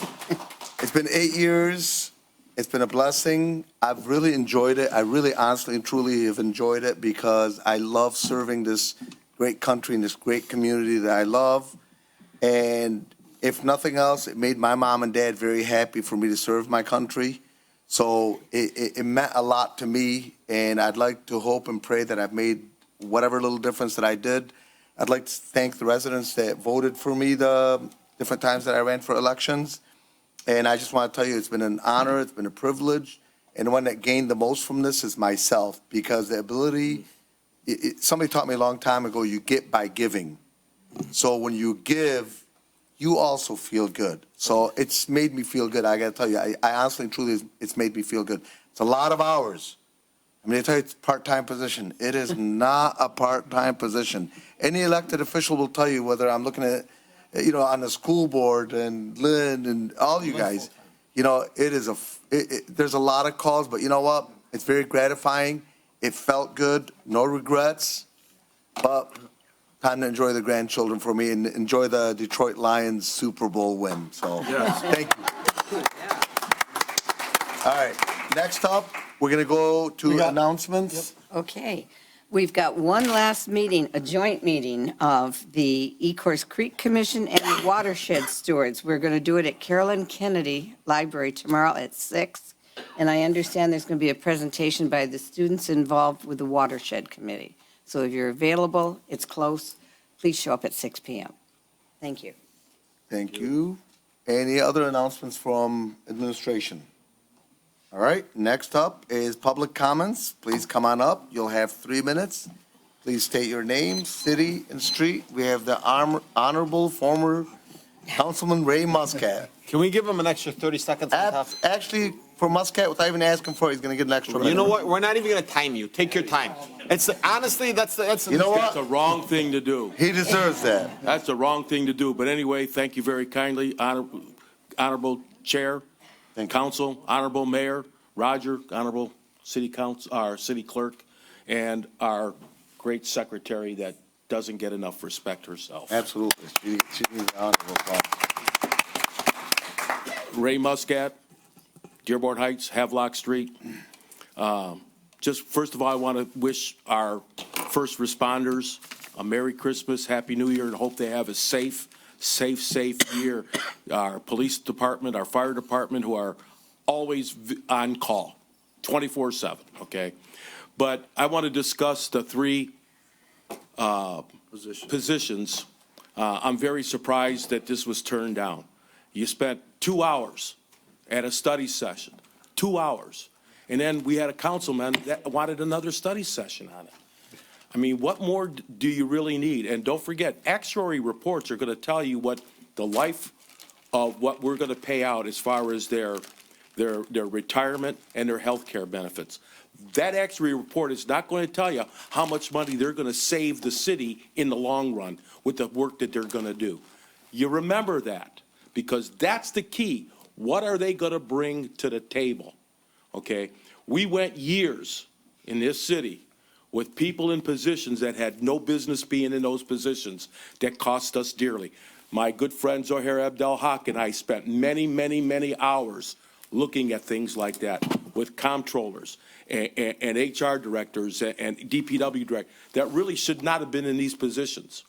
it's been 8 years. It's been a blessing. I've really enjoyed it. I really honestly and truly have enjoyed it because I love serving this great country and this great community that I love. And if nothing else, it made my mom and dad very happy for me to serve my country. So it meant a lot to me, and I'd like to hope and pray that I've made whatever little difference that I did. I'd like to thank the residents that voted for me the different times that I ran for elections. And I just want to tell you, it's been an honor, it's been a privilege, and the one that gained the most from this is myself, because the ability, somebody taught me a long time ago, you get by giving. So when you give, you also feel good. So it's made me feel good. I got to tell you, I honestly and truly, it's made me feel good. It's a lot of hours. I mean, they tell you it's a part-time position. It is not a part-time position. Any elected official will tell you, whether I'm looking at, on the school board and Lynn and all you guys, it is there's a lot of calls, but you know what? It's very gratifying. It felt good. No regrets. But time to enjoy the grandchildren for me and enjoy the Detroit Lions Super Bowl win. So, thank you. All right, next up, we're going to go to announcements. Okay. We've got one last meeting, a joint meeting of the Ecorse Creek Commission and the Watershed Stewards. We're going to do it at Carolyn Kennedy Library tomorrow at 6. And I understand there's going to be a presentation by the students involved with the Watershed Committee. So if you're available, it's close, please show up at 6 p.m. Thank you. Thank you. Any other announcements from administration? All right, next up is public comments. Please come on up. You'll have 3 minutes. Please state your name, city, and street. We have the honorable former Councilman Ray Muscat. Can we give him an extra 30 seconds on top? Actually, for Muscat, without even asking for it, he's gonna get an extra minute. You know what? We're not even gonna time you. Take your time. It's, honestly, that's. You know what? That's the wrong thing to do. He deserves that. That's the wrong thing to do. But anyway, thank you very kindly, Honorable Chair, Council, Honorable Mayor, Roger, Honorable City Council, our City Clerk, and our great secretary that doesn't get enough respect herself. Absolutely. She needs an honorable applause. Ray Muscat, Dearborn Heights, Havelock Street. Just first of all, I want to wish our first responders a Merry Christmas, Happy New Year, and hope they have a safe year. Our police department, our fire department, who are always on call, 24/7, okay? But I want to discuss the three positions. I'm very surprised that this was turned down. You spent 2 hours at a study session, 2 hours. And then we had a councilman that wanted another study session on it. I mean, what more do you really need? And don't forget, actuary reports are going to tell you what the life of what we're going to pay out as far as their retirement and their health care benefits. That actuary report is not going to tell you how much money they're going to save the city in the long run with the work that they're going to do. You remember that, because that's the key. What are they going to bring to the table? Okay? We went years in this city with people in positions that had no business being in those positions that cost us dearly. My good friend Zohair Abdel-Haq and I spent many hours looking at things like that with comptrollers and HR directors and DPW directors that really should not have been in these positions.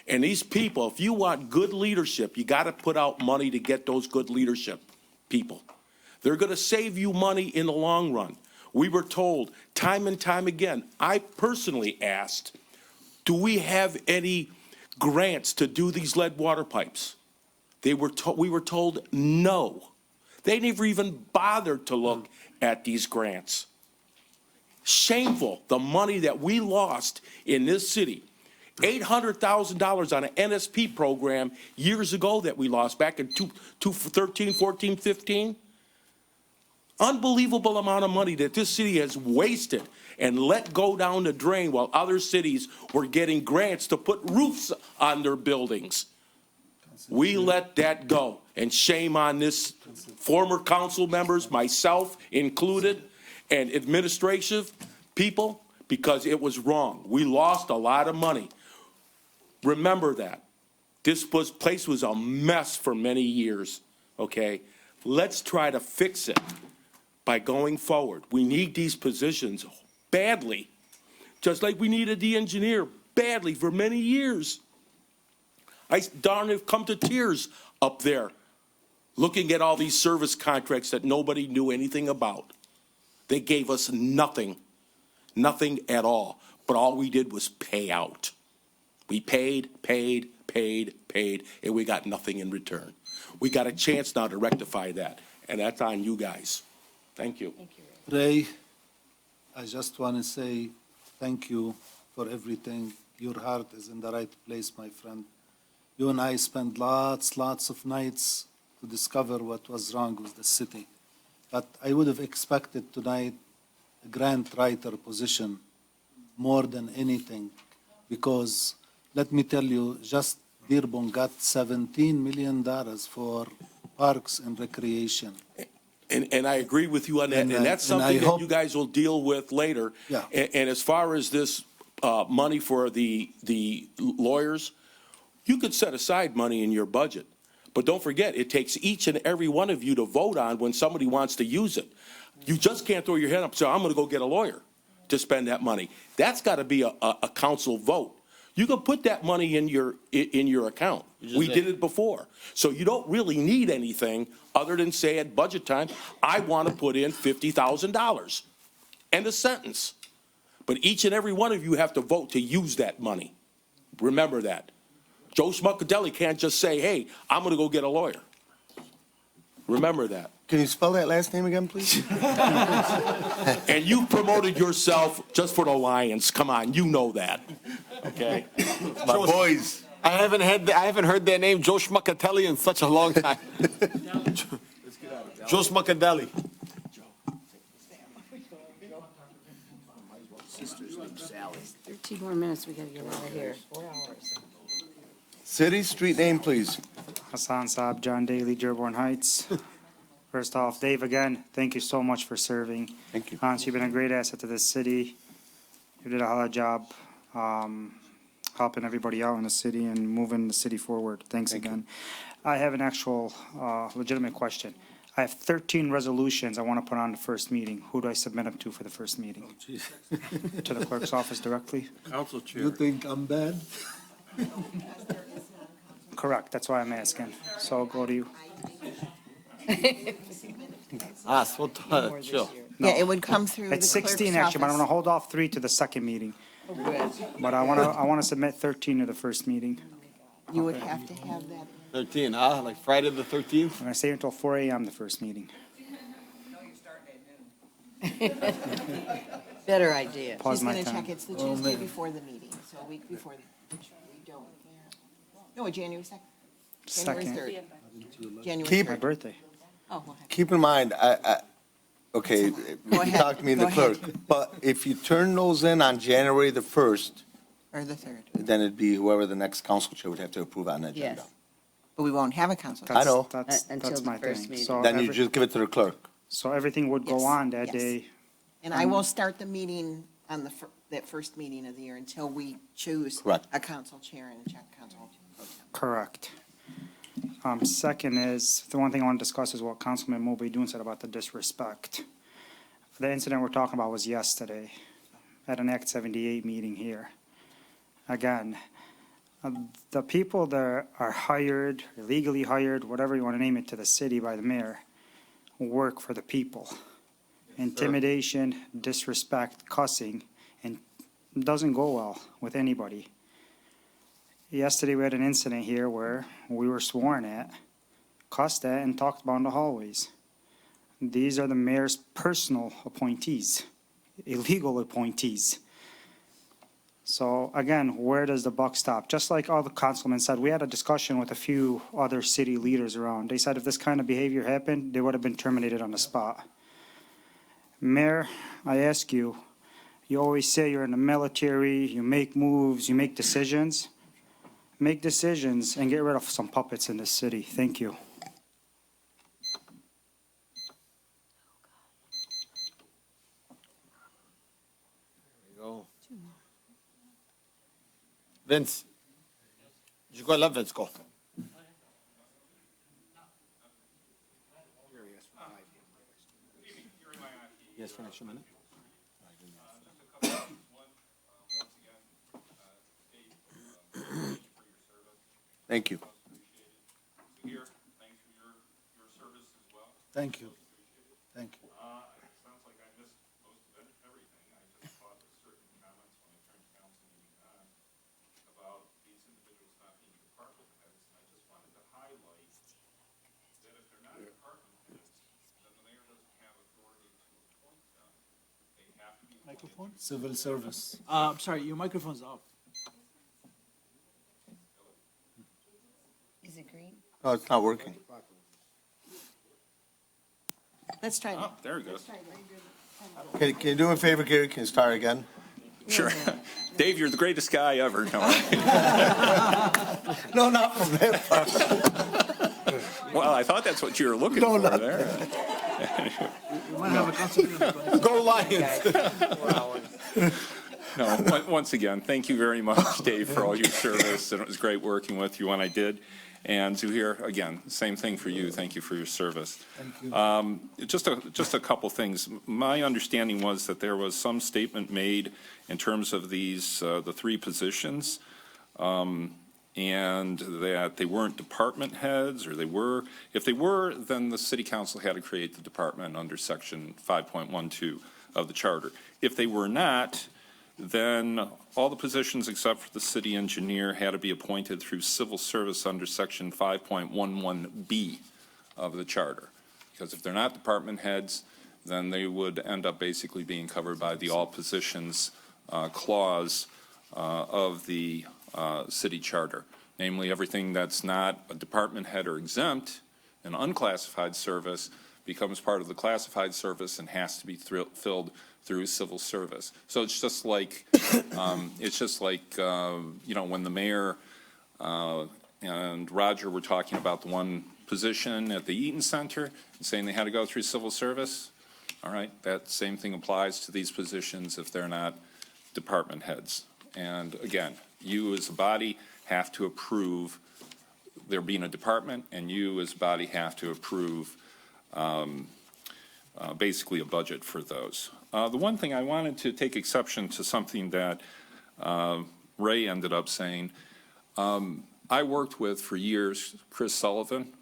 And these people, if you want good leadership, you got to put out money to get those good leadership people. They're going to save you money in the long run. We were told time and time again, I personally asked, do we have any grants to do these lead water pipes? We were told no. They never even bothered to look at these grants. Shameful, the money that we lost in this city. $800,000 on an NSP program years ago that we lost back in 2013, 14, 15. Unbelievable amount of money that this city has wasted and let go down the drain while other cities were getting grants to put roofs on their buildings. We let that go, and shame on this former council members, myself included, and administrative people, because it was wrong. We lost a lot of money. Remember that. This place was a mess for many years, okay? Let's try to fix it by going forward. We need these positions badly, just like we needed the engineer badly for many years. I darn have come to tears up there looking at all these service contracts that nobody knew anything about. They gave us nothing at all, but all we did was pay out. We paid, and we got nothing in return. We got a chance now to rectify that, and that's on you guys. Thank you. Ray, I just want to say thank you for everything. Your heart is in the right place, my friend. You and I spent lots of nights to discover what was wrong with the city. But I would have expected tonight a grant writer position more than anything, because let me tell you, just Dearborn got $17 million for parks and recreation. And I agree with you on that, and that's something that you guys will deal with later. Yeah. And as far as this money for the lawyers, you could set aside money in your budget. But don't forget, it takes each and every one of you to vote on when somebody wants to use it. You just can't throw your hand up and say, I'm going to go get a lawyer to spend that money. That's got to be a council vote. You can put that money in your account. We did it before. So you don't really need anything other than say at budget time, I want to put in $50,000. End of sentence. But each and every one of you have to vote to use that money. Remember that. Joe Schmuckadelli can't just say, hey, I'm going to go get a lawyer. Remember that. Can you spell that last name again, please? And you promoted yourself just for the Lions. Come on, you know that. Okay? My boys. I haven't heard that name, Joe Schmuckatelli, in such a long time. Joe Schmuckatelli. 13 more minutes, we gotta get out of here. 4 hours. City, street name, please. Hassan Saab, John Daly, Dearborn Heights. First off, Dave, again, thank you so much for serving. Thank you. Honestly, you've been a great asset to this city. You did a hell of a job helping everybody out in the city and moving the city forward. Thanks again. I have an actual legitimate question. I have 13 resolutions I want to put on the first meeting. Who do I submit them to for the first meeting? To the clerk's office directly? Council Chair. You think I'm bad? Correct, that's why I'm asking. So I'll go to you. Chill. Yeah, it would come through the It's clerk's 16 actually, but I'm office. going to hold off 3 to the second meeting. But I want to submit 13 to the first meeting. You would have to have that. 13, huh? Like Friday the 13th? I'm going to stay until 4 a.m. the first meeting. Better idea. Pause She's my gonna time. check, it's the Tuesday before the meeting, so a week before, which we don't, yeah. No, January 2nd. January Second. 3rd. January Keep- 3rd. My birthday. Oh, well, Keep in mind, okay, you Go can ahead. talk to me and the Go ahead. clerk, but if you turn those in on January the 1st, or the 3rd. then it'd be whoever the next council chair would have to approve on the agenda. Yes. But we won't have a council. I know. Until That's the my first thing. meeting. So Then you every- just give it to the clerk. So everything would go Yes, on that yes. day. And I won't start the meeting on that first meeting of the year until we choose Correct. a council chair and a council. Correct. Second is, the one thing I want to discuss is what Councilman Mobley Dune said about the disrespect. The incident we're talking about was yesterday at an Act 78 meeting here. Again, the people that are hired, legally hired, whatever you want to name it, to the city by the mayor, work for the people. Intimidation, disrespect, cussing, and it doesn't go well with anybody. Yesterday, we had an incident here where we were sworn at, cussed at, and talked about in the hallways. These are the mayor's personal appointees, illegal appointees. So again, where does the buck stop? Just like all the councilmen said, we had a discussion with a few other city leaders around. They said if this kind of behavior happened, they would have been terminated on the spot. Mayor, I ask you, you always say you're in the military, you make moves, you make decisions. Make decisions and get rid of some puppets in this city. Thank you. Vince. Did you go? Let Vince go. Yes, for an extra minute. Thank you. Thank you. Thank you. Sounds like I missed most of everything. I just thought of certain comments when I turned council meeting on about these individuals not being department heads. And I just wanted to highlight that if they're not department heads, then the mayor doesn't have authority to appoint them. They have to be. Microphone? Civil service. I'm sorry, your microphone's off. Is it green? Oh, it's not working. Let's try Oh, there it goes. Can you do me a favor, Gary? Can you start again? Sure. Dave, you're the greatest guy ever. No, No, not from that part. well, I thought that's what you were looking No, for not there. You want to have a council meeting? Go Lions. No, once again, thank you very much, Dave, for all your service, and it was great working with you when I did. And Zuhair, again, same thing for you. Thank you for your service. Thank you. Just a couple things. My understanding was that there was some statement made in terms of these, the 3 positions, and that they weren't department heads, or they were. If they were, then the city council had to create the department under section 5.12 of the charter. If they were not, then all the positions except for the city engineer had to be appointed through civil service under section 5.11B of the charter. Because if they're not department heads, then they would end up basically being covered by the all positions clause of the city charter. Namely, everything that's not a department head or exempt, an unclassified service, becomes part of the classified service and has to be filled through civil service. So it's just like, you know, when the mayor and Roger were talking about the one position at the Eaton Center and saying they had to go through civil service. All right, that same thing applies to these positions if they're not department heads. And again, you as a body have to approve there being a department, and you as a body have to approve basically a budget for those. The one thing I wanted to take exception to something that Ray ended up saying. I worked with for years Chris Sullivan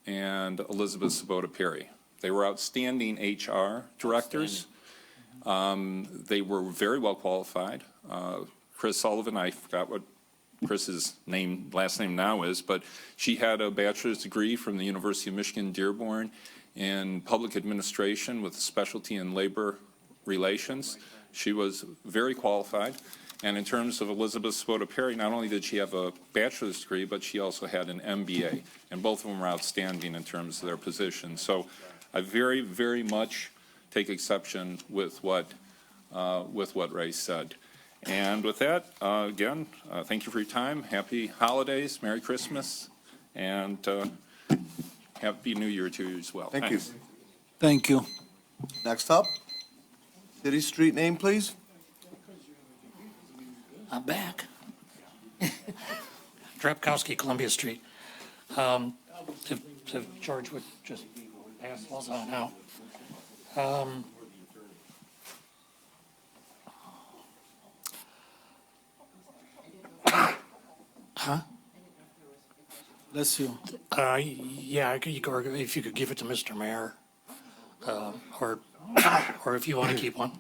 and Elizabeth Sabota Perry. They were outstanding HR directors. They were very well qualified. Chris Sullivan, I forgot what Chris's last name now is, but she had a bachelor's degree from the University of Michigan, Dearborn, in public administration with a specialty in labor relations. She was very qualified. And in terms of Elizabeth Sabota Perry, not only did she have a bachelor's degree, but she also had an MBA. And both of them were outstanding in terms of their position. So I very, very much take exception with what Ray said. And with that, again, thank you for your time. Happy holidays, Merry Christmas, and Happy New Year to you as well. Thank you. Thank you. Next up, city street name, please. I'm back. Drapkowski, Columbia Street. If George would just pass those on out. Huh? Bless you. Yeah, if you could give it to Mr. Mayor, or if you want to keep one.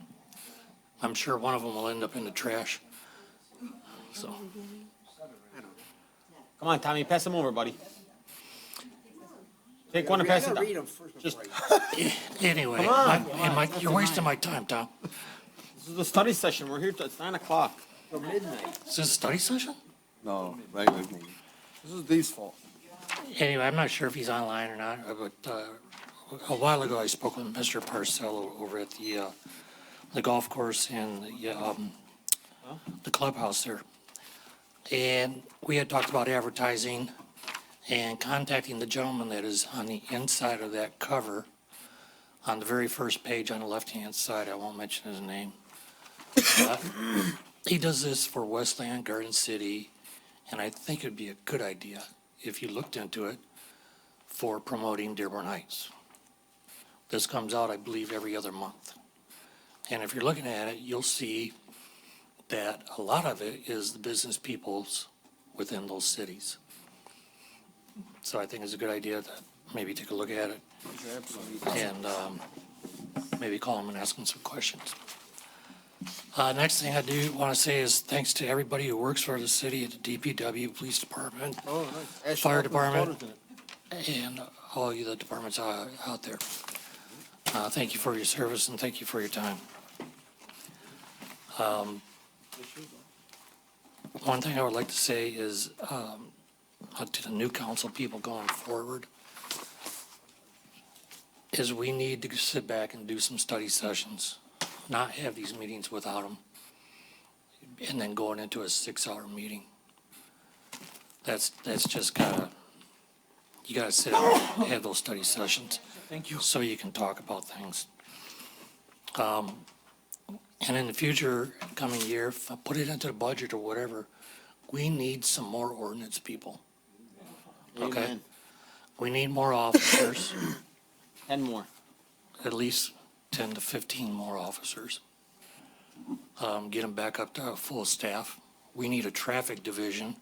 I'm sure one of them will end up in the trash. So. Come on, Tommy, pass them over, buddy. Take one and pass it down. Just, Anyway, Come on. you're wasting my time, Tom. This is the study session. We're here till it's 9 o'clock. Till midnight. Is this a study session? No, regular meeting. This is Dee's fault. Anyway, I'm not sure if he's online or not, but a while ago I spoke with Mr. Parcello over at the golf course and the clubhouse there. And we had talked about advertising and contacting the gentleman that is on the inside of that cover on the very first page on the left-hand side. I won't mention his name. He does this for Westland, Garden City, and I think it'd be a good idea if you looked into it for promoting Dearborn Heights. This comes out, I believe, every other month. And if you're looking at it, you'll see that a lot of it is the business peoples within those cities. So I think it's a good idea to maybe take a look at it and maybe call them and ask them some questions. Next thing I do want to say is thanks to everybody who works for the city, at the DPW, police department, fire department, and all of you, the departments out there. Thank you for your service and thank you for your time. One thing I would like to say is to the new council people going forward is we need to sit back and do some study sessions, not have these meetings without them, and then going into a 6-hour meeting. That's just gotta, you gotta sit down and have those study sessions. Thank you. So you can talk about things. And in the future, coming year, if I put it into the budget or whatever, we need some more ordinance people. Okay? Amen. We need more officers, 10 more. at least 10 to 15 more officers. Get them back up to full staff. We need a traffic division.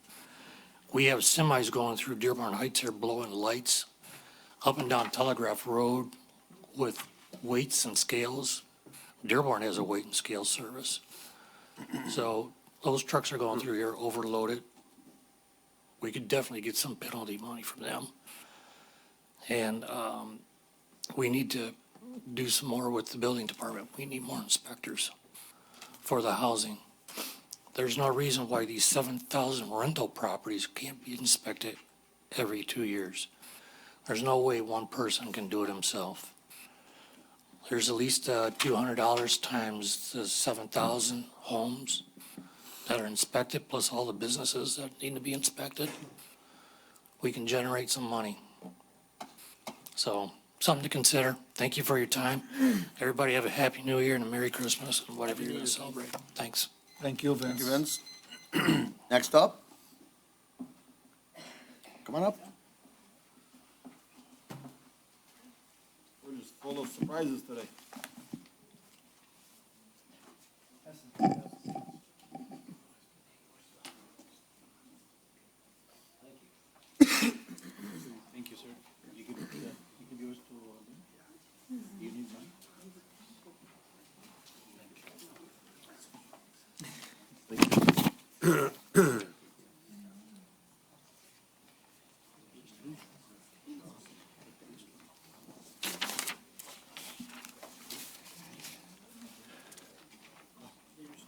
We have semis going through Dearborn Heights here blowing lights up and down Telegraph Road with weights and scales. Dearborn has a weight and scale service. So those trucks are going through here overloaded. We could definitely get some penalty money from them. And we need to do some more with the building department. We need more inspectors for the housing. There's no reason why these 7,000 rental properties can't be inspected every 2 years. There's no way one person can do it himself. There's at least $200 times the 7,000 homes that are inspected, plus all the businesses that need to be inspected. We can generate some money. So, something to consider. Thank you for your time. Everybody have a happy new year and a Merry Christmas and whatever you're going to celebrate. Thanks. Thank you, Vince. Thank you, Vince. Next up. Come on up. We're just full of surprises today. Thank you, sir. You give yours to, do you need mine?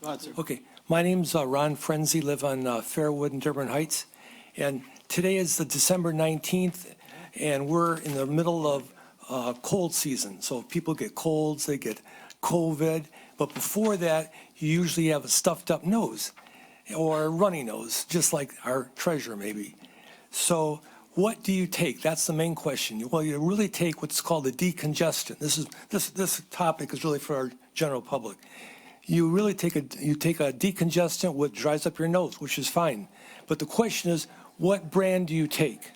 Go ahead, sir. Okay, my name's Ron Frenzy, live on Fairwood in Dearborn Heights. And today is the December 19th, and we're in the middle of cold season. So if people get colds, they get COVID. But before that, you usually have a stuffed up nose or a runny nose, just like our treasurer maybe. So what do you take? That's the main question. Well, you really take what's called a decongestant. This topic is really for our general public. You really take a decongestant which dries up your nose, which is fine. But the question is, what brand do you take?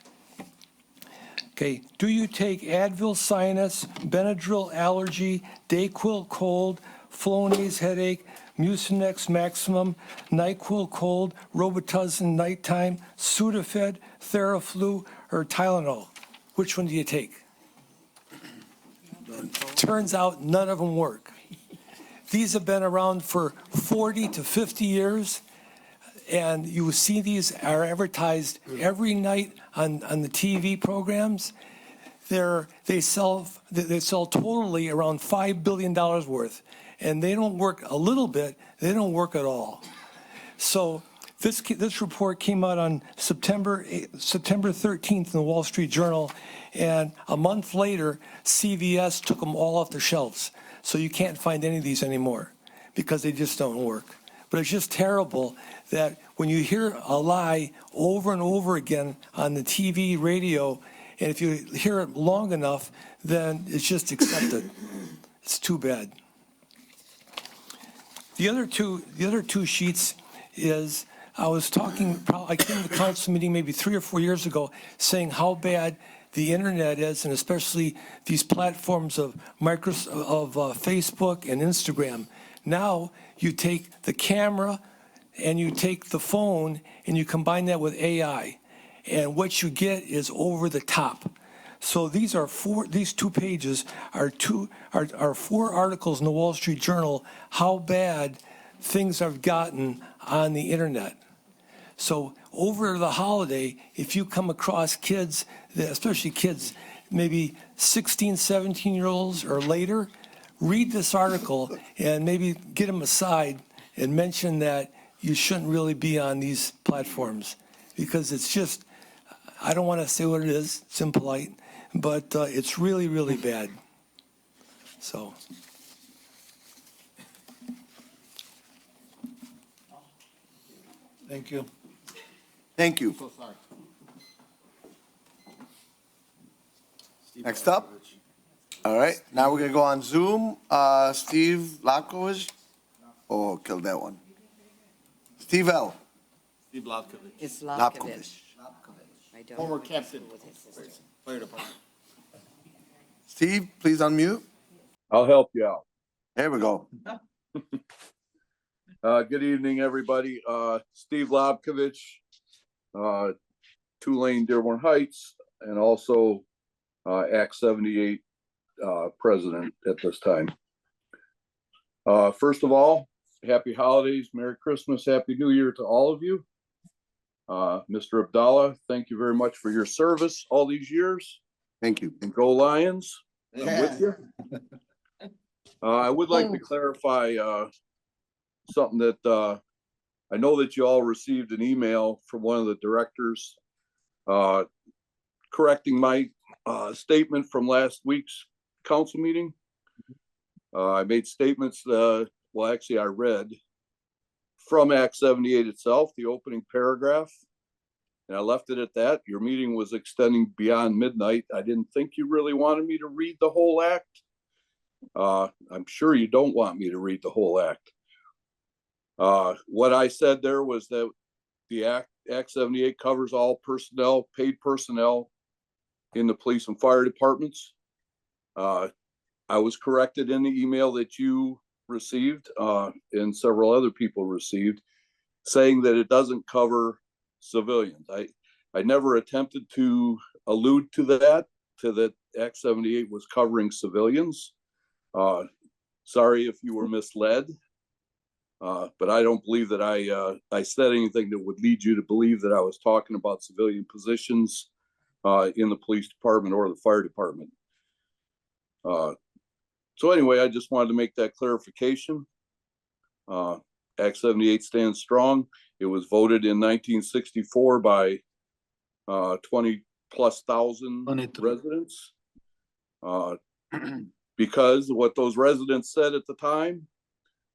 Okay, do you take Advil sinus, Benadryl allergy, Dayquil cold, Flonase headache, Mucinex maximum, NyQuil cold, Robitussin nighttime, Sudafed, Theraflu, or Tylenol? Which one do you take? Turns out none of them work. These have been around for 40 to 50 years, and you see these are advertised every night on the TV programs. They sell totally around $5 billion worth, and they don't work a little bit, they don't work at all. So this report came out on September 13th in the Wall Street Journal, and a month later, CVS took them all off the shelves. So you can't find any of these anymore because they just don't work. But it's just terrible that when you hear a lie over and over again on the TV, radio, and if you hear it long enough, then it's just accepted. It's too bad. The other two sheets is I came to the council meeting maybe 3 or 4 years ago saying how bad the internet is, and especially these platforms of Facebook and Instagram. Now you take the camera and you take the phone and you combine that with AI, and what you get is over the top. So these 2 pages are 4 articles in the Wall Street Journal how bad things have gotten on the internet. So over the holiday, if you come across kids, especially kids, maybe 16, 17-year-olds or later, read this article and maybe get them aside and mention that you shouldn't really be on these platforms because it's just, I don't want to say what it is, it's impolite, but it's really, really bad. So. Thank you. Thank you. So sorry. Next up. All right, now we're gonna go on Zoom. Steve Lapkovich. Oh, killed that one. Steve L. Steve Lapkovich. It's Lapkovich. I don't Former know captain, with his sister. fire department. Steve, please unmute. I'll help you out. There we go. Good evening, everybody. Steve Lapkovich, Tulane, Dearborn Heights, and also Act 78 president at this time. First of all, happy holidays, Merry Christmas, Happy New Year to all of you. Mr. Abdallah, thank you very much for your service all these years. Thank you. And go Lions. I'm with you. I would like to clarify, something that, I know that you all received an email from one of the directors, correcting my, statement from last week's council meeting. I made statements, well, actually I read from Act 78 itself, the opening paragraph. And I left it at that. Your meeting was extending beyond midnight. I didn't think you really wanted me to read the whole act. I'm sure you don't want me to read the whole act. What I said there was that the Act 78 covers all personnel, paid personnel in the police and fire departments. I was corrected in the email that you received, and several other people received, saying that it doesn't cover civilians. I never attempted to allude to that Act 78 was covering civilians. Sorry if you were misled, but I don't believe that I said anything that would lead you to believe that I was talking about civilian positions in the police department or the fire department. So anyway, I just wanted to make that clarification. Act 78 stands strong. It was voted in 1964 by 20,000+ residents. Because what those residents said at the time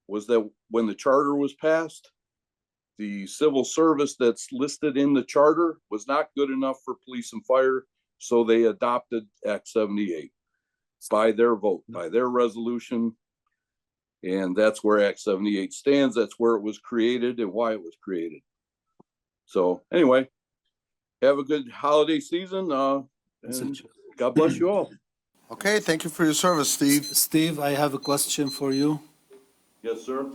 was that when the charter was passed, the civil service that's listed in the charter was not good enough for police and fire, so they adopted Act 78 by their vote, by their resolution. And that's where Act 78 stands. That's where it was created and why it was created. So anyway, have a good holiday season. And God bless you all. Okay, thank you for your service, Steve. Steve, I have a question for you. Yes, sir.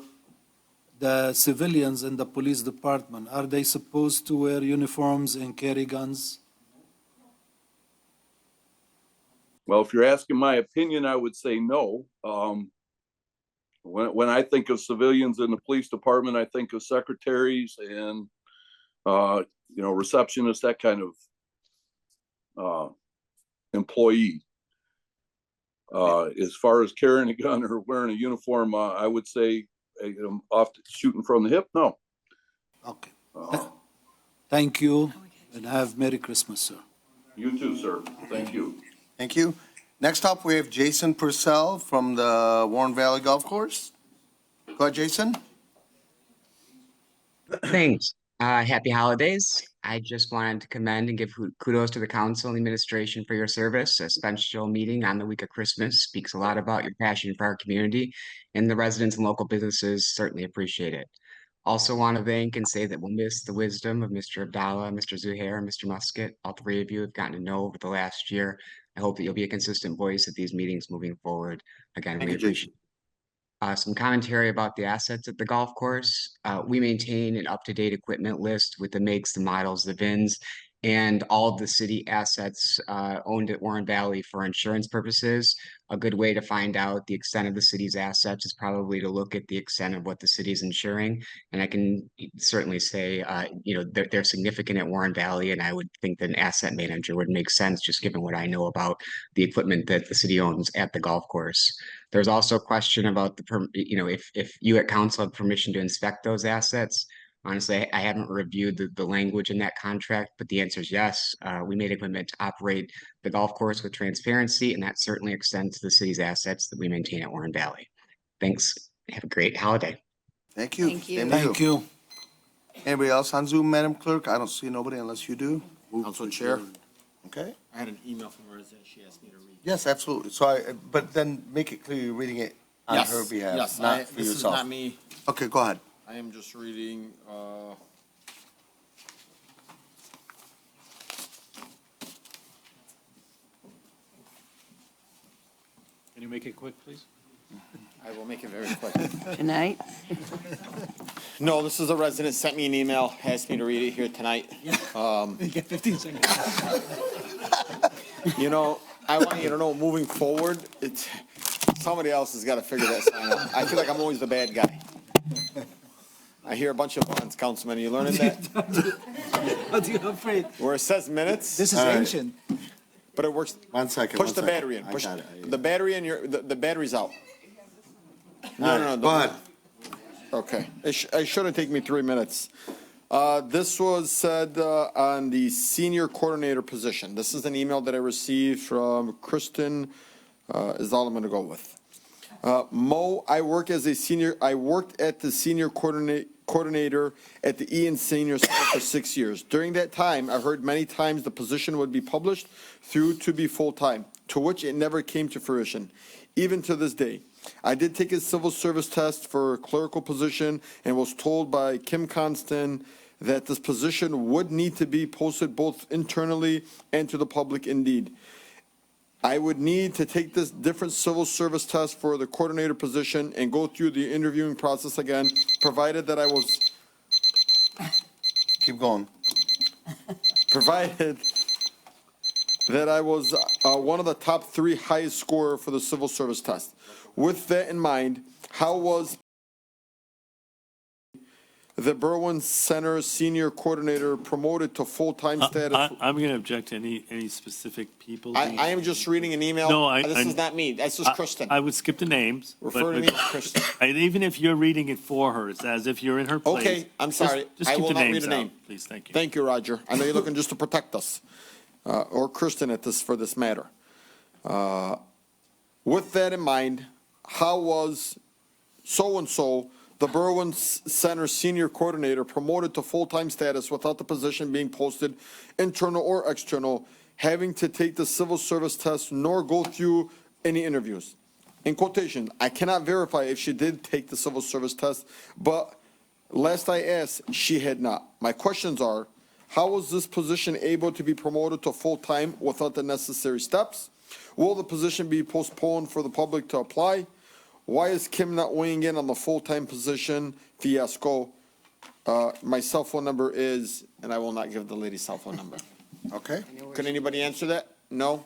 The civilians in the police department, are they supposed to wear uniforms and carry guns? Well, if you're asking my opinion, I would say no. When I think of civilians in the police department, I think of secretaries and, receptionists, that kind of employee. As far as carrying a gun or wearing a uniform, I would say off shooting from the hip, no. Okay. Thank you, and have Merry Christmas, sir. You too, sir. Thank you. Thank you. Next up, we have Jason Purcell from the Warren Valley Golf Course. Go ahead, Jason. Thanks. Happy holidays. I just wanted to commend and give kudos to the council and the administration for your service. A special meeting on the week of Christmas speaks a lot about your passion for our community, and the residents and local businesses certainly appreciate it. Also want to thank and say that we'll miss the wisdom of Mr. Abdallah, Mr. Zuhair, and Mr. Muscat. All three of you have gotten to know over the last year. I hope that you'll be a consistent voice at these meetings moving forward. Again, we appreciate some commentary about the assets at the golf course. We maintain an up-to-date equipment list with the makes, the models, the VINs, and all of the city assets owned at Warren Valley for insurance purposes. A good way to find out the extent of the city's assets is probably to look at the extent of what the city's insuring. And I can certainly say, they're significant at Warren Valley, and I would think that an asset manager would make sense, just given what I know about the equipment that the city owns at the golf course. There's also a question about if you at council have permission to inspect those assets. Honestly, I haven't reviewed the language in that contract, but the answer is yes. We made a commitment to operate the golf course with transparency, and that certainly extends to the city's assets that we maintain at Warren Valley. Thanks. Have a great holiday. Thank you. Thank you. Same to Thank you. Anybody else on Zoom, Madam Clerk? I don't see nobody unless you do. Council Chair, Okay. I had an email from a resident. She asked me to read. Yes, absolutely. So but then make it clear you're reading it on Yes, her behalf, yes, not for this is yourself. not me. Okay, go ahead. I am just reading, Can you make it quick, please? I will make it very quick. Tonight? No, this is a resident sent me an email, asked me to read it here tonight. You get 15 seconds. I want you to know, moving forward, somebody else has got to figure that sign out. I feel like I'm always the bad guy. I hear a bunch of bonds, Councilman. Are you learning that? What are you afraid? Where it says minutes. This is ancient. but it works. 1 second. Push 1 the second. battery in. I Push got it. the battery in the battery's out. No. Go ahead. Okay. It shouldn't take me 3 minutes. This was said on the senior coordinator position. This is an email that I received from Kristen, is all I'm going to go with. Mo, I worked at the senior coordinator at the Ian Senior Center for 6 years. During that time, I heard many times the position would be published through to be full-time, to which it never came to fruition, even to this day. I did take a civil service test for a clerical position and was told by Kim Constant that this position would need to be posted both internally and to the public indeed. I would need to take this different civil service test for the coordinator position and go through the interviewing process again, provided that I was. Keep going. Provided that I was one of the top 3 highest scorer for the civil service test. With that in mind, how was the Berwyn Center senior coordinator promoted to full-time status? I'm going to object to any specific people. I am just reading an email. No, This is not me. This is Kristen. I would skip the names. Refer to me as Kristen. Even if you're reading it for her, it's as if you're in her place. Okay, I'm sorry. Just I keep will the not read names a name. out, please. Thank you. Thank you, Roger. I know you're looking just to protect us, or Kristen at this, for this matter. With that in mind, how was so-and-so, the Berwyn Center senior coordinator, promoted to full-time status without the position being posted, internal or external, having to take the civil service test nor go through any interviews? In quotation, I cannot verify if she did take the civil service test, but last I asked, she had not. My questions are, how was this position able to be promoted to full-time without the necessary steps? Will the position be postponed for the public to apply? Why is Kim not weighing in on the full-time position fiasco? My cell phone number is, and I will not give the lady's cell phone number. Okay. Could anybody answer that? No?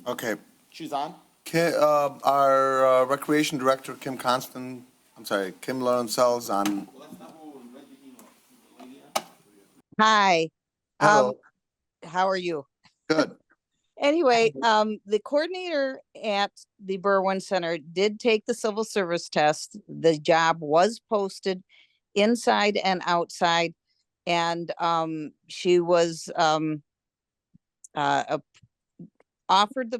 Okay. She's on? Our Recreation Director, Kim Lawrence on. Hi. Hello. How are you? Good. Anyway, the coordinator at the Berwyn Center did take the civil service test. The job was posted inside and outside, and she was offered the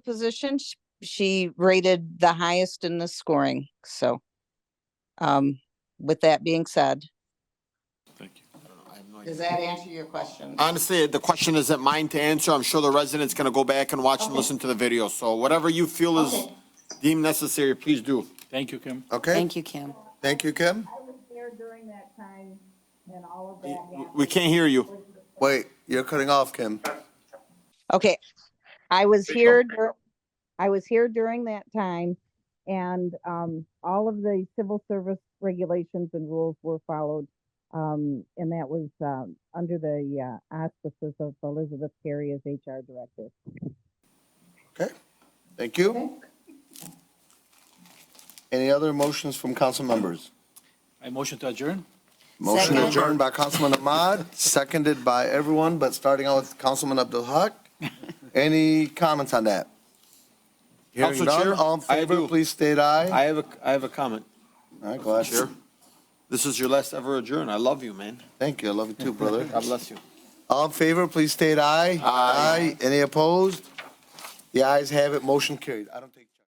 position. She rated the highest in the scoring. So, with that being said. Does that answer your question? Honestly, the question isn't mine to answer. I'm sure the resident's going to go back and watch and listen to the video. So whatever you feel is deemed necessary, please do. Thank you, Kim. Okay. Thank you, Kim. Thank you, Kim. I was there during that time and all of that happened. We can't hear you. Wait, you're cutting off, Kim. Okay, I was here during that time, and all of the civil service regulations and rules were followed. And that was under the auspices of Elizabeth Carey as HR Director. Okay, thank you. Any other motions from council members? I motion to adjourn. Motion adjourned by Councilman Ahmad, seconded by everyone, but starting out with Councilman Abdul Haq. Any comments on that? Hearing Council none, Chair, all in I favor, do. please state aye. I have a comment. All right, go ahead. Chair, this is your last ever adjourn. I love you, man. Thank you, I love you too, brother. God bless you. All in favor, please state aye. Aye. Any opposed? The ayes have it, motion carried. I don't think.